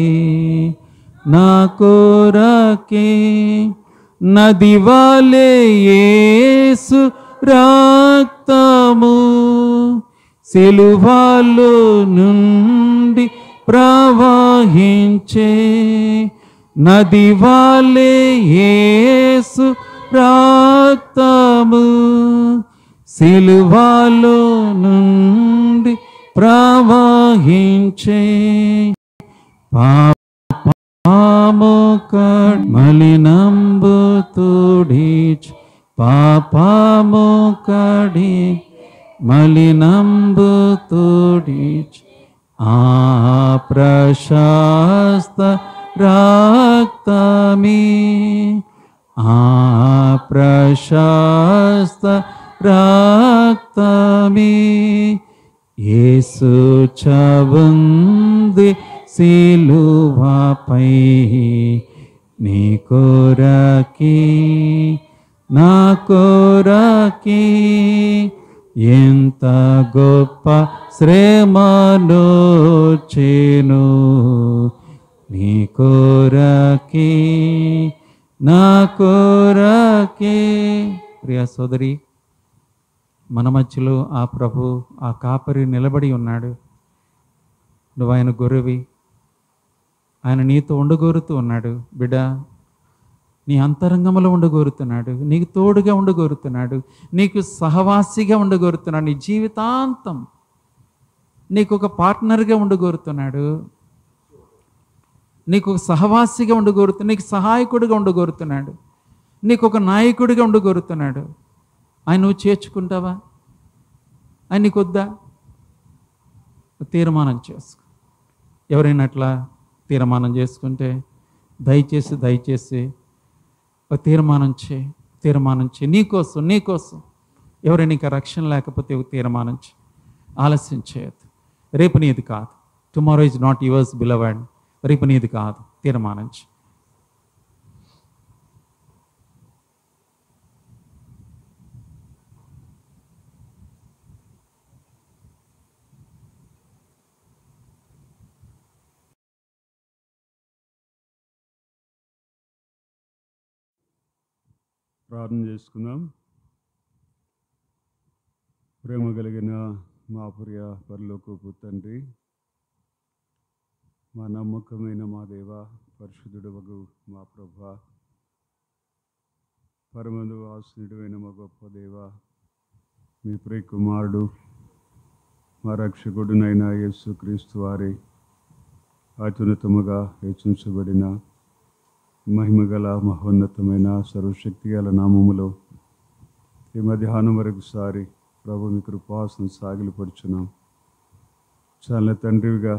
నా కొరకే. నది వలె యేసు రక్తము సిలువలో నుండి ప్రవహించే, నది వలె యేసు రక్తము సిలువలో నుండి ప్రవహించే. పాపము మలినంబు తోడిచి, పాపము కడి మలినంబు తోడిచి, ఆ ప్రశస్త రక్తమే, ఆ ప్రశస్త రక్తమే. యేసు చవుంది సిలువపై నీ కొరకే నా కొరకే, ఎంత గొప్ప శ్రమను చేను నీ కొరకే నా కొరకే. ప్రియ సోదరి, మన మధ్యలో ఆ ప్రభు, ఆ కాపరి నిలబడి ఉన్నాడు. నువ్వు ఆయన గొర్రెవి, ఆయన నీతో ఉండగోరుతూ ఉన్నాడు. బిడ్డ, నీ అంతరంగంలో ఉండగోరుతున్నాడు, నీకు తోడుగా ఉండగోరుతున్నాడు, నీకు సహవాసిగా ఉండగోరుతున్నాడు, నీ జీవితాంతం నీకు ఒక పార్ట్నర్గా ఉండగోరుతున్నాడు, నీకు ఒక సహవాసిగా ఉండగోరుతున్నాడు, నీకు సహాయకుడిగా ఉండగోరుతున్నాడు, నీకు ఒక నాయకుడిగా ఉండగోరుతున్నాడు. ఆయన నువ్వు చేర్చుకుంటావా? ఆయన నీకు వద్దా? తీర్మానం చేసుకో. ఎవరైనా అట్లా తీర్మానం చేసుకుంటే దయచేసి ఒక తీర్మానం చేయి. నీకోసం ఎవరైనా ఇంకా రక్షణ లేకపోతే ఒక తీర్మానం చేయి. ఆలస్యం చేయొద్దు. రేపు నీది కాదు. Tomorrow is not yours beloved. రేపు నీది కాదు. తీర్మానం చేయి. ప్రార్థన చేసుకుందాం. ప్రేమ కలిగిన మా ప్రియ పరలోకపు తండ్రి, మా నమ్మకమైన మా దేవ, పరిశుద్ధుడవగు మా ప్రభా, పరమందు ఆసనుడైన మా గొప్ప దేవ, మీ ప్రియ కుమారుడు మా రక్షకుడునైన యేసుక్రీస్తు వారి అత్యున్నతముగా హెచ్చించబడిన మహిమగల మహోన్నతమైన సర్వశక్తి గల నామములో ఈ మధ్యాహ్నం వరకు సారి ప్రభు మీ కృపాసన సాగిలపడుచున్నాం. చాలా తండ్రివిగా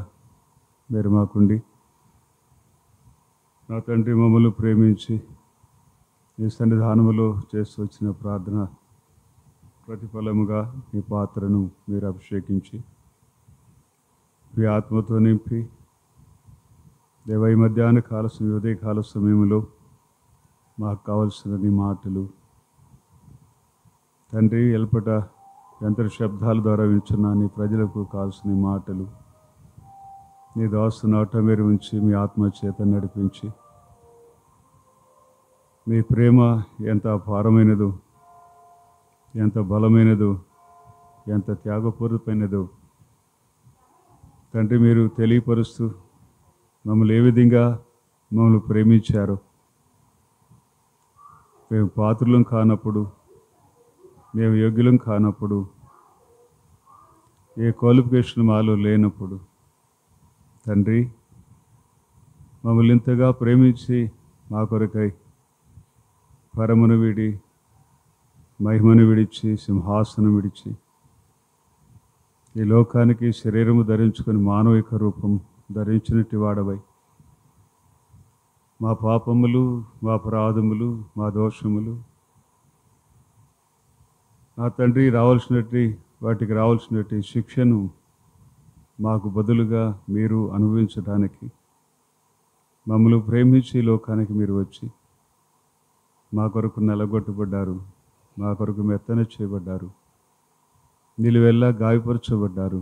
మీరు మాకుండి, నా తండ్రి మమ్మల్ని ప్రేమించి ఈ సన్నిధానములో చేస్తూ వచ్చిన ప్రార్థన ప్రతిఫలముగా మీ పాత్రను మీరు అభిషేకించి మీ ఆత్మతో నింపి దేవ ఈ మధ్యాహ్న కాల ఉదయకాల సమయంలో మాకు కావలసిన నీ మాటలు తండ్రి, ఎల్పట యంత్ర శబ్దాల ద్వారా వింటున్న నీ ప్రజలకు కావాల్సిన మాటలు నీ దాసు నోట మీరు ఉంచి మీ ఆత్మ చేత నడిపించి మీ ప్రేమ ఎంత అపారమైనదో, ఎంత బలమైనదో, ఎంత త్యాగపూరితమైనదో తండ్రి మీరు తెలియపరుస్తూ మమ్మల్ని ఏ విధంగా మమ్మల్ని ప్రేమించారో, మేము పాత్రులం కానప్పుడు, మేము యోగ్యులం కానప్పుడు, ఏ క్వాలిఫికేషన్ మాలో లేనప్పుడు తండ్రి మమ్మల్ని ఇంతగా ప్రేమించి మా కొరకై పరమును విడి మహిమను విడిచి సింహాసనం విడిచి ఈ లోకానికి శరీరము ధరించుకొని మానవిక రూపం ధరించినట్టు వాడవై మా పాపములు, మా అపరాధములు, మా దోషములు నా తండ్రి వాటికి రావాల్సినట్టు శిక్షను మాకు బదులుగా మీరు అనుభవించడానికి మమ్మల్ని ప్రేమించి లోకానికి మీరు వచ్చి మా కొరకు నలగొట్టబడ్డారు, మా కొరకు మెత్తన చేయబడ్డారు, నిలువెల్లా గాయపరచబడ్డారు.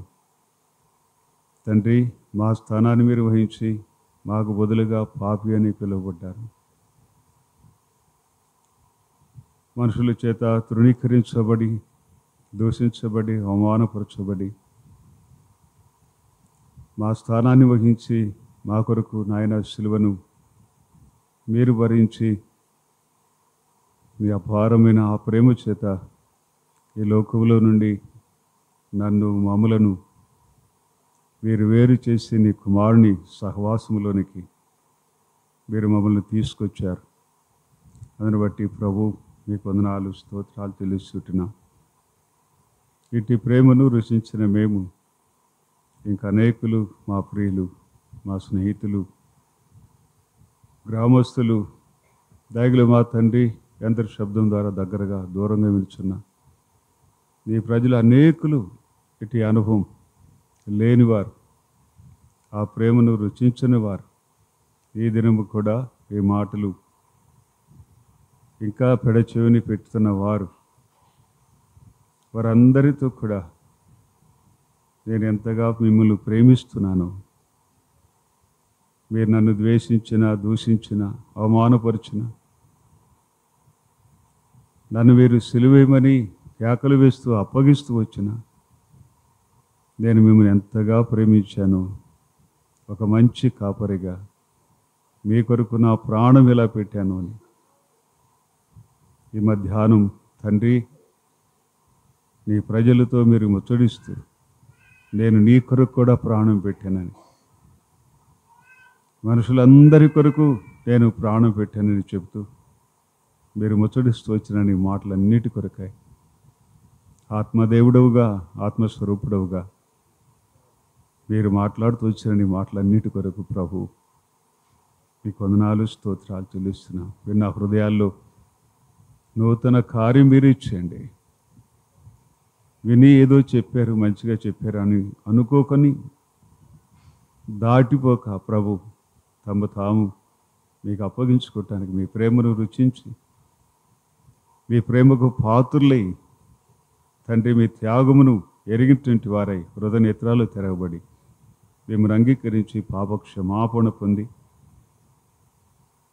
తండ్రి మా స్థానాన్ని మీరు వహించి మాకు బదులుగా పాపి అని పిలువబడ్డారు. మనుషుల చేత తృణీకరించబడి, దూషించబడి, అవమానపరచబడి మా స్థానాన్ని వహించి మా కొరకు నాయన శిలువను మీరు భరించి మీ అపారమైన ఆ ప్రేమ చేత ఈ లోకంలో నుండి మమ్మలను మీరు వేరు చేసి నీ కుమారుని సహవాసములోనికి మీరు మమ్మల్ని తీసుకొచ్చారు. అందుని బట్టి ప్రభు మీకు వందనాలు, స్తోత్రాలు తెలుసుకుంటున్నా. ఇట్టి ప్రేమను రుచించిన మేము ఇంకా అనేకులు, మా ప్రియులు, మా స్నేహితులు, గ్రామస్తులు, దయగల మా తండ్రి యంత్ర శబ్దం ద్వారా దగ్గరగా దూరంగా విలుచున్న నీ ప్రజలు అనేకులు ఇటు అనుభవం లేనివారు, ఆ ప్రేమను రుచించని వారు ఈ దినము కూడా ఈ మాటలు ఇంకా పెడచెవిని పెట్టుతున్న వారందరితో కూడా నేను ఎంతగా మిమ్మల్ని ప్రేమిస్తున్నాను, మీరు నన్ను ద్వేషించిన, దూషించిన, అవమానపరిచిన, నన్ను మీరు సిలువేయమని కేకలు వేస్తూ అప్పగిస్తూ వచ్చిన నేను మిమ్మల్ని ఎంతగా ప్రేమించాను. ఒక మంచి కాపరిగా మీ కొరకు నా ప్రాణం ఎలా పెట్టాను అని ఈ మధ్యాహ్నం తండ్రి నీ ప్రజలతో మీరు ముచ్చడిస్తూ నేను నీ కొరకు కూడా ప్రాణం పెట్టానని, మనుషులందరి కొరకు నేను ప్రాణం పెట్టానని చెబుతూ మీరు ముచ్చడిస్తూ వచ్చిన నీ మాటలన్నిటి కొరకై ఆత్మదేవుడవుగా, ఆత్మస్వరూపుడవుగా మీరు మాట్లాడుతూ వచ్చిన నీ మాటలన్నిటి కొరకు ప్రభు మీకు వందనాలు, స్తోత్రాలు చెల్లిస్తున్నా. విన్న హృదయాల్లో నూతన కార్యం మీరు ఇచ్చేయండి. విని ఏదో చెప్పారు, మంచిగా చెప్పారు అని అనుకోకొని దాటిపోక ప్రభు తాము మీకు అప్పగించుకోవటానికి మీ ప్రేమను రుచించి మీ ప్రేమకు పాత్రులై తండ్రి మీ త్యాగమును ఎరిగినటువంటి వారై హృదయ నేత్రాలు తెరవబడి మిమ్మల్ని అంగీకరించి పాప క్షమాపణ పొంది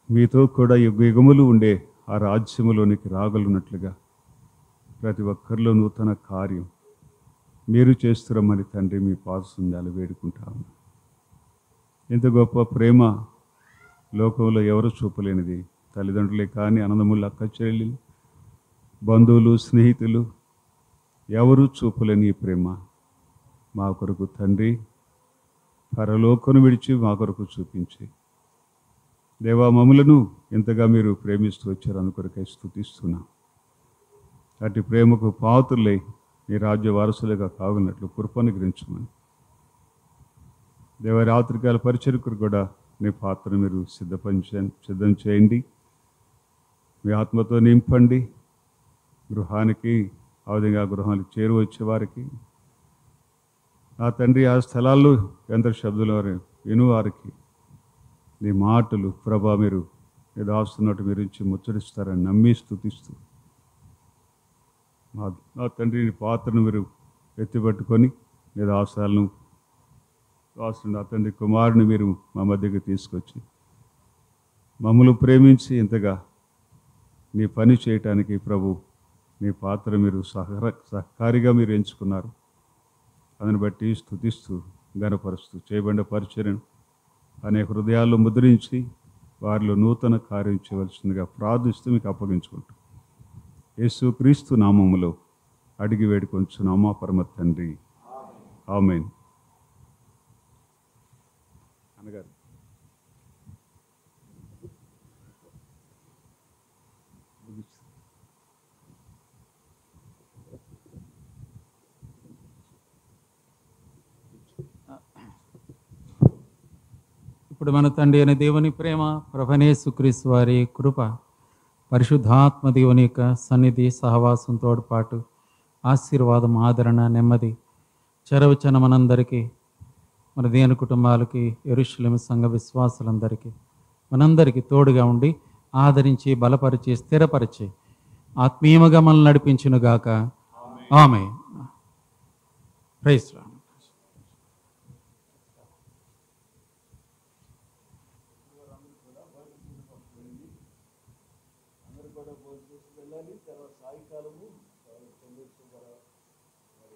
మీతో కూడా యుగములు ఉండే ఆ రాజ్యములోనికి రాగలున్నట్లుగా ప్రతి ఒక్కరిలో నూతన కార్యం మీరు చేస్తున్నామని తండ్రి మీ పాదసుందాలు వేడుకుంటాము. ఇంత గొప్ప ప్రేమ లోకంలో ఎవరు చూపలేనిది. తల్లిదండ్రులే కానీ, అన్నదమ్ములు, అక్క చెల్లెలు, బంధువులు, స్నేహితులు ఎవరు చూపలేని ఈ ప్రేమ మా కొరకు తండ్రి పరలోకను విడిచి మా కొరకు చూపించి దేవా మమ్ములను ఎంతగా మీరు ప్రేమిస్తూ వచ్చారు అందుకొరకై స్తుతిస్తున్నాం. అటు ప్రేమకు పాత్రులై మీ రాజ్య వారసులుగా కాగలిగినట్లు కృపను గ్రహించమని దేవ రాత్రికాల పరిచర్యకు కూడా నీ పాత్రను మీరు సిద్ధం చేయండి. మీ ఆత్మతో నింపండి. గృహానికి ఆ విధంగా గృహానికి చేరువచ్చే వారికి నా తండ్రి ఆ స్థలాల్లో యంత్ర శబ్దుల విను వారికి నీ మాటలు ప్రభా మీరు ఏదాస్తున్నట్టు మీరు ఇచ్చి ముచ్చరిస్తారని నమ్మి స్తుతిస్తూ నా తండ్రి నీ పాత్రను మీరు ఎత్తిపట్టుకొని ఏదాసాలను దాసుడు అతని కుమారుని మీరు మా మధ్యకి తీసుకొచ్చి మమ్మల్ని ప్రేమించి ఇంతగా నీ పని చేయటానికి ప్రభు మీ పాత్ర మీరు సహకారిగా మీరు ఎంచుకున్నారు. దాన్ని బట్టి స్తుతిస్తూ గణపరుస్తూ చేయబడిన పరిచర్యను అనేక హృదయాల్లో ముద్రించి వారిలో నూతన కార్యం చేయవలసిందిగా ప్రార్థిస్తూ మీకు అప్పగించుకుంటూ యేసుక్రీస్తు నామములో అడిగి వేడుకొంచున్నాము మా పరమ తండ్రి. ఆమేన్. అనగారు ఇప్పుడు మన తండ్రి అయిన దేవుని ప్రేమ, ప్రభువైన యేసుక్రీస్తు వారి కృప, పరిశుద్ధాత్మ దేవుని యొక్క సన్నిధి, సహవాసం, తోడ్పాటు, ఆశీర్వాదం, ఆదరణ, నెమ్మది చెరవచన మనందరికీ, మన దేవుని కుటుంబాలకి, యెరూషలేము సంఘ విశ్వాసులందరికీ మనందరికీ తోడుగా ఉండి ఆదరించి బలపరిచి స్థిరపరిచి ఆత్మీయముగా మనల్ని నడిపించునుగాక. ఆమేన్. Praise Lord.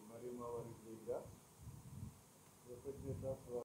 మరి మా వారికి కృతజ్ఞత